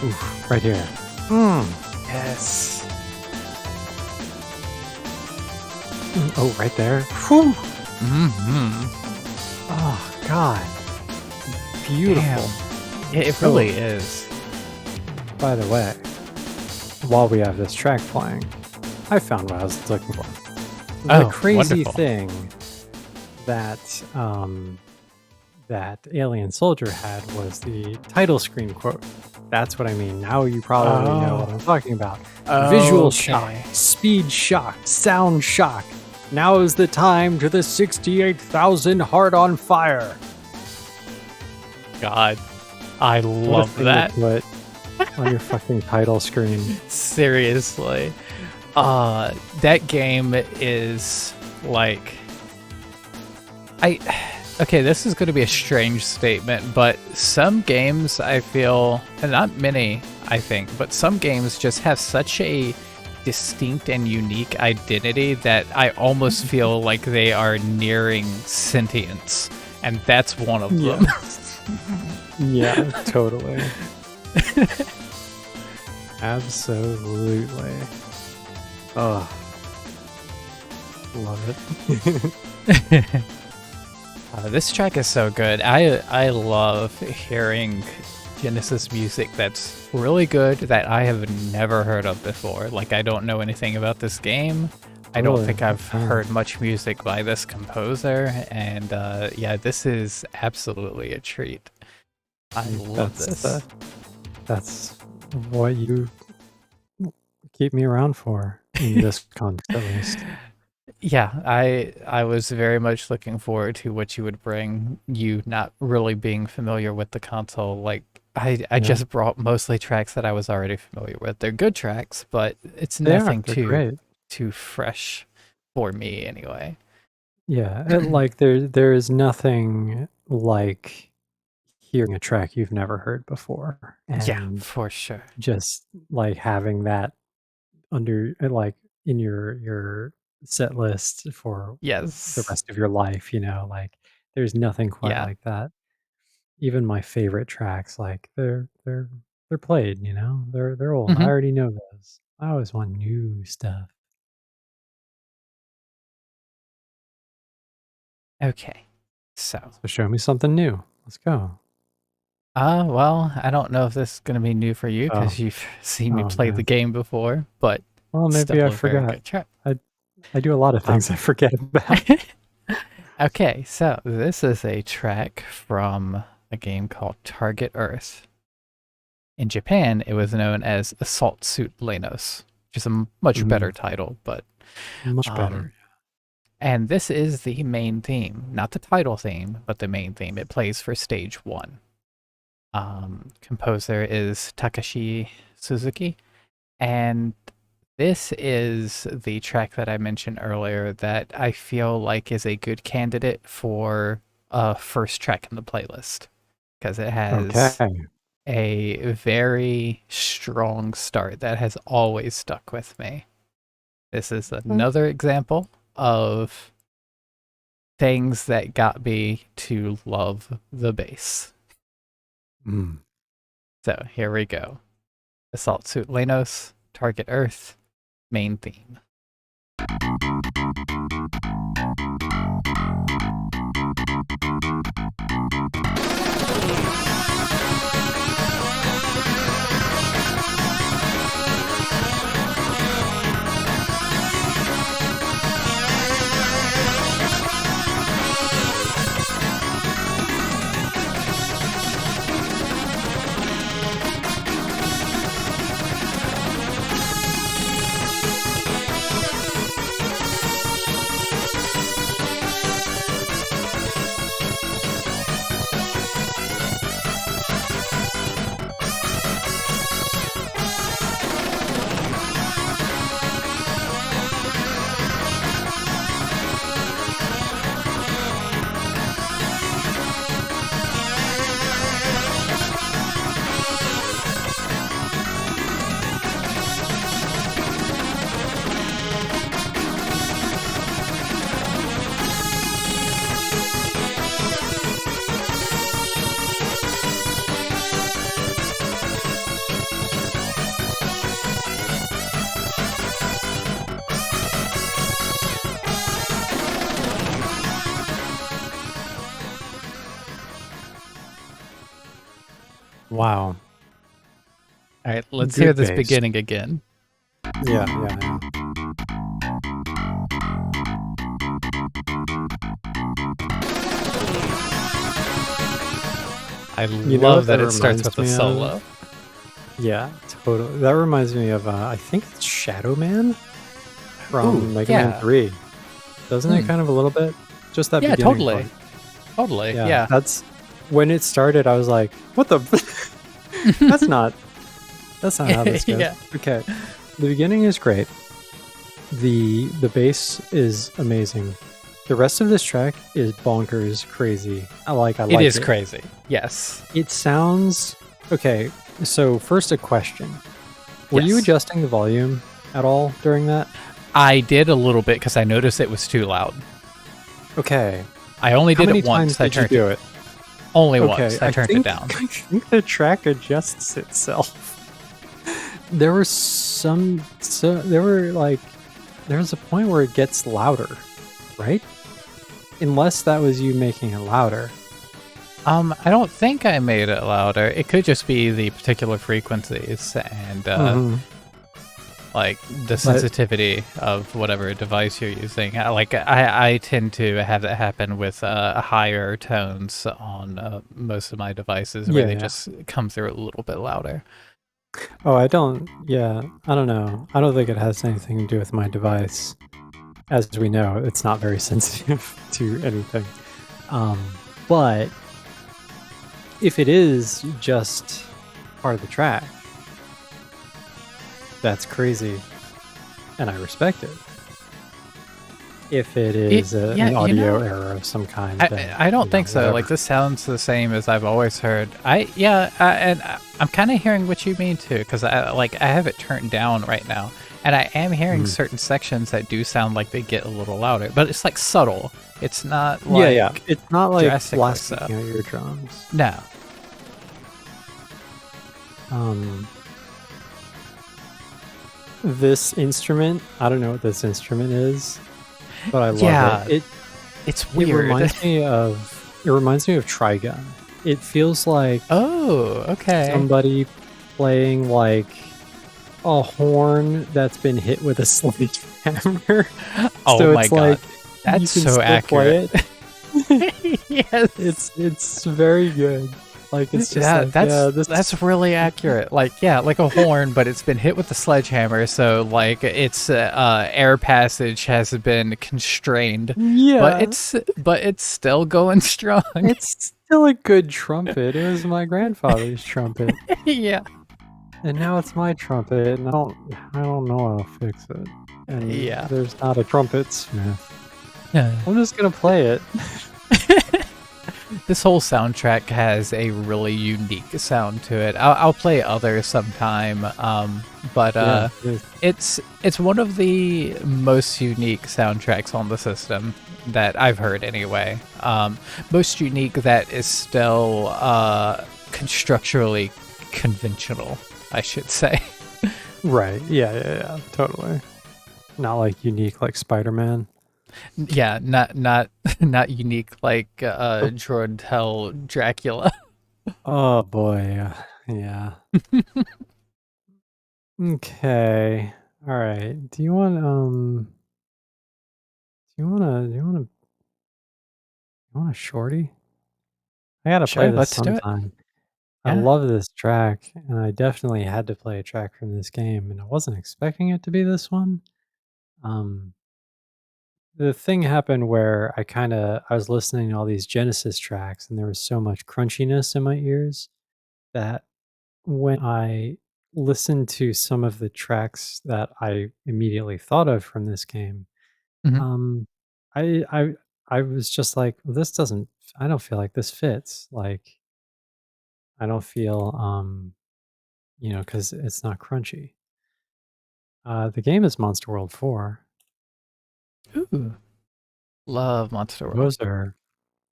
[SPEAKER 2] Oof, right here.
[SPEAKER 1] Yes.
[SPEAKER 2] Oh, right there. Whew.
[SPEAKER 1] Mm-hmm.
[SPEAKER 2] Oh, God. Beautiful.
[SPEAKER 1] Damn. It really is.
[SPEAKER 2] By the way, while we have this track playing, I found what I was looking for. The
[SPEAKER 1] Oh,
[SPEAKER 2] crazy
[SPEAKER 1] wonderful.
[SPEAKER 2] thing that that Alien Soldier had was the title screen quote. That's what I mean. Now you probably know what I'm talking about. Visual shock, speed shock, sound shock. Now is the time to the 68,000 heart on fire.
[SPEAKER 1] God, I
[SPEAKER 2] What a
[SPEAKER 1] love
[SPEAKER 2] thing to
[SPEAKER 1] that.
[SPEAKER 2] put on your fucking title screen.
[SPEAKER 1] Seriously. That game is like okay, this is going to be a strange statement, but some games I feel, and not many, I think, but some games just have such a distinct and unique identity that I almost feel like they are nearing sentience, and that's one of them.
[SPEAKER 2] Yeah, totally. Absolutely. Oh, love it.
[SPEAKER 1] This track is so good. I love hearing Genesis music that's really good that I have never heard of before. Like, I don't know anything about this game. I don't
[SPEAKER 2] Really?
[SPEAKER 1] think I've
[SPEAKER 2] Oh.
[SPEAKER 1] heard much music by this composer, and yeah, this is absolutely a treat. I love this.
[SPEAKER 2] That's what you keep me around for, in this context at least.
[SPEAKER 1] Yeah, I was very much looking forward to what you would bring. You not really being familiar with the console, like I just brought mostly tracks that I was already familiar with. They're good tracks, but it's nothing
[SPEAKER 2] They're great.
[SPEAKER 1] too fresh for me anyway.
[SPEAKER 2] Yeah, like there is nothing like hearing a track you've never heard before,
[SPEAKER 1] Yeah,
[SPEAKER 2] and
[SPEAKER 1] for sure.
[SPEAKER 2] just like having that under like in your set list for the
[SPEAKER 1] Yes.
[SPEAKER 2] rest of your life, like there's nothing quite
[SPEAKER 1] Yeah.
[SPEAKER 2] like that. Even my favorite tracks, like they're played, they're old. I
[SPEAKER 1] Hmm.
[SPEAKER 2] already know those. I always want new stuff.
[SPEAKER 1] Okay. So,
[SPEAKER 2] So show me something new. Let's go.
[SPEAKER 1] well, I don't know if this is gonna be new for you
[SPEAKER 2] Oh,
[SPEAKER 1] because you've seen me
[SPEAKER 2] oh
[SPEAKER 1] play the
[SPEAKER 2] man.
[SPEAKER 1] game before, but
[SPEAKER 2] Well, maybe
[SPEAKER 1] still
[SPEAKER 2] I
[SPEAKER 1] a very
[SPEAKER 2] forgot.
[SPEAKER 1] good track.
[SPEAKER 2] I do a lot of things I forget about.
[SPEAKER 1] Okay, so this is a track from a game called Target Earth. In Japan, it was known as Assault Suit Lenos, which is a much better title, but
[SPEAKER 2] Much
[SPEAKER 1] um,
[SPEAKER 2] better.
[SPEAKER 1] and this is the main theme, not the title theme, but the main theme. It plays for stage 1. Composer is Takashi Suzuki, and this is the track that I mentioned earlier that I feel like is a good candidate for a first track in the playlist because it has
[SPEAKER 2] Okay.
[SPEAKER 1] a very strong start that has always stuck with me. This is another example of things that got me to love the bass.
[SPEAKER 2] Mm.
[SPEAKER 1] So here we go. Assault Suit Lenos, Target Earth, main theme.
[SPEAKER 2] Wow.
[SPEAKER 1] All right, let's hear
[SPEAKER 2] Good
[SPEAKER 1] this
[SPEAKER 2] bass.
[SPEAKER 1] beginning again.
[SPEAKER 2] Yeah.
[SPEAKER 1] I
[SPEAKER 2] You know
[SPEAKER 1] love
[SPEAKER 2] what
[SPEAKER 1] that
[SPEAKER 2] that
[SPEAKER 1] it starts
[SPEAKER 2] reminds
[SPEAKER 1] with a
[SPEAKER 2] me of?
[SPEAKER 1] solo.
[SPEAKER 2] Yeah, totally. That reminds me of, I think it's Shadow Man
[SPEAKER 1] Ooh,
[SPEAKER 2] from Mega Man
[SPEAKER 1] yeah.
[SPEAKER 2] 3. Doesn't it
[SPEAKER 1] Hmm.
[SPEAKER 2] kind of a little bit? Just that
[SPEAKER 1] Yeah,
[SPEAKER 2] beginning
[SPEAKER 1] totally.
[SPEAKER 2] part.
[SPEAKER 1] Totally.
[SPEAKER 2] Yeah,
[SPEAKER 1] Yeah.
[SPEAKER 2] that's when it started. I was like, "What the? that's not. That's not how this goes."
[SPEAKER 1] Yeah.
[SPEAKER 2] Okay, the beginning is great. The bass is amazing. The rest of this track is bonkers crazy. I like
[SPEAKER 1] It
[SPEAKER 2] it.
[SPEAKER 1] is crazy. Yes.
[SPEAKER 2] It sounds okay. So first, a question: were you
[SPEAKER 1] Yes.
[SPEAKER 2] adjusting the volume at all during that?
[SPEAKER 1] I did a little bit because I noticed it was too loud.
[SPEAKER 2] Okay.
[SPEAKER 1] I only
[SPEAKER 2] How
[SPEAKER 1] did
[SPEAKER 2] many
[SPEAKER 1] it
[SPEAKER 2] times
[SPEAKER 1] once. I
[SPEAKER 2] did you
[SPEAKER 1] turned
[SPEAKER 2] do
[SPEAKER 1] it
[SPEAKER 2] it?
[SPEAKER 1] only
[SPEAKER 2] Okay,
[SPEAKER 1] once. I turned it down.
[SPEAKER 2] I think the track adjusts itself. There were some, so there were like, there's a point where it gets louder, right? Unless that was you making it louder.
[SPEAKER 1] I don't think I made it louder. It could just be the particular frequencies and
[SPEAKER 2] Mhm.
[SPEAKER 1] like the
[SPEAKER 2] But
[SPEAKER 1] sensitivity of whatever device you're using. I tend to have that happen with higher tones on most of my devices where they
[SPEAKER 2] yeah.
[SPEAKER 1] just come through a little bit louder.
[SPEAKER 2] Oh, I don't, yeah, I don't know. I don't think it has anything to do with my device. As we know, it's not very sensitive to anything. Um, but if it is just part of the track, that's crazy, and I respect it. If it is
[SPEAKER 1] Yeah,
[SPEAKER 2] an audio error of some kind, then
[SPEAKER 1] I don't think so.
[SPEAKER 2] whatever.
[SPEAKER 1] Like this sounds the same as I've always heard. I'm kind of hearing what you mean too, because I have it turned down right now, and I am hearing
[SPEAKER 2] Mm.
[SPEAKER 1] certain sections that do sound like they get a little louder, but it's like subtle. It's not
[SPEAKER 2] Yeah.
[SPEAKER 1] like
[SPEAKER 2] It's not like
[SPEAKER 1] drastically
[SPEAKER 2] blasting
[SPEAKER 1] so.
[SPEAKER 2] out your drums.
[SPEAKER 1] No.
[SPEAKER 2] Um, this instrument, I don't know what this instrument is, but I love
[SPEAKER 1] Yeah,
[SPEAKER 2] it.
[SPEAKER 1] it's
[SPEAKER 2] It
[SPEAKER 1] weird.
[SPEAKER 2] reminds me of Trigun. It feels like
[SPEAKER 1] Oh, okay.
[SPEAKER 2] somebody playing like a horn that's been hit with a sledgehammer.
[SPEAKER 1] Oh
[SPEAKER 2] So
[SPEAKER 1] my
[SPEAKER 2] it's like
[SPEAKER 1] god,
[SPEAKER 2] you
[SPEAKER 1] that's
[SPEAKER 2] can
[SPEAKER 1] so
[SPEAKER 2] still play
[SPEAKER 1] accurate.
[SPEAKER 2] it.
[SPEAKER 1] Yes.
[SPEAKER 2] It's very good. Like it's just
[SPEAKER 1] Yeah,
[SPEAKER 2] like yeah, this
[SPEAKER 1] that's really accurate. Like yeah, like a horn, but it's been hit with a sledgehammer, so like its air passage has been constrained,
[SPEAKER 2] yeah,
[SPEAKER 1] but it's still going strong.
[SPEAKER 2] it's still a good trumpet. It was my grandfather's trumpet,
[SPEAKER 1] Yeah,
[SPEAKER 2] and now it's my trumpet, and I don't know how to fix it. And
[SPEAKER 1] yeah.
[SPEAKER 2] there's not a trumpet smith.
[SPEAKER 1] Yeah.
[SPEAKER 2] I'm just gonna play it.
[SPEAKER 1] This whole soundtrack has a really unique sound to it. I'll play others sometime, but
[SPEAKER 2] Yeah, it is.
[SPEAKER 1] it's one of the most unique soundtracks on the system that I've heard anyway. Most unique that is still constructurally conventional, I should say.
[SPEAKER 2] Right. Yeah. Totally. Not like unique like Spider-Man.
[SPEAKER 1] Yeah, not not unique like Tell Dracula.
[SPEAKER 2] Oh boy. Yeah. Okay. All right. Do you want a shorty? I gotta play
[SPEAKER 1] Sure,
[SPEAKER 2] this
[SPEAKER 1] let's do it.
[SPEAKER 2] sometime. I
[SPEAKER 1] Yeah.
[SPEAKER 2] love this track, and I definitely had to play a track from this game, and I wasn't expecting it to be this one. Um, the thing happened where I was listening to all these Genesis tracks, and there was so much crunchiness in my ears that when I listened to some of the tracks that I immediately thought of from this game,
[SPEAKER 1] Mhm.
[SPEAKER 2] um, I I I was just like, well, this doesn't. I don't feel like this fits. Like I don't feel because it's not crunchy. The game is Monster World 4.
[SPEAKER 1] Ooh, love Monster World.
[SPEAKER 2] Those are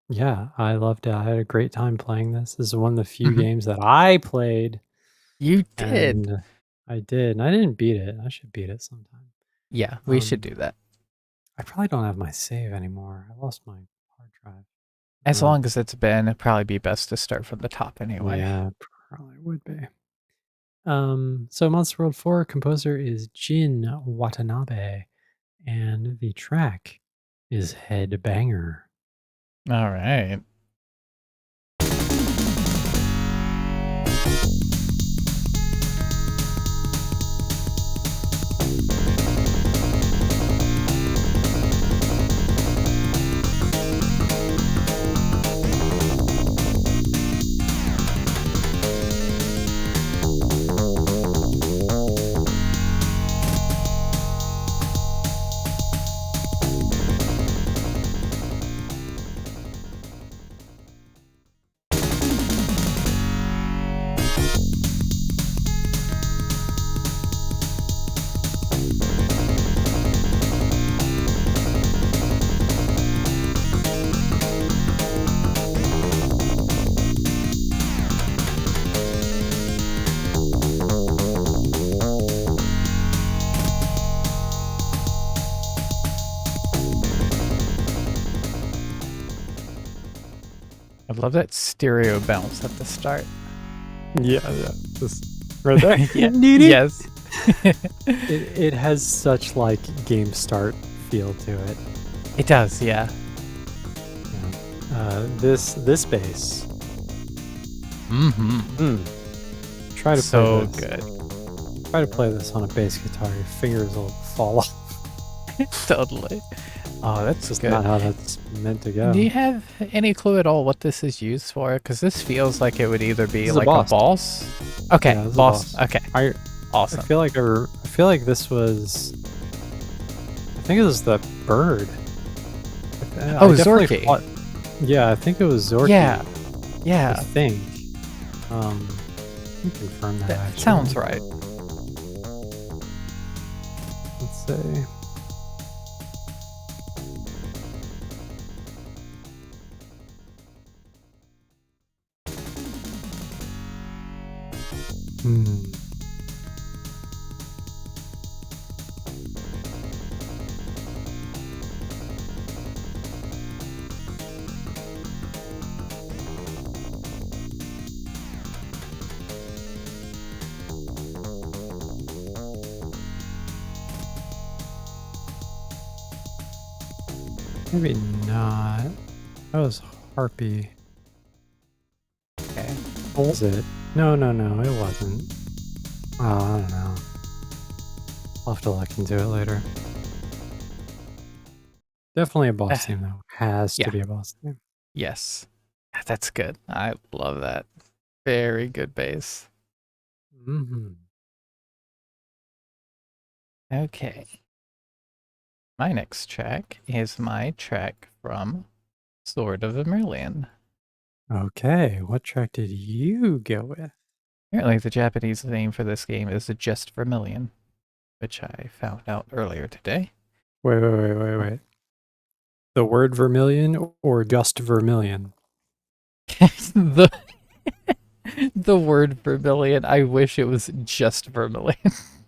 [SPEAKER 2] yeah, I loved it. I had a great time playing this. This is one of the few
[SPEAKER 1] Mhm.
[SPEAKER 2] games that I played,
[SPEAKER 1] You did.
[SPEAKER 2] and I did, and I didn't beat it. I should beat it sometime.
[SPEAKER 1] Yeah, we should
[SPEAKER 2] Um,
[SPEAKER 1] do that.
[SPEAKER 2] I probably don't have my save anymore. I lost my hard drive.
[SPEAKER 1] As
[SPEAKER 2] Uh,
[SPEAKER 1] long as it's been, it'd probably be best to start from the top anyway.
[SPEAKER 2] yeah, Probably would be. So Monster World 4 composer is Jin Watanabe, and the track is Headbanger.
[SPEAKER 1] All right. I love that stereo bounce at the start.
[SPEAKER 2] Yeah, this right there.
[SPEAKER 1] Yeah.
[SPEAKER 2] Need it?
[SPEAKER 1] Yes.
[SPEAKER 2] It has such like game start feel to it.
[SPEAKER 1] It does, yeah.
[SPEAKER 2] This bass.
[SPEAKER 1] Mm-hmm.
[SPEAKER 2] Try to
[SPEAKER 1] So
[SPEAKER 2] play this.
[SPEAKER 1] good.
[SPEAKER 2] Try to play this on a bass guitar. Your fingers will fall off.
[SPEAKER 1] Totally. Oh, that's
[SPEAKER 2] Just
[SPEAKER 1] good.
[SPEAKER 2] not how that's meant to go.
[SPEAKER 1] Do you have any clue at all what this is used for? Because this feels like it would either be
[SPEAKER 2] This is a
[SPEAKER 1] like
[SPEAKER 2] boss.
[SPEAKER 1] a boss. Okay,
[SPEAKER 2] Yeah, this is a
[SPEAKER 1] boss.
[SPEAKER 2] boss.
[SPEAKER 1] Okay,
[SPEAKER 2] I
[SPEAKER 1] awesome.
[SPEAKER 2] feel like this was. I think it was the bird.
[SPEAKER 1] Oh,
[SPEAKER 2] I definitely
[SPEAKER 1] Zorky.
[SPEAKER 2] thought- yeah, I think it was Zorky.
[SPEAKER 1] Yeah,
[SPEAKER 2] I
[SPEAKER 1] yeah,
[SPEAKER 2] think. Let me confirm that.
[SPEAKER 1] that
[SPEAKER 2] actually.
[SPEAKER 1] sounds right.
[SPEAKER 2] Let's see. Hmm. Maybe not. That was Harpy.
[SPEAKER 1] Okay.
[SPEAKER 2] What was it? No, it wasn't. Oh, I don't know. I'll have to look into it later. Definitely a boss theme, though. Has
[SPEAKER 1] Yeah.
[SPEAKER 2] to be a boss theme.
[SPEAKER 1] Yes, that's good. I love that. Very good bass.
[SPEAKER 2] Mm-hmm.
[SPEAKER 1] Okay. My next track is my track from Sword of Vermilion.
[SPEAKER 2] Okay, what track did you go with?
[SPEAKER 1] Apparently, the Japanese name for this game is Just Vermilion, which I found out earlier today.
[SPEAKER 2] Wait. The word vermilion or just vermilion?
[SPEAKER 1] the the word vermilion. I wish it was just vermilion.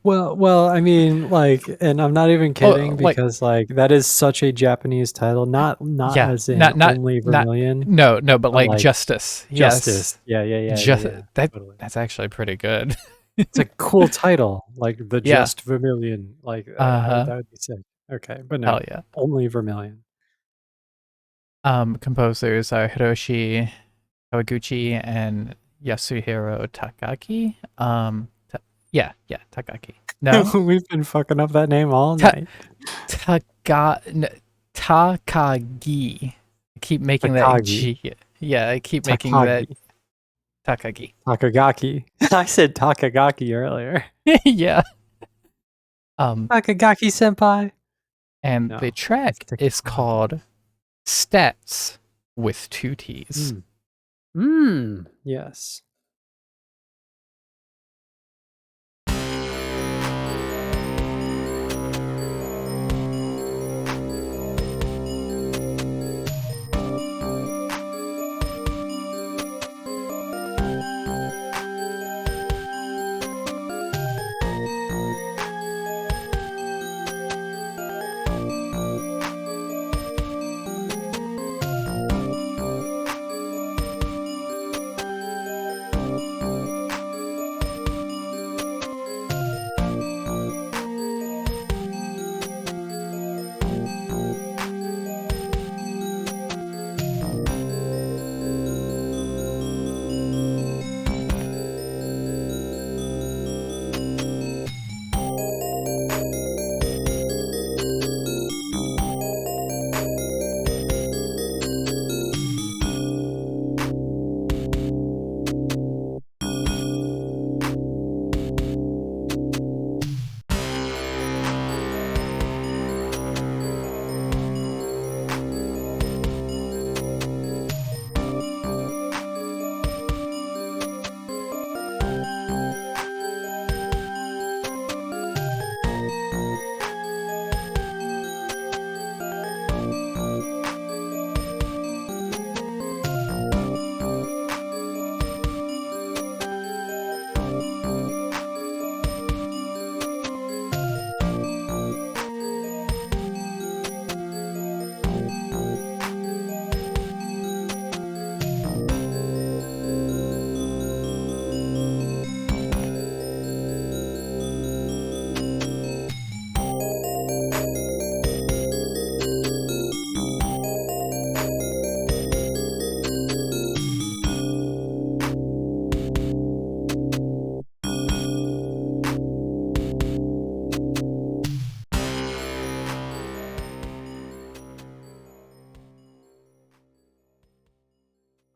[SPEAKER 2] Well, I mean, like, and I'm not even kidding
[SPEAKER 1] like-
[SPEAKER 2] because, like, that is such a Japanese title. Not
[SPEAKER 1] Yeah,
[SPEAKER 2] as in
[SPEAKER 1] not-
[SPEAKER 2] only
[SPEAKER 1] not-
[SPEAKER 2] vermilion.
[SPEAKER 1] No, but
[SPEAKER 2] But,
[SPEAKER 1] like
[SPEAKER 2] like,
[SPEAKER 1] justice.
[SPEAKER 2] Justice.
[SPEAKER 1] Yes.
[SPEAKER 2] Yeah.
[SPEAKER 1] That
[SPEAKER 2] Totally.
[SPEAKER 1] that's actually pretty good.
[SPEAKER 2] It's a cool title, like the
[SPEAKER 1] Yeah.
[SPEAKER 2] Just Vermilion. Like,
[SPEAKER 1] Uh-huh.
[SPEAKER 2] that would be sick. Okay, but no,
[SPEAKER 1] Hell yeah.
[SPEAKER 2] only vermilion.
[SPEAKER 1] Composers are Hiroshi Kawaguchi and Yasuhiro Takaki. Takaki. No,
[SPEAKER 2] We've been fucking up that name all
[SPEAKER 1] Ta-
[SPEAKER 2] night.
[SPEAKER 1] Takagi. I keep making that
[SPEAKER 2] Takagi.
[SPEAKER 1] G. Yeah, I keep making that Takagi.
[SPEAKER 2] Takagaki. I said Takagaki earlier.
[SPEAKER 1] Yeah.
[SPEAKER 2] Takagaki senpai.
[SPEAKER 1] And
[SPEAKER 2] No,
[SPEAKER 1] the track
[SPEAKER 2] it's
[SPEAKER 1] is
[SPEAKER 2] Takagi.
[SPEAKER 1] called Stats with 2 T's.
[SPEAKER 2] Yes.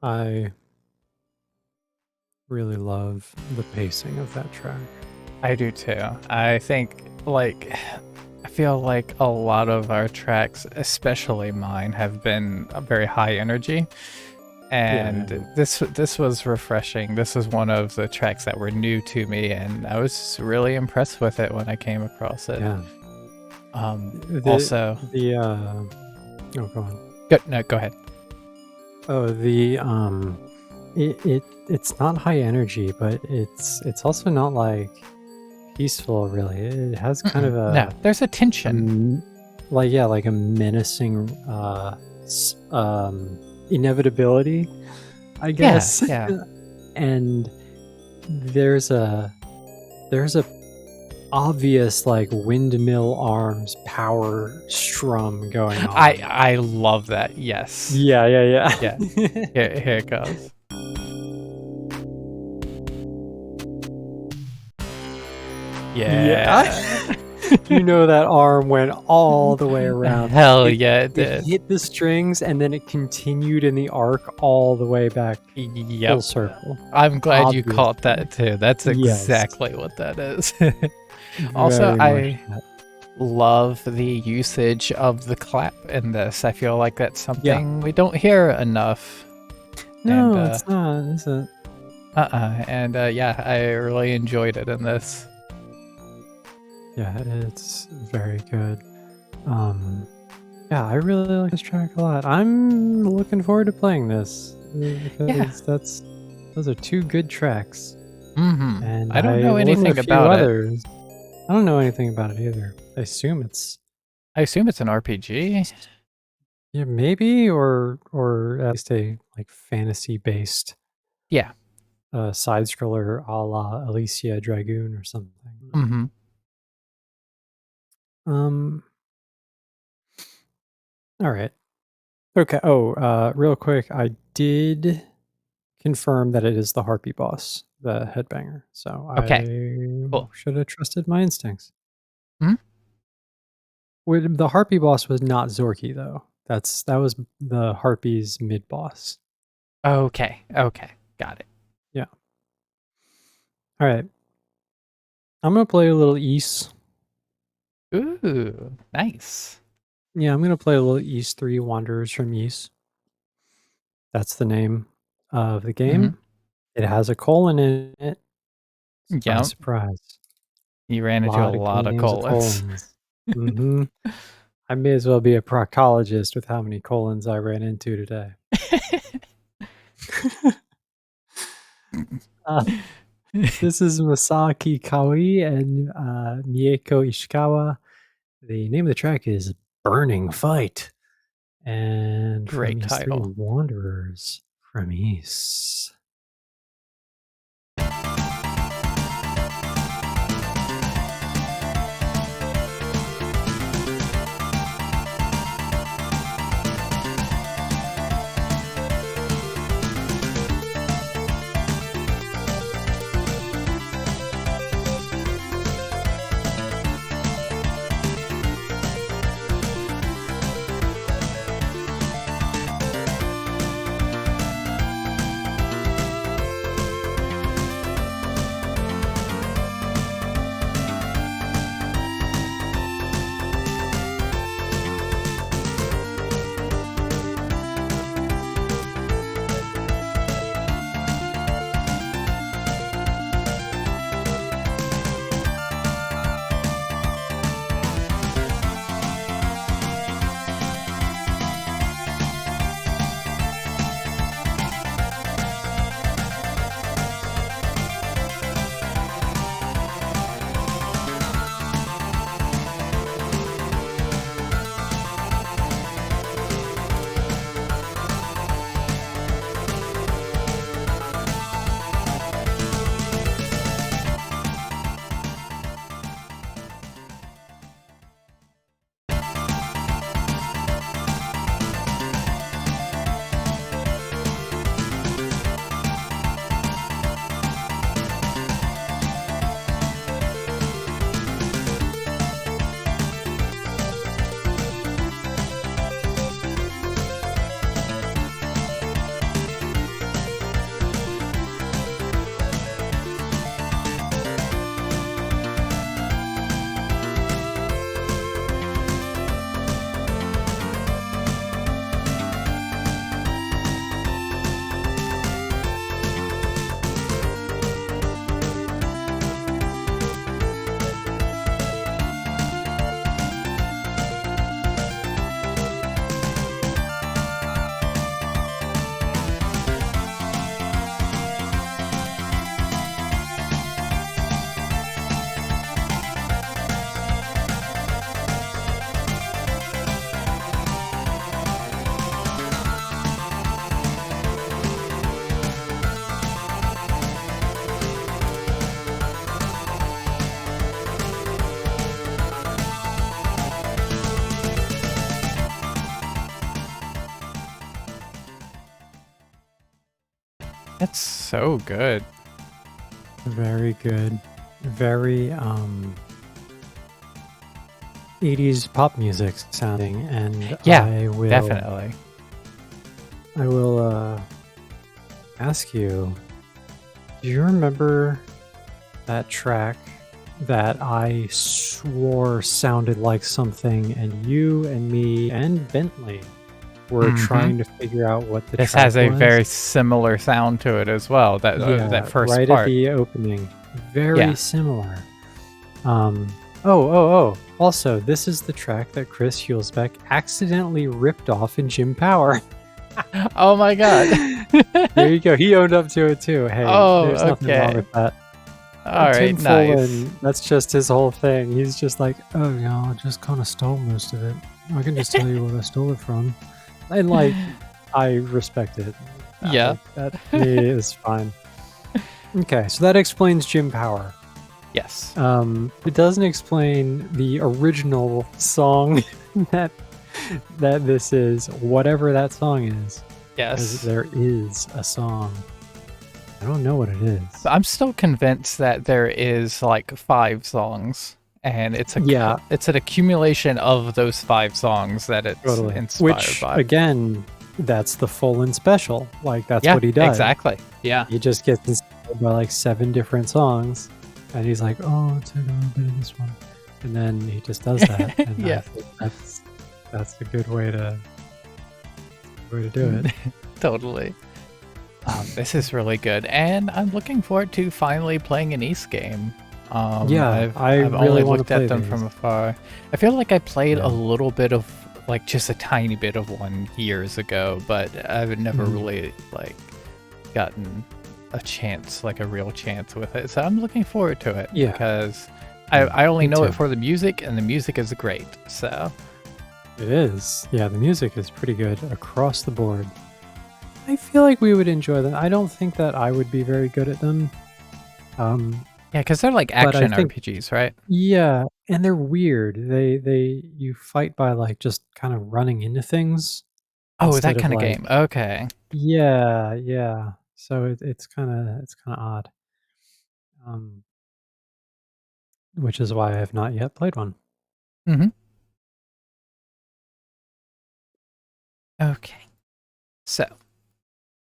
[SPEAKER 2] I really love the pacing of that track.
[SPEAKER 1] I do too. I think, like, I feel like a lot of our tracks, especially mine, have been very high energy. And this was refreshing. This was one of the tracks that were new to me, and I was really impressed with it when I came across it.
[SPEAKER 2] Yeah.
[SPEAKER 1] Also,
[SPEAKER 2] oh, go on.
[SPEAKER 1] Go ahead.
[SPEAKER 2] Oh, it's not high energy, but it's also not like peaceful really. It has kind of a
[SPEAKER 1] No, there's a tension.
[SPEAKER 2] like a menacing inevitability, I guess.
[SPEAKER 1] Yeah.
[SPEAKER 2] And there's a obvious like windmill arms power strum going on.
[SPEAKER 1] I love that. Yes.
[SPEAKER 2] Yeah.
[SPEAKER 1] Yeah. Here it goes. Yeah.
[SPEAKER 2] You know that arm went all the way around.
[SPEAKER 1] Hell yeah, it did.
[SPEAKER 2] It hit the strings and then it continued in the arc all the way back full circle.
[SPEAKER 1] I'm glad you caught that too. That's exactly what that is. Also, I love the usage of the clap in this. I feel like that's something we don't hear enough.
[SPEAKER 2] No, it's not, is it?
[SPEAKER 1] And yeah, I really enjoyed it in this.
[SPEAKER 2] Yeah, it's very good. Yeah, I really like this track a lot. I'm looking forward to playing this because those are two good tracks.
[SPEAKER 1] Mm-hmm.
[SPEAKER 2] And
[SPEAKER 1] I don't know anything about it.
[SPEAKER 2] I don't know anything about it either. I assume it's
[SPEAKER 1] an RPG.
[SPEAKER 2] Yeah, maybe or at least a like fantasy based side scroller a la Alicia Dragoon or something.
[SPEAKER 1] Mm-hmm.
[SPEAKER 2] All right. Okay. Oh, real quick, I did confirm that it is the Harpy boss, the headbanger. So I should have trusted my instincts.
[SPEAKER 1] Hmm?
[SPEAKER 2] The Harpy boss was not Zorky though. That was the Harpy's mid boss.
[SPEAKER 1] Okay. Got it.
[SPEAKER 2] Yeah. All right. I'm gonna play a little Ys.
[SPEAKER 1] Ooh, nice.
[SPEAKER 2] Yeah, I'm gonna play a little Ys 3 Wanderers from Ys. That's the name of the game.
[SPEAKER 1] Mm-hmm.
[SPEAKER 2] It has a colon in it.
[SPEAKER 1] Yeah.
[SPEAKER 2] Surprise.
[SPEAKER 1] You ran into a lot of colons.
[SPEAKER 2] Mm-hmm. I may as well be a proctologist with how many colons I ran into today. This is Masaki Kawai and Mieko Ishikawa. The name of the track is Burning Fight. And
[SPEAKER 1] great
[SPEAKER 2] from
[SPEAKER 1] title.
[SPEAKER 2] Wanderers from Ys.
[SPEAKER 1] That's so good.
[SPEAKER 2] Very good. Very 80s pop music sounding, and
[SPEAKER 1] Yeah,
[SPEAKER 2] I
[SPEAKER 1] definitely.
[SPEAKER 2] will ask you, do you remember that track that I swore sounded like something, and you and me and Bentley were
[SPEAKER 1] Mhm.
[SPEAKER 2] trying to figure out what the
[SPEAKER 1] This
[SPEAKER 2] track
[SPEAKER 1] has a
[SPEAKER 2] was?
[SPEAKER 1] very similar sound to it as well. That
[SPEAKER 2] Yeah,
[SPEAKER 1] first
[SPEAKER 2] right at
[SPEAKER 1] part.
[SPEAKER 2] the opening. Very
[SPEAKER 1] Yeah.
[SPEAKER 2] similar. Also, this is the track that Chris Hulsbeck accidentally ripped off in Jim Power.
[SPEAKER 1] Oh my god.
[SPEAKER 2] There you go. He owned up to it too. Hey,
[SPEAKER 1] Oh,
[SPEAKER 2] there's nothing wrong
[SPEAKER 1] okay.
[SPEAKER 2] with that.
[SPEAKER 1] All
[SPEAKER 2] Tim
[SPEAKER 1] right, nice.
[SPEAKER 2] Follin, that's just his whole thing. He's just like, oh, you know, I just kind of stole most of it. I can just tell you where I stole it from. And like, I respect it.
[SPEAKER 1] Yeah.
[SPEAKER 2] That to me is fine. Okay, so that explains Jim Power.
[SPEAKER 1] Yes.
[SPEAKER 2] It doesn't explain the original song that this is, whatever that song is. Because
[SPEAKER 1] Yes.
[SPEAKER 2] there is a song. I don't know what it is.
[SPEAKER 1] I'm still convinced that there is like 5 songs, and it's
[SPEAKER 2] Yeah.
[SPEAKER 1] it's an accumulation of those 5 songs that it's
[SPEAKER 2] Totally.
[SPEAKER 1] inspired
[SPEAKER 2] Which,
[SPEAKER 1] by.
[SPEAKER 2] again, that's the Follin special. Like, that's
[SPEAKER 1] Yeah,
[SPEAKER 2] what he does.
[SPEAKER 1] exactly. Yeah.
[SPEAKER 2] He just gets inspired by like 7 different songs, and he's like, oh, take a little bit of this one. And then he just does that. And
[SPEAKER 1] Yeah.
[SPEAKER 2] I think that's a good way to do it.
[SPEAKER 1] Totally. This is really good, and I'm looking forward to finally playing an East game.
[SPEAKER 2] Yeah,
[SPEAKER 1] I've
[SPEAKER 2] I
[SPEAKER 1] only
[SPEAKER 2] really wanna
[SPEAKER 1] looked at
[SPEAKER 2] play
[SPEAKER 1] them
[SPEAKER 2] these.
[SPEAKER 1] from afar. I feel like I played
[SPEAKER 2] Yeah.
[SPEAKER 1] a little bit of, like, just a tiny bit of one years ago, but I've never
[SPEAKER 2] Mhm.
[SPEAKER 1] really, like, gotten a chance, like a real chance with it. So I'm looking forward to it.
[SPEAKER 2] Yeah.
[SPEAKER 1] Because I only
[SPEAKER 2] Me
[SPEAKER 1] know it
[SPEAKER 2] too.
[SPEAKER 1] for the music, and the music is great. So
[SPEAKER 2] It is. Yeah, the music is pretty good across the board. I feel like we would enjoy them. I don't think that I would be very good at them.
[SPEAKER 1] yeah, because they're like
[SPEAKER 2] But I
[SPEAKER 1] action
[SPEAKER 2] think-
[SPEAKER 1] RPGs, right?
[SPEAKER 2] Yeah, and they're weird. You fight by like just kind of running into things.
[SPEAKER 1] Oh,
[SPEAKER 2] instead
[SPEAKER 1] that
[SPEAKER 2] of,
[SPEAKER 1] kind of
[SPEAKER 2] like-
[SPEAKER 1] game. Okay.
[SPEAKER 2] Yeah. So it's kind of odd. Which is why I have not yet played one.
[SPEAKER 1] Okay. So,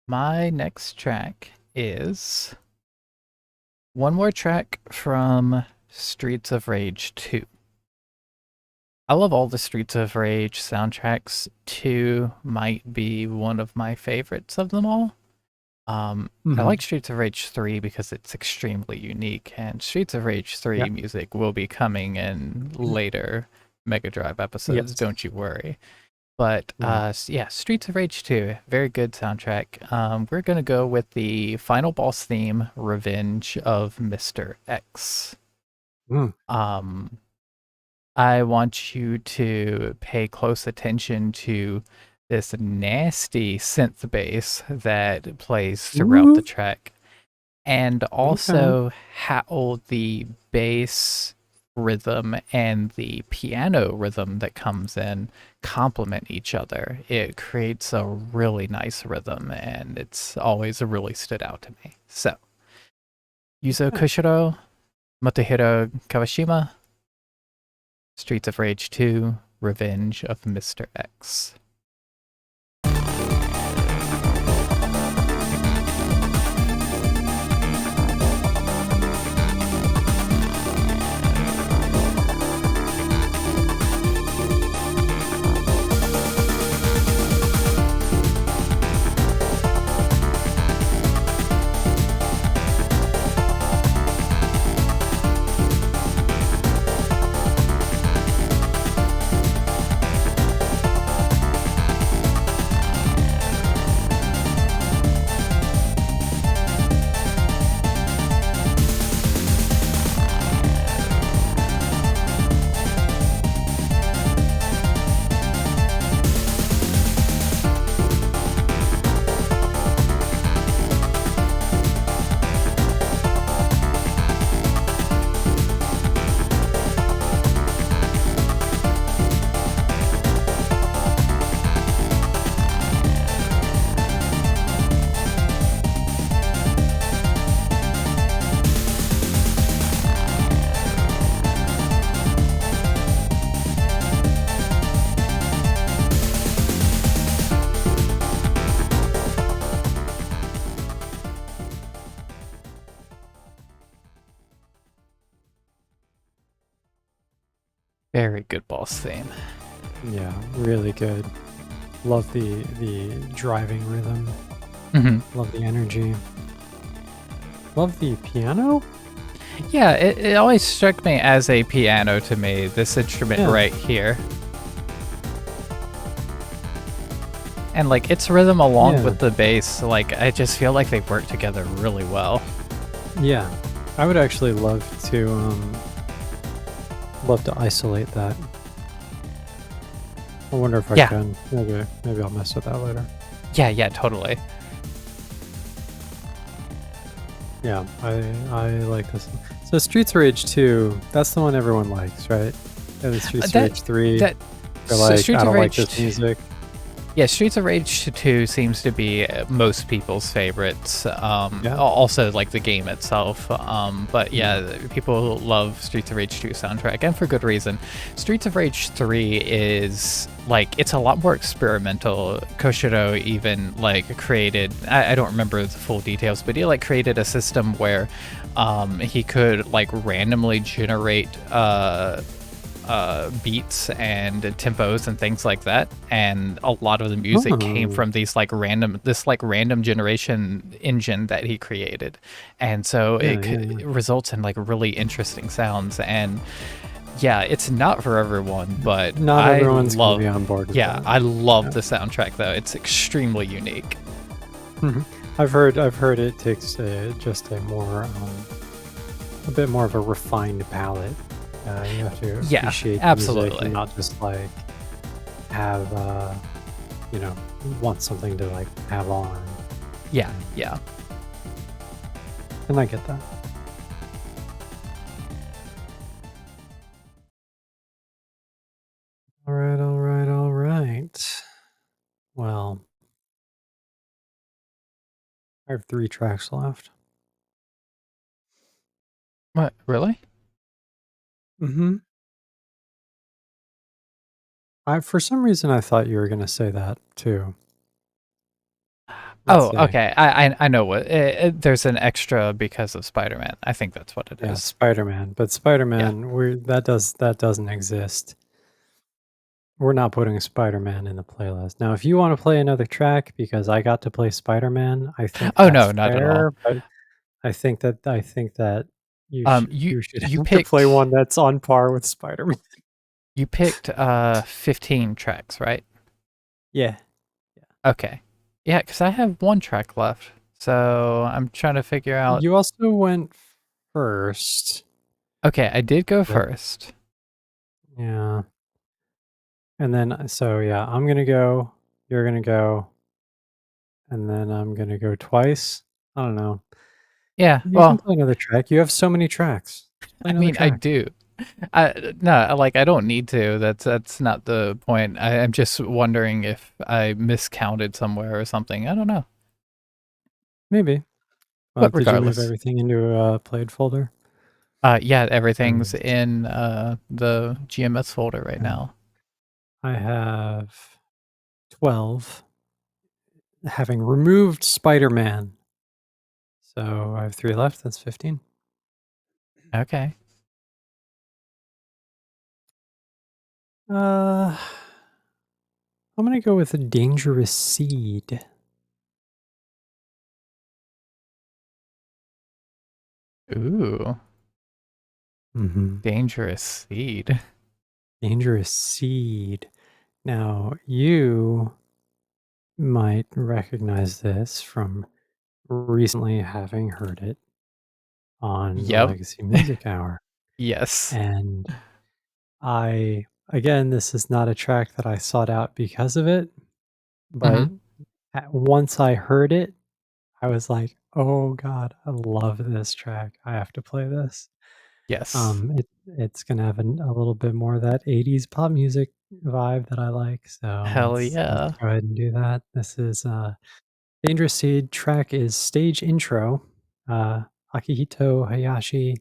[SPEAKER 1] my next track is one more track from Streets of Rage 2. I love all the Streets of Rage soundtracks. 2 might be one of my favorites of them all. I
[SPEAKER 2] Mhm.
[SPEAKER 1] like Streets of Rage 3 because it's extremely unique, and Streets of Rage 3
[SPEAKER 2] Yeah.
[SPEAKER 1] music will be coming in later Mega Drive episodes,
[SPEAKER 2] Yes.
[SPEAKER 1] don't you worry. But
[SPEAKER 2] Right.
[SPEAKER 1] yeah, Streets of Rage 2, very good soundtrack. We're gonna go with the final boss theme, Revenge of Mr. X.
[SPEAKER 2] Mm.
[SPEAKER 1] I want you to pay close attention to this nasty synth bass that plays throughout the
[SPEAKER 2] Ooh.
[SPEAKER 1] track, and also how the bass rhythm and the piano rhythm that comes in complement each other. It creates a really nice rhythm, and it's always really stood out to me. So, Yuzo Koshiro, Motohiro Kawashima, Streets of Rage 2, Revenge of Mr. X. Very good boss theme.
[SPEAKER 2] Yeah, really good. Love the driving rhythm.
[SPEAKER 1] Hmm.
[SPEAKER 2] Love the energy. Love the piano.
[SPEAKER 1] Yeah, it always struck me as a piano to me, this instrument
[SPEAKER 2] Yeah,
[SPEAKER 1] right here. And like its rhythm along
[SPEAKER 2] yeah,
[SPEAKER 1] with the bass, like I just feel like they work together really well.
[SPEAKER 2] yeah. I would actually love to isolate that. I wonder if I
[SPEAKER 1] Yeah,
[SPEAKER 2] can. Maybe I'll mess with that later.
[SPEAKER 1] yeah, totally.
[SPEAKER 2] Yeah, I like this. So Streets of Rage 2, that's the one everyone likes, right? And the Streets of
[SPEAKER 1] That
[SPEAKER 2] Rage 3,
[SPEAKER 1] that
[SPEAKER 2] they're like,
[SPEAKER 1] Streets
[SPEAKER 2] I
[SPEAKER 1] of
[SPEAKER 2] don't like
[SPEAKER 1] Rage
[SPEAKER 2] this music.
[SPEAKER 1] Yeah, Streets of Rage 2 seems to be most people's favorites.
[SPEAKER 2] Yeah.
[SPEAKER 1] Also, like the game itself. But
[SPEAKER 2] Mm.
[SPEAKER 1] yeah, people love Streets of Rage 2 soundtrack, and for good reason. Streets of Rage 3 is like it's a lot more experimental. Koshiro even like created. I don't remember the full details, but he like created a system where he could like randomly generate beats and tempos and things like that, and a lot of the music came
[SPEAKER 2] Oh,
[SPEAKER 1] from this like random generation engine that he created, and so
[SPEAKER 2] yeah, yeah, yeah.
[SPEAKER 1] it results in like really interesting sounds. And yeah, it's not for everyone, but
[SPEAKER 2] Not everyone's gonna be on board with
[SPEAKER 1] yeah,
[SPEAKER 2] that.
[SPEAKER 1] I love
[SPEAKER 2] Yeah.
[SPEAKER 1] the soundtrack though. It's extremely unique.
[SPEAKER 2] Mhm. I've heard it takes just a bit more of a refined palette. You have to
[SPEAKER 1] Yeah,
[SPEAKER 2] appreciate the music and
[SPEAKER 1] absolutely.
[SPEAKER 2] not just like have you know want something to like have on.
[SPEAKER 1] Yeah,
[SPEAKER 2] And,
[SPEAKER 1] yeah.
[SPEAKER 2] and I get that. All right, all right, all right. Well, I have 3 tracks left.
[SPEAKER 1] What, really?
[SPEAKER 2] Mm-hmm. I For some reason I thought you were gonna say that too. Let's
[SPEAKER 1] Oh,
[SPEAKER 2] see.
[SPEAKER 1] okay. I know what. There's an extra because of Spider-Man. I think that's what it
[SPEAKER 2] Yeah,
[SPEAKER 1] is.
[SPEAKER 2] Spider-Man. But
[SPEAKER 1] Yeah.
[SPEAKER 2] Spider-Man, that doesn't exist. We're not putting Spider-Man in the playlist. Now, if you want to play another track because I got to play Spider-Man, I think
[SPEAKER 1] Oh
[SPEAKER 2] that's
[SPEAKER 1] no, not at all.
[SPEAKER 2] fair. But I think that you should
[SPEAKER 1] You
[SPEAKER 2] have to play
[SPEAKER 1] picked
[SPEAKER 2] one that's on par with Spider-Man.
[SPEAKER 1] 15 tracks, right?
[SPEAKER 2] Yeah.
[SPEAKER 1] Okay. Yeah, because I have one track left, so I'm trying to figure out.
[SPEAKER 2] You also went first.
[SPEAKER 1] Okay, I did go
[SPEAKER 2] But
[SPEAKER 1] first.
[SPEAKER 2] yeah. And then so yeah, I'm gonna go, you're gonna go, and then I'm gonna go twice. I don't know.
[SPEAKER 1] Yeah.
[SPEAKER 2] You can
[SPEAKER 1] Well,
[SPEAKER 2] play another track. You have so many tracks. Just play
[SPEAKER 1] I
[SPEAKER 2] another
[SPEAKER 1] mean, I
[SPEAKER 2] track.
[SPEAKER 1] do. No, like I don't need to. That's not the point. I'm just wondering if I miscounted somewhere or something. I don't know.
[SPEAKER 2] Maybe.
[SPEAKER 1] But
[SPEAKER 2] Did you move
[SPEAKER 1] regardless.
[SPEAKER 2] everything into a played folder?
[SPEAKER 1] Yeah, everything's
[SPEAKER 2] 'Cause,
[SPEAKER 1] in the GMS folder right
[SPEAKER 2] yeah,
[SPEAKER 1] now.
[SPEAKER 2] I have 12, having removed Spider-Man. So I have 3 left, that's 15.
[SPEAKER 1] Okay.
[SPEAKER 2] Uh, I'm gonna go with a Dangerous Seed.
[SPEAKER 1] Ooh,
[SPEAKER 2] Mhm.
[SPEAKER 1] dangerous seed.
[SPEAKER 2] Dangerous Seed. Now, you might recognize this from recently having heard it on the
[SPEAKER 1] Yep.
[SPEAKER 2] Legacy Music Hour,
[SPEAKER 1] Yes.
[SPEAKER 2] and I again, this is not a track that I sought out because of it, but
[SPEAKER 1] Hmm.
[SPEAKER 2] once I heard it, I was like, "Oh god, I love this track. I have to play this."
[SPEAKER 1] Yes.
[SPEAKER 2] It's gonna have a little bit more of that '80s pop music vibe that I like, so
[SPEAKER 1] Hell
[SPEAKER 2] let's
[SPEAKER 1] yeah.
[SPEAKER 2] go ahead and do that. This is, Dangerous Seed. Track is Stage Intro. Akihito Hayashi,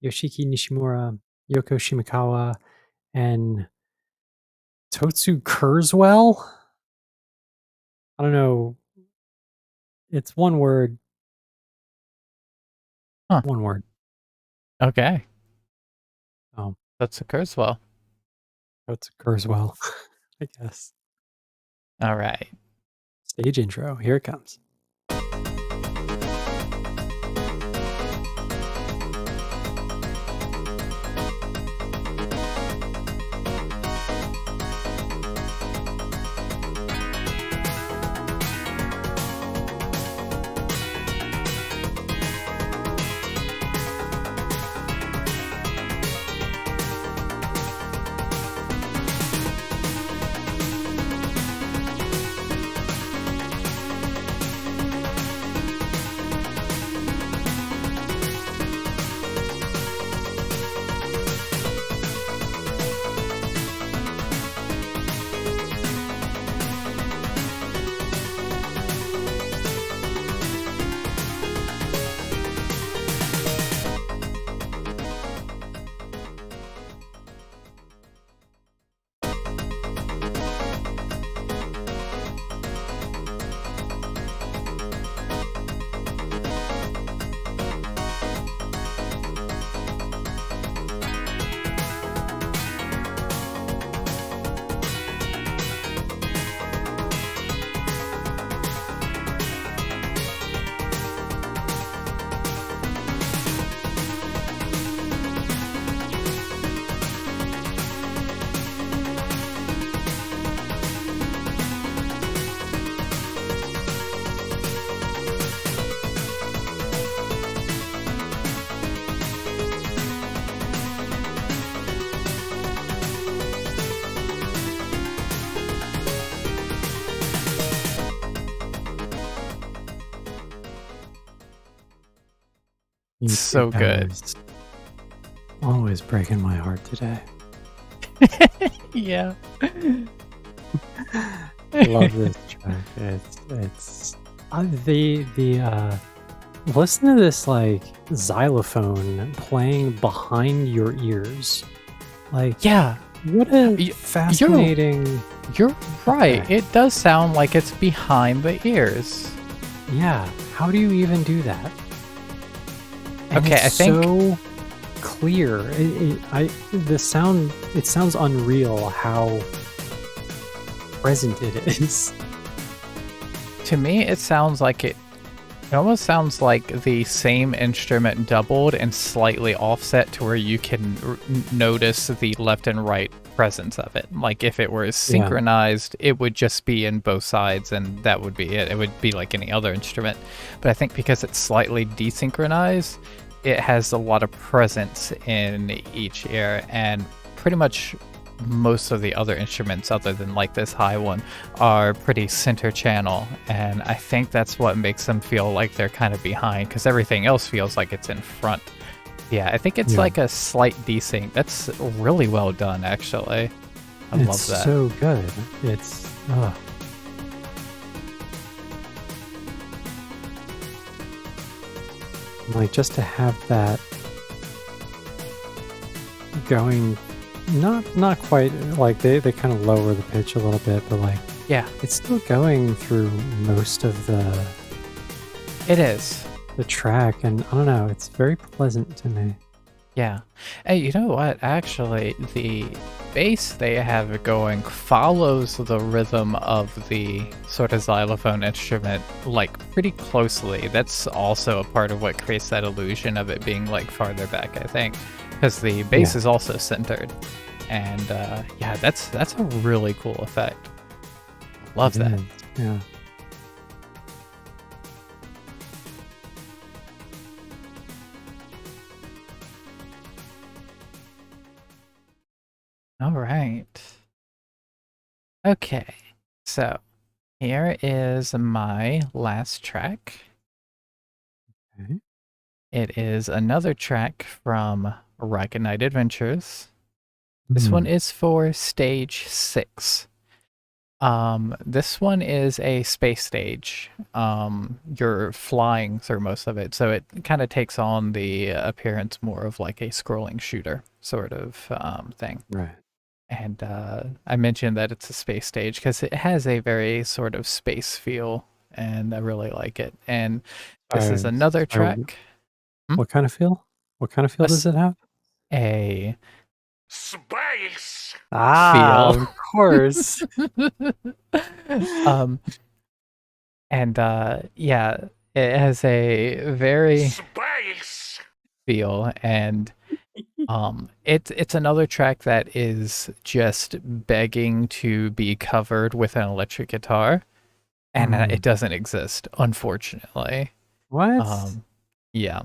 [SPEAKER 2] Yoshiki Nishimura, Yoko Shimakawa, and Totsu Kurzweil? I don't know. It's one word.
[SPEAKER 1] Huh.
[SPEAKER 2] One word.
[SPEAKER 1] Okay.
[SPEAKER 2] Oh,
[SPEAKER 1] That's a Kurzweil.
[SPEAKER 2] That's Kurzweil, I guess.
[SPEAKER 1] All right.
[SPEAKER 2] Stage intro. Here it comes. You
[SPEAKER 1] So good.
[SPEAKER 2] guys always breaking my heart today.
[SPEAKER 1] Yeah.
[SPEAKER 2] Love this track. It's listen to this like xylophone playing behind your ears. Like
[SPEAKER 1] Yeah.
[SPEAKER 2] what a
[SPEAKER 1] Y-
[SPEAKER 2] fascinating.
[SPEAKER 1] You're right.
[SPEAKER 2] Okay.
[SPEAKER 1] It does sound like it's behind the ears.
[SPEAKER 2] Yeah. How do you even do that? And
[SPEAKER 1] Okay,
[SPEAKER 2] it's
[SPEAKER 1] I think-
[SPEAKER 2] so clear. The sound. It sounds unreal how present it is.
[SPEAKER 1] To me, it sounds like it almost sounds like the same instrument doubled and slightly offset to where you can notice the left and right presence of it. Like if it were synchronized, it would just be in both sides and that would be it. It would be like any other instrument. But I think because it's slightly desynchronized, it has a lot of presence in each ear, and pretty much most of the other instruments other than like this high one are pretty center channel, and I think that's what makes them feel like they're kind of behind because everything else feels like it's in front. Yeah, I think it's
[SPEAKER 2] Yeah.
[SPEAKER 1] like a slight desync. That's really well done, actually. I
[SPEAKER 2] It's
[SPEAKER 1] love that.
[SPEAKER 2] so good. It's like just to have that going, not quite like they kind of lower the pitch a little bit, but like
[SPEAKER 1] Yeah,
[SPEAKER 2] it's still going through most of
[SPEAKER 1] it is.
[SPEAKER 2] the track, and I don't know, it's very pleasant to me.
[SPEAKER 1] Yeah. Hey, you know what? Actually, the bass they have going follows the rhythm of the sort of xylophone instrument like pretty closely. That's also a part of what creates that illusion of it being like farther back, I think, because the bass
[SPEAKER 2] Yeah.
[SPEAKER 1] is also centered. And yeah, that's a really cool effect. Love
[SPEAKER 2] It
[SPEAKER 1] that.
[SPEAKER 2] is, yeah.
[SPEAKER 1] All right. Okay. So here is my last track.
[SPEAKER 2] Okay.
[SPEAKER 1] It is another track from Rocket Knight Adventures. This one is for stage 6. This one is a space stage. You're flying through most of it, so it kind of takes on the appearance more of like a scrolling shooter sort of thing.
[SPEAKER 2] Right.
[SPEAKER 1] And I mentioned that it's a space stage because it has a very sort of space feel, and I really like it. And this is another track.
[SPEAKER 2] What kind of feel? What kind of feel
[SPEAKER 1] A
[SPEAKER 2] does it have?
[SPEAKER 1] a
[SPEAKER 4] Space.
[SPEAKER 2] Ah,
[SPEAKER 1] Feel.
[SPEAKER 2] of course.
[SPEAKER 1] um, and yeah, it has a very
[SPEAKER 4] Space.
[SPEAKER 1] feel, and it's another track that is just begging to be covered with an electric guitar, and it doesn't exist, unfortunately.
[SPEAKER 2] What?
[SPEAKER 1] Yeah,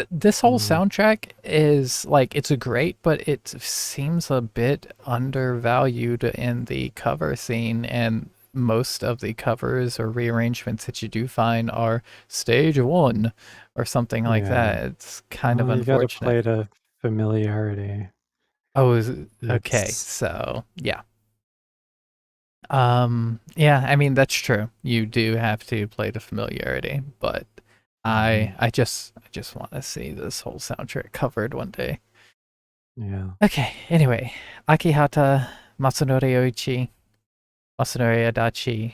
[SPEAKER 1] this whole
[SPEAKER 2] Mm,
[SPEAKER 1] soundtrack is like it's a great, but it seems a bit undervalued in the cover scene, and most of the covers or rearrangements that you do find are stage one or something like
[SPEAKER 2] yeah.
[SPEAKER 1] that. It's kind of
[SPEAKER 2] Well, you got to
[SPEAKER 1] unfortunate.
[SPEAKER 2] play to familiarity.
[SPEAKER 1] Oh, okay,
[SPEAKER 2] It's
[SPEAKER 1] so yeah. Yeah, I mean that's true. You do have to play to familiarity, but
[SPEAKER 2] mhm,
[SPEAKER 1] I just want to see this whole soundtrack covered one day.
[SPEAKER 2] yeah.
[SPEAKER 1] Okay, anyway, Akihata, Masanori Oichi, Masanori Adachi,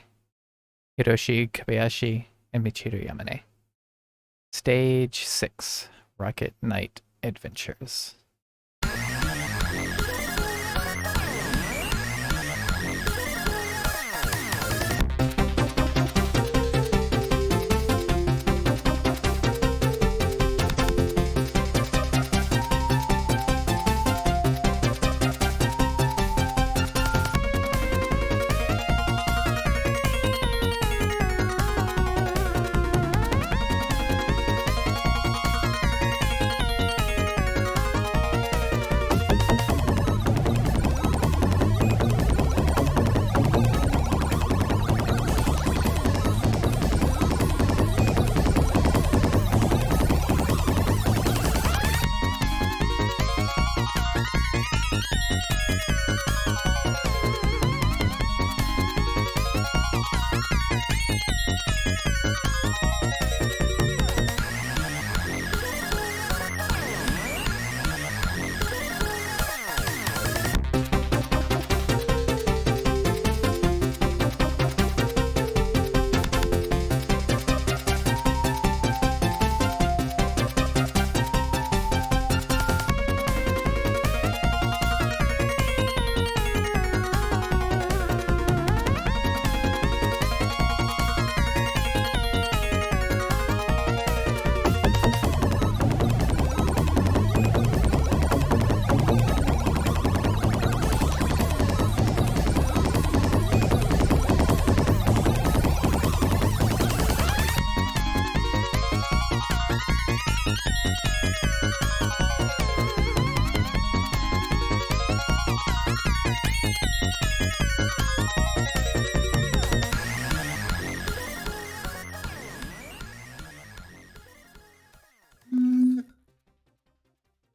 [SPEAKER 1] Hiroshi Kobayashi, and Michiru Yamane. Stage 6, Rocket Knight Adventures.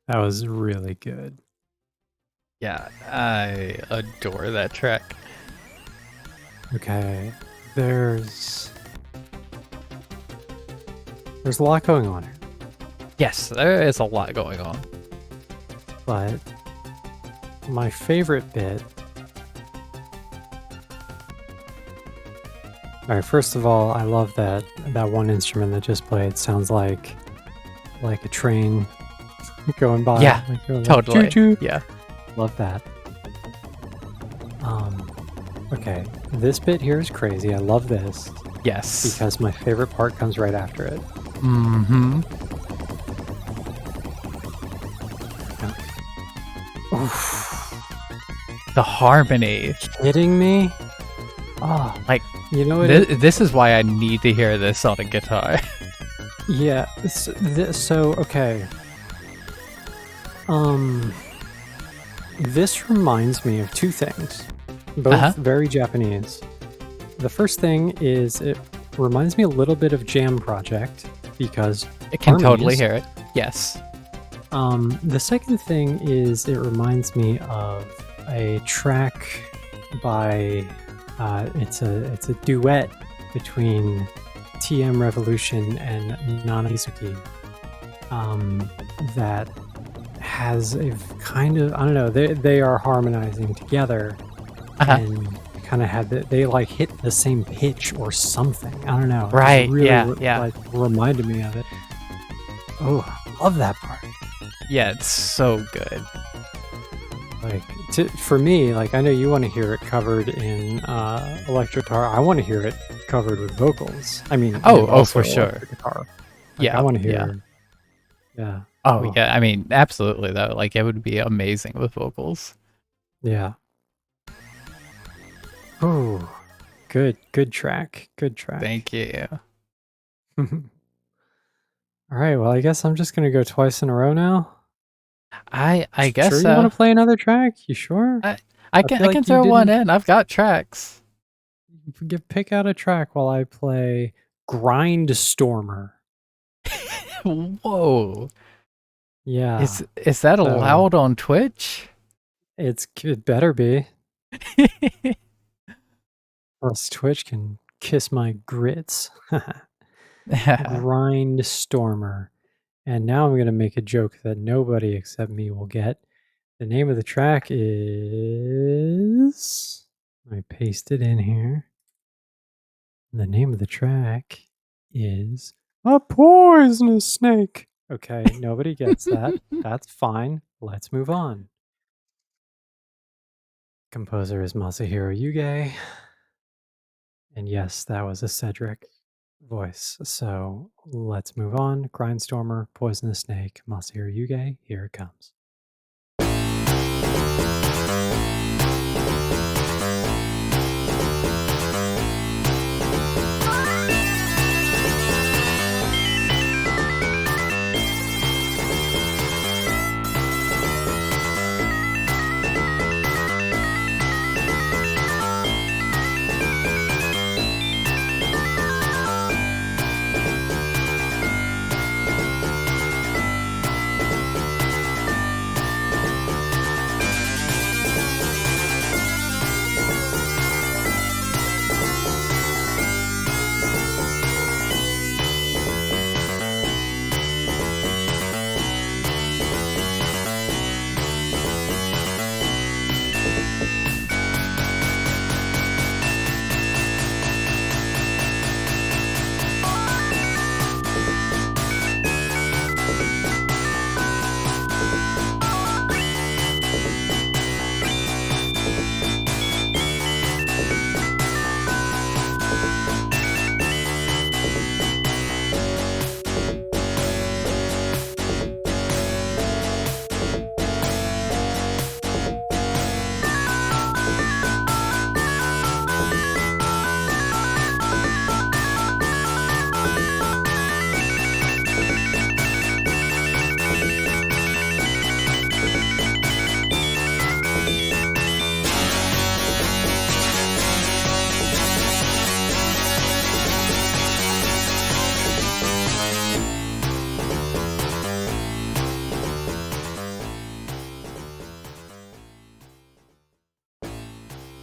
[SPEAKER 2] That was really good.
[SPEAKER 1] Yeah, I adore that track.
[SPEAKER 2] Okay. There's a lot going on here,
[SPEAKER 1] Yes, there is a lot going on.
[SPEAKER 2] but my favorite bit. All right, first of all, I love that one instrument that just played sounds like a train going by.
[SPEAKER 1] Yeah,
[SPEAKER 2] like, you're like,
[SPEAKER 1] Totally.
[SPEAKER 2] choo-choo.
[SPEAKER 1] Yeah.
[SPEAKER 2] Love that. Okay, this bit here is crazy. I love this
[SPEAKER 1] Yes.
[SPEAKER 2] because my favorite part comes right after it.
[SPEAKER 1] Mm-hmm. The harmony.
[SPEAKER 2] Kidding me? Oh,
[SPEAKER 1] Like,
[SPEAKER 2] you know what?
[SPEAKER 1] this is why I need to hear this on a guitar.
[SPEAKER 2] Yeah. So okay. This reminds me of two things, both
[SPEAKER 1] Uh-huh.
[SPEAKER 2] very Japanese. The first thing is it reminds me a little bit of Jam Project because
[SPEAKER 1] I can totally
[SPEAKER 2] harmonies.
[SPEAKER 1] hear it. Yes.
[SPEAKER 2] The second thing is it reminds me of a track by it's a duet between TM Revolution and Nana Mizuki that has a kind of, I don't know, they are harmonizing together
[SPEAKER 1] Uh-huh.
[SPEAKER 2] and kind of had they like hit the same pitch or something. I don't know. It just
[SPEAKER 1] Right,
[SPEAKER 2] really
[SPEAKER 1] yeah.
[SPEAKER 2] like reminded me of it. Oh, I love that part.
[SPEAKER 1] Yeah, it's so good.
[SPEAKER 2] Like, for me, like, I know you want to hear it covered in electric guitar. I want to hear it covered with vocals. I mean,
[SPEAKER 1] for sure.
[SPEAKER 2] electric guitar. Like,
[SPEAKER 1] Yeah,
[SPEAKER 2] I want to
[SPEAKER 1] yeah.
[SPEAKER 2] hear. Yeah.
[SPEAKER 1] Oh, yeah. I mean, absolutely though. Like, it would be amazing with vocals.
[SPEAKER 2] Yeah. Oh, good track. Good track.
[SPEAKER 1] Thank you.
[SPEAKER 2] All right. Well, I guess I'm just gonna go twice in a row now.
[SPEAKER 1] I guess
[SPEAKER 2] Sure,
[SPEAKER 1] so.
[SPEAKER 2] you want to play another track? You sure?
[SPEAKER 1] I
[SPEAKER 2] feel
[SPEAKER 1] can
[SPEAKER 2] like you
[SPEAKER 1] throw one
[SPEAKER 2] didn't-
[SPEAKER 1] in. I've got tracks.
[SPEAKER 2] Pick out a track while I play Grindstormer.
[SPEAKER 1] Whoa.
[SPEAKER 2] Yeah.
[SPEAKER 1] Is that allowed on Twitch?
[SPEAKER 2] It better be. Or else Twitch can kiss my grits. Grindstormer. And now I'm going to make a joke that nobody except me will get. The name of the track is... I paste it in here. The name of the track is A Poisonous Snake. Okay, nobody gets that. That's fine. Let's move on. Composer is Masahiro Yuge. And yes, that was a Cedric voice. So let's move on. Grindstormer, Poisonous Snake, Masahiro Yuge. Here it comes.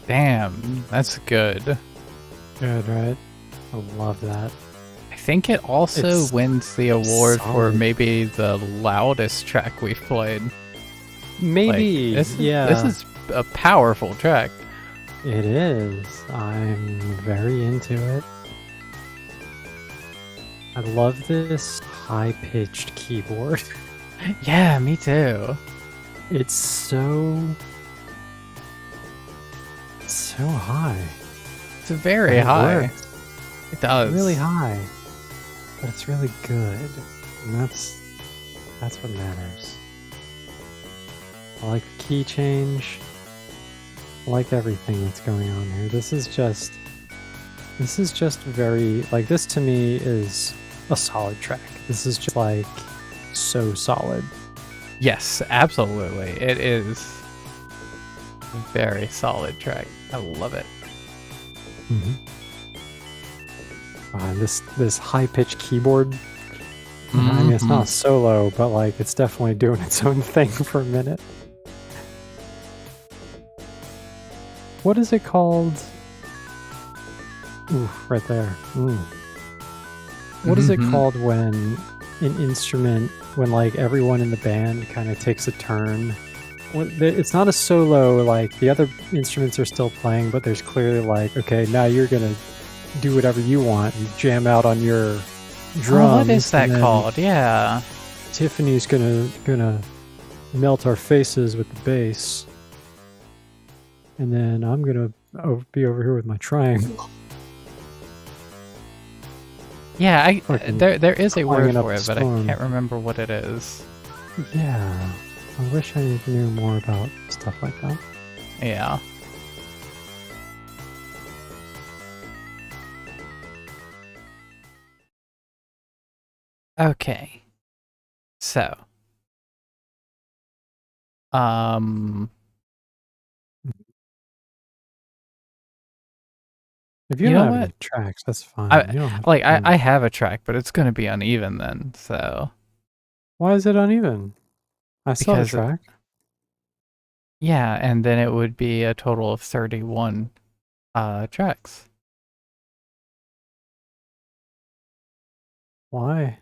[SPEAKER 1] Damn, that's good.
[SPEAKER 2] Good, right? I love that.
[SPEAKER 1] I think it also
[SPEAKER 2] It's
[SPEAKER 1] wins the award for
[SPEAKER 2] solid.
[SPEAKER 1] maybe the loudest track we've played.
[SPEAKER 2] Maybe.
[SPEAKER 1] This is a powerful track.
[SPEAKER 2] It is. I'm very into it. I love this high-pitched keyboard.
[SPEAKER 1] Yeah, me too.
[SPEAKER 2] It's so high.
[SPEAKER 1] It's very
[SPEAKER 2] And it
[SPEAKER 1] high.
[SPEAKER 2] works.
[SPEAKER 1] It does.
[SPEAKER 2] Really high. But it's really good. And that's what matters. I like the key change. I like everything that's going on here. This is just very, like, this to me is a solid track. This is just like so solid.
[SPEAKER 1] Yes, absolutely. It is a very solid track. I love it.
[SPEAKER 2] This high-pitched keyboard. I mean, it's not solo, but like it's definitely doing its own thing for a minute. What is it called? Ooh, right there. What is it called when an instrument, when like everyone in the band kind of takes a turn? It's not a solo, like the other instruments are still playing, but there's clearly like, okay, now you're gonna do whatever you want and jam out on your drums.
[SPEAKER 1] Oh, what is that called? Yeah.
[SPEAKER 2] Tiffany's gonna melt our faces with the bass. and then I'm gonna be over here with my triangle.
[SPEAKER 1] Yeah,
[SPEAKER 2] Fucking
[SPEAKER 1] there is a word
[SPEAKER 2] climbing up
[SPEAKER 1] for
[SPEAKER 2] a
[SPEAKER 1] it, but I
[SPEAKER 2] storm.
[SPEAKER 1] can't remember what it is.
[SPEAKER 2] Yeah, I wish I knew more about stuff like that.
[SPEAKER 1] Yeah. Okay. So, um,
[SPEAKER 2] If you
[SPEAKER 1] you
[SPEAKER 2] don't
[SPEAKER 1] know
[SPEAKER 2] have
[SPEAKER 1] what?
[SPEAKER 2] any tracks, that's fine.
[SPEAKER 1] I
[SPEAKER 2] You don't have to
[SPEAKER 1] like
[SPEAKER 2] play
[SPEAKER 1] I
[SPEAKER 2] them.
[SPEAKER 1] have a track, but it's gonna be uneven then. So
[SPEAKER 2] Why is it uneven? I saw the
[SPEAKER 1] because
[SPEAKER 2] track.
[SPEAKER 1] yeah, and then it would be a total of 31 tracks.
[SPEAKER 2] Why?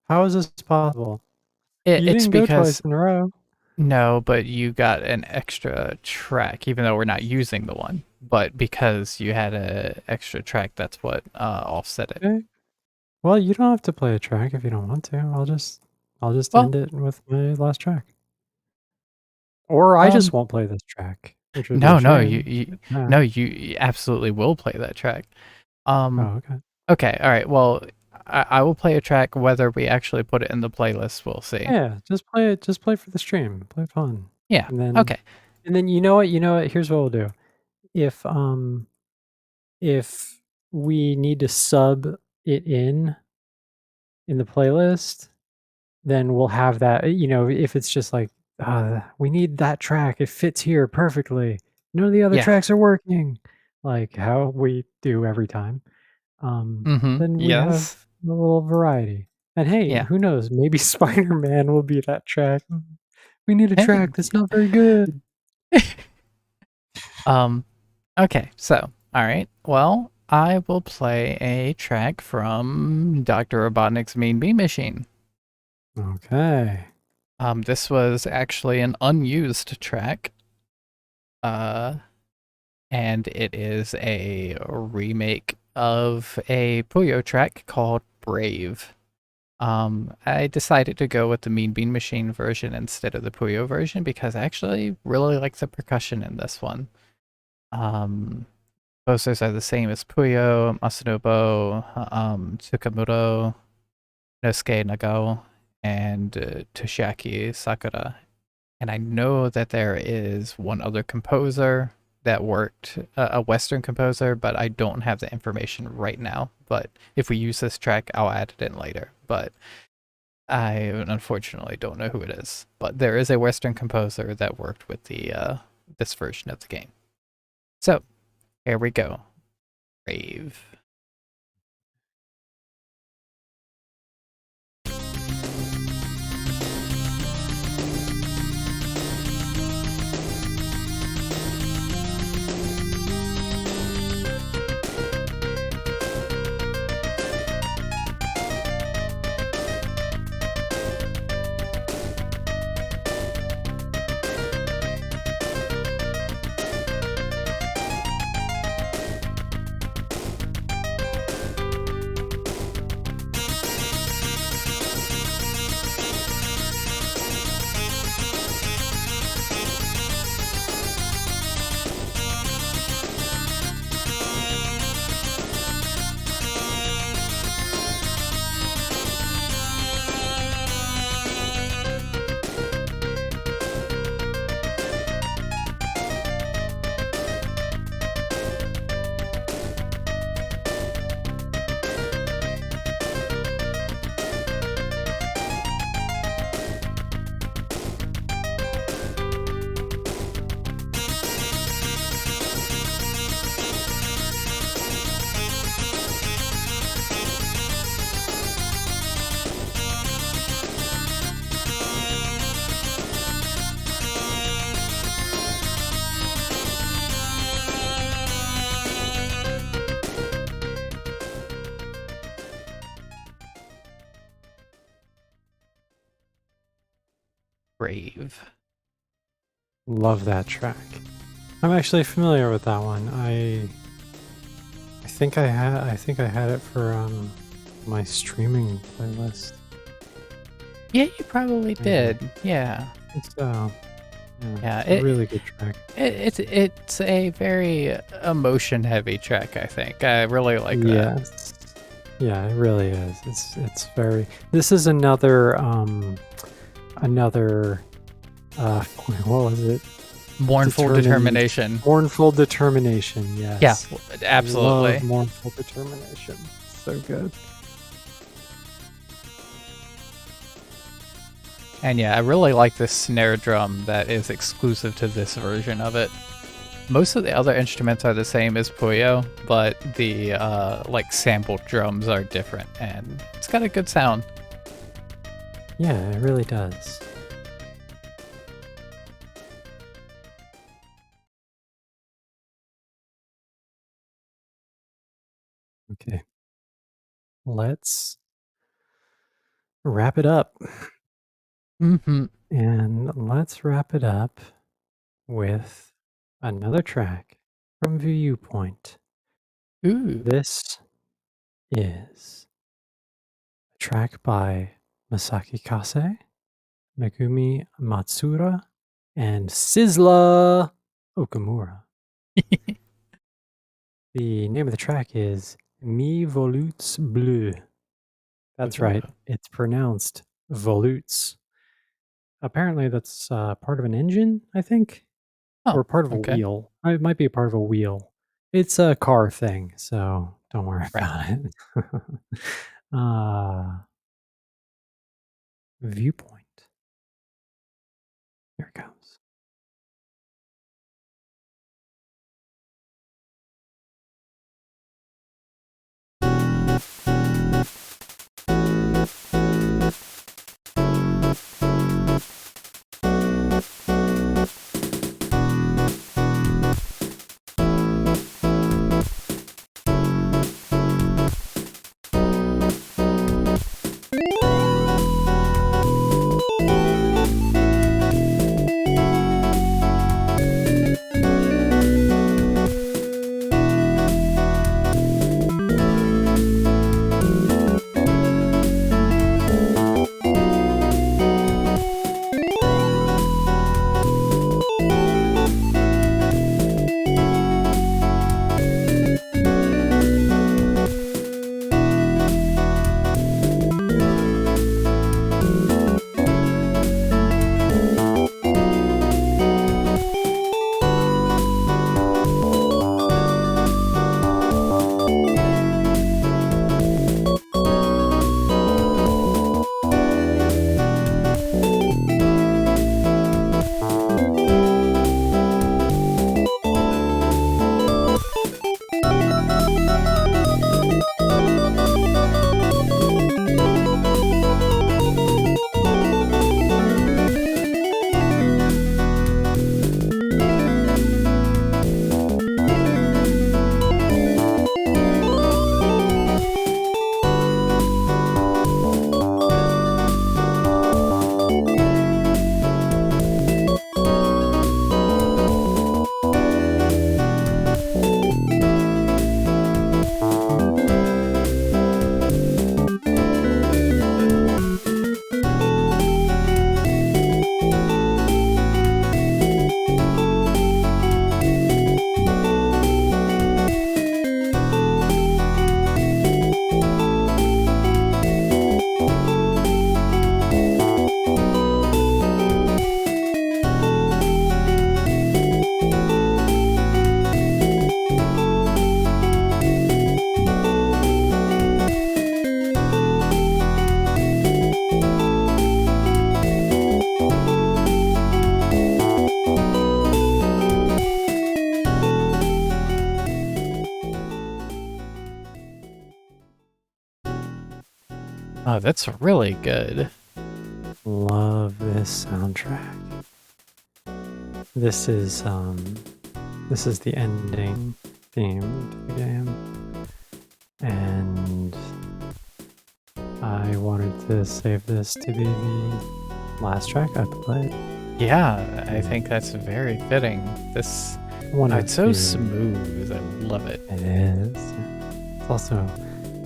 [SPEAKER 2] How is this possible? You
[SPEAKER 1] It's
[SPEAKER 2] didn't go twice
[SPEAKER 1] because
[SPEAKER 2] in a row.
[SPEAKER 1] no, but you got an extra track, even though we're not using the one. But because you had a extra track, that's what offset it.
[SPEAKER 2] Okay. Well, you don't have to play a track if you don't want to. I'll just
[SPEAKER 1] Well,
[SPEAKER 2] end it with my last track. Or I just
[SPEAKER 1] um,
[SPEAKER 2] won't play this track, which would be a
[SPEAKER 1] no, no,
[SPEAKER 2] shame.
[SPEAKER 1] no,
[SPEAKER 2] Yeah.
[SPEAKER 1] you absolutely will play that track.
[SPEAKER 2] Oh,
[SPEAKER 1] Um,
[SPEAKER 2] okay.
[SPEAKER 1] okay, all right. Well, I will play a track whether we actually put it in the playlist. We'll see.
[SPEAKER 2] Yeah, just play it. Just play for the stream. Play fun.
[SPEAKER 1] Yeah.
[SPEAKER 2] And then,
[SPEAKER 1] Okay.
[SPEAKER 2] and then you know what? You know what? Here's what we'll do. If if we need to sub it in the playlist, then we'll have that. If it's just like, we need that track. It fits here perfectly. None of the other
[SPEAKER 1] Yeah.
[SPEAKER 2] tracks are working, like how we do every time.
[SPEAKER 1] Mm-hmm.
[SPEAKER 2] Then we have
[SPEAKER 1] Yes.
[SPEAKER 2] a little variety. And hey,
[SPEAKER 1] Yeah.
[SPEAKER 2] who knows? Maybe Spider-Man will be that track. We need a
[SPEAKER 1] Hey.
[SPEAKER 2] track that's not very good.
[SPEAKER 1] Um. Okay. So, all right. Well, I will play a track from Dr. Robotnik's Mean Bean Machine.
[SPEAKER 2] Okay.
[SPEAKER 1] This was actually an unused track. Uh, and it is a remake of a Puyo track called Brave. I decided to go with the Mean Bean Machine version instead of the Puyo version because I actually really like the percussion in this one. Um, Posters are the same as Puyo, Masanobu, Tsukamuro, Nosuke Nagao, and Toshiaki Sakura. And I know that there is one other composer that worked, a Western composer, but I don't have the information right now. But if we use this track, I'll add it in later. But I unfortunately don't know who it is. But there is a Western composer that worked with the this version of the game. So here we go. Brave. Brave.
[SPEAKER 2] Love that track. I'm actually familiar with that one. I think I had it for my streaming playlist.
[SPEAKER 1] Yeah, you probably
[SPEAKER 2] Maybe.
[SPEAKER 1] did. Yeah.
[SPEAKER 2] I think so.
[SPEAKER 1] Yeah,
[SPEAKER 2] it's a really good track.
[SPEAKER 1] it's a very emotion-heavy track, I think. I really like that.
[SPEAKER 2] Yes. Yeah, it really is. It's very. This is another another what was it?
[SPEAKER 1] Mournful determination.
[SPEAKER 2] Mournful determination. Yes.
[SPEAKER 1] Yeah, absolutely.
[SPEAKER 2] Love mournful determination. So good.
[SPEAKER 1] And yeah, I really like this snare drum that is exclusive to this version of it. Most of the other instruments are the same as Puyo, but the like sampled drums are different, and it's got a good sound.
[SPEAKER 2] Yeah, it really does. Okay. Let's wrap it up.
[SPEAKER 1] Mm-hmm.
[SPEAKER 2] And let's wrap it up with another track from Viewpoint.
[SPEAKER 1] Ooh.
[SPEAKER 2] This is a track by Masaki Kase, Megumi Matsura, and Sizzla Okamura. The name of the track is Mi Volutes Bleu. That's right. It's pronounced volutes. Apparently, that's part of an engine, I think,
[SPEAKER 1] Oh,
[SPEAKER 2] or part of a
[SPEAKER 1] okay.
[SPEAKER 2] wheel. It might be a part of a wheel. It's a car thing, so don't worry about it. Viewpoint. Here it comes.
[SPEAKER 1] Oh, that's really good.
[SPEAKER 2] Love this soundtrack. This is the ending theme to the game. And I wanted to save this to be the last track I played.
[SPEAKER 1] Yeah, I think that's very fitting. This it's so smooth. I love it.
[SPEAKER 2] It is. It's also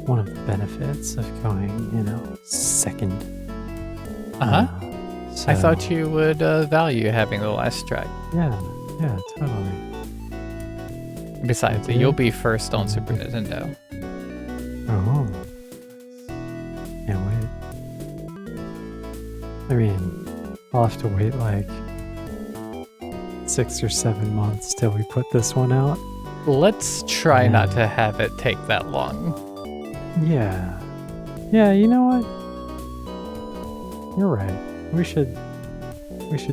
[SPEAKER 2] one of the benefits of going, second.
[SPEAKER 1] I
[SPEAKER 2] So,
[SPEAKER 1] thought you would value having the last track.
[SPEAKER 2] yeah, totally.
[SPEAKER 1] Besides,
[SPEAKER 2] I
[SPEAKER 1] you'll
[SPEAKER 2] do.
[SPEAKER 1] be first on Super Nintendo.
[SPEAKER 2] Oh, can't wait. I mean, I'll have to wait like 6 or 7 months till we put this one out.
[SPEAKER 1] Let's try not
[SPEAKER 2] Yeah.
[SPEAKER 1] to have it take that long.
[SPEAKER 2] Yeah. Yeah, you know what? You're right. We should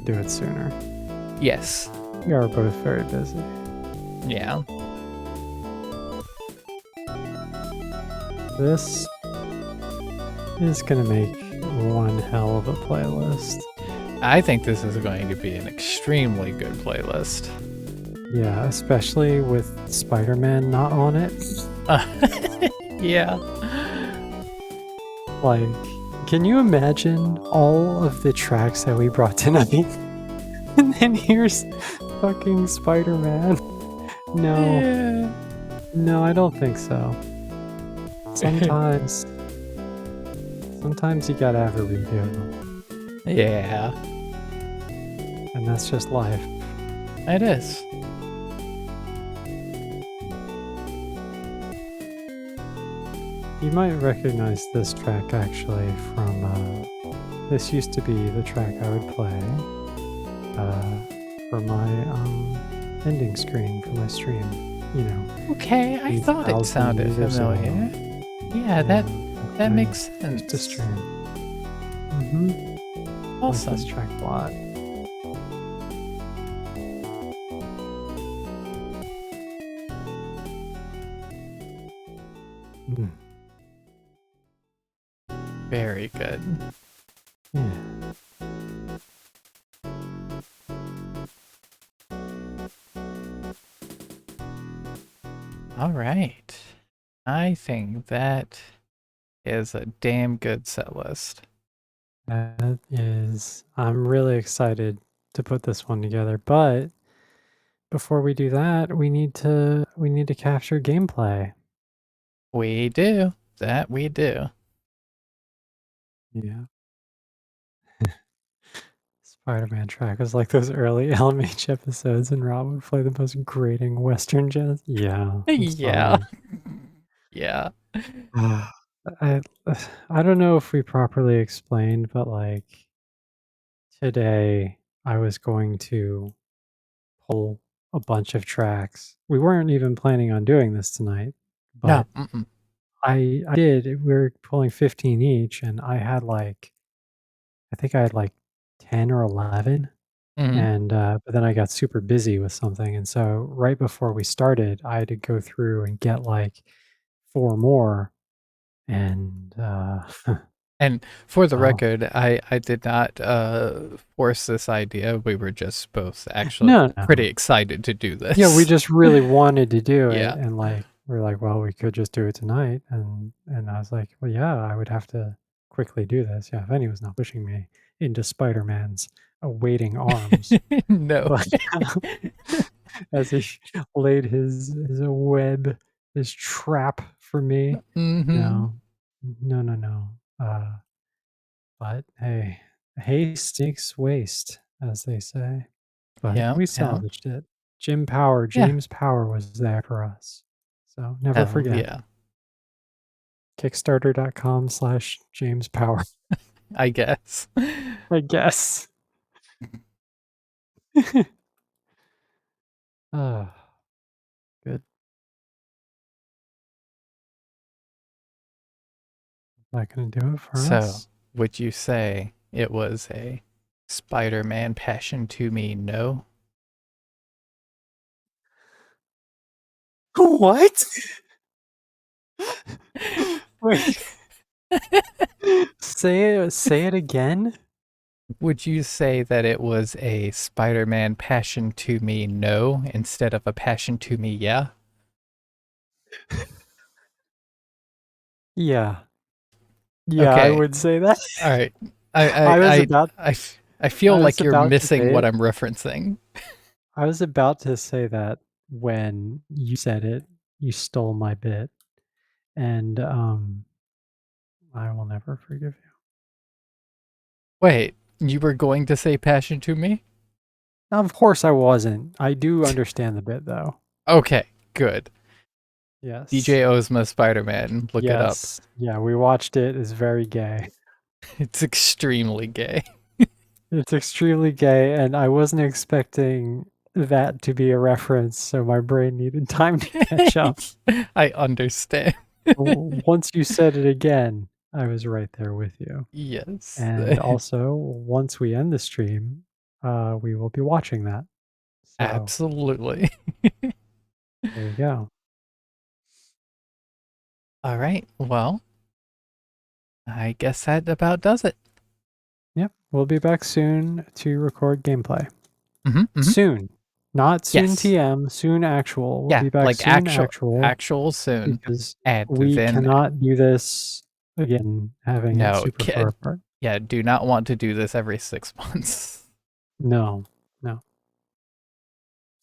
[SPEAKER 2] do it sooner.
[SPEAKER 1] Yes.
[SPEAKER 2] We are both very busy.
[SPEAKER 1] Yeah.
[SPEAKER 2] This is gonna make one hell of a playlist.
[SPEAKER 1] I think this is going to be an extremely good playlist.
[SPEAKER 2] Yeah, especially with Spider-Man not on it.
[SPEAKER 1] Yeah.
[SPEAKER 2] Like, can you imagine all of the tracks that we brought tonight? And then here's fucking Spider-Man. No.
[SPEAKER 1] Yeah.
[SPEAKER 2] No, I don't think so. Sometimes you gotta have a redo.
[SPEAKER 1] Yeah.
[SPEAKER 2] And that's just life.
[SPEAKER 1] It is.
[SPEAKER 2] You might recognize this track actually from, this used to be the track I would play for my ending screen for my stream, you know.
[SPEAKER 1] Okay, I thought it
[SPEAKER 2] 8,000
[SPEAKER 1] sounded
[SPEAKER 2] years ago.
[SPEAKER 1] familiar. Yeah, that makes sense.
[SPEAKER 2] Just a stream. Mm-hmm.
[SPEAKER 1] Awesome.
[SPEAKER 2] Like this track a lot. Mm.
[SPEAKER 1] Very good.
[SPEAKER 2] Yeah.
[SPEAKER 1] All right. I think that is a damn good set list.
[SPEAKER 2] That is, I'm really excited to put this one together, but before we do that, we need to capture gameplay.
[SPEAKER 1] We do. That we do.
[SPEAKER 2] Yeah. Spider-Man track was like those early LMH episodes, and Rob would play the most grating Western jazz. Yeah, that's
[SPEAKER 1] Yeah.
[SPEAKER 2] totally.
[SPEAKER 1] Yeah.
[SPEAKER 2] I I don't know if we properly explained, but like today I was going to pull a bunch of tracks. We weren't even planning on doing this tonight,
[SPEAKER 1] No.
[SPEAKER 2] but I did. We were pulling 15 each, and I think I had like 10 or 11.
[SPEAKER 1] Mhm.
[SPEAKER 2] And but then I got super busy with something, and so right before we started, I had to go through and get like 4 more, and
[SPEAKER 1] And for the
[SPEAKER 2] wow.
[SPEAKER 1] record, I did not force this idea. We were just both actually
[SPEAKER 2] No,
[SPEAKER 1] pretty
[SPEAKER 2] no.
[SPEAKER 1] excited to do this.
[SPEAKER 2] Yeah, we just really wanted to do it,
[SPEAKER 1] Yeah.
[SPEAKER 2] and like we're like, well, we could just do it tonight, and I was like, well, yeah, I would have to quickly do this. Yeah, if any was not pushing me into Spider-Man's awaiting arms,
[SPEAKER 1] No.
[SPEAKER 2] but as he laid his web, his trap for me.
[SPEAKER 1] Mhm.
[SPEAKER 2] No, no. But hey, haste makes waste, as they say. But
[SPEAKER 1] Yeah.
[SPEAKER 2] we
[SPEAKER 1] Yeah.
[SPEAKER 2] salvaged it.
[SPEAKER 1] Yeah.
[SPEAKER 2] James Power was there for us. So never
[SPEAKER 1] Hell
[SPEAKER 2] forget.
[SPEAKER 1] yeah.
[SPEAKER 2] Kickstarter.com/James Power,
[SPEAKER 1] I guess.
[SPEAKER 2] I guess. Ah, good. That gonna do it for
[SPEAKER 1] So,
[SPEAKER 2] us?
[SPEAKER 1] would you say it was a Spider-Man passion to me? No.
[SPEAKER 2] What? Wait. Say it again?
[SPEAKER 1] Would you say that it was a Spider-Man passion to me? No, instead of a passion to me? Yeah.
[SPEAKER 2] Yeah. Yeah, I
[SPEAKER 1] Okay.
[SPEAKER 2] would say that.
[SPEAKER 1] All right. I
[SPEAKER 2] I was
[SPEAKER 1] I I
[SPEAKER 2] about
[SPEAKER 1] I, f- I feel
[SPEAKER 2] I was
[SPEAKER 1] like you're
[SPEAKER 2] about to
[SPEAKER 1] missing
[SPEAKER 2] say
[SPEAKER 1] what
[SPEAKER 2] it.
[SPEAKER 1] I'm referencing.
[SPEAKER 2] I was about to say that when you said it, you stole my bit, and, I will never forgive you.
[SPEAKER 1] Wait. You were going to say passion to me?
[SPEAKER 2] Of course I wasn't. I do understand the bit though.
[SPEAKER 1] Okay, good.
[SPEAKER 2] Yes.
[SPEAKER 1] DJ Ozma Spider-Man, look it up.
[SPEAKER 2] Yes. Yeah, we watched it. It's very gay.
[SPEAKER 1] It's extremely gay.
[SPEAKER 2] It's extremely gay, and I wasn't expecting that to be a reference, so my brain needed time to catch up.
[SPEAKER 1] I understand.
[SPEAKER 2] Once you said it again, I was right there with you.
[SPEAKER 1] Yes.
[SPEAKER 2] And also, once we end the stream, we will be watching that. So
[SPEAKER 1] Absolutely.
[SPEAKER 2] there you go.
[SPEAKER 1] All right. Well, I guess that about does it.
[SPEAKER 2] Yep, we'll be back soon to record gameplay.
[SPEAKER 1] Mm-hmm.
[SPEAKER 2] Soon. Not soon
[SPEAKER 1] Yes.
[SPEAKER 2] TM, soon actual. We'll
[SPEAKER 1] Yeah,
[SPEAKER 2] be back
[SPEAKER 1] like
[SPEAKER 2] soon actual
[SPEAKER 1] actual soon.
[SPEAKER 2] because
[SPEAKER 1] And
[SPEAKER 2] we
[SPEAKER 1] then
[SPEAKER 2] cannot do this again, having it
[SPEAKER 1] no,
[SPEAKER 2] super far apart.
[SPEAKER 1] yeah, do not want to do this every 6 months.
[SPEAKER 2] No, no.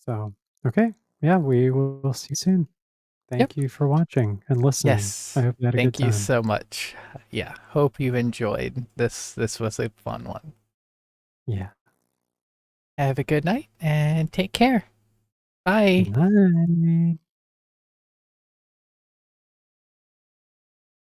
[SPEAKER 2] So, okay. Yeah, we will see you soon.
[SPEAKER 1] Yep.
[SPEAKER 2] Thank you for watching and listening. I
[SPEAKER 1] Yes.
[SPEAKER 2] hope you had a good
[SPEAKER 1] Thank you
[SPEAKER 2] time.
[SPEAKER 1] so much. Yeah, hope you enjoyed this. This was a fun one.
[SPEAKER 2] Yeah.
[SPEAKER 1] Have a good night and take care. Bye.
[SPEAKER 2] Good night.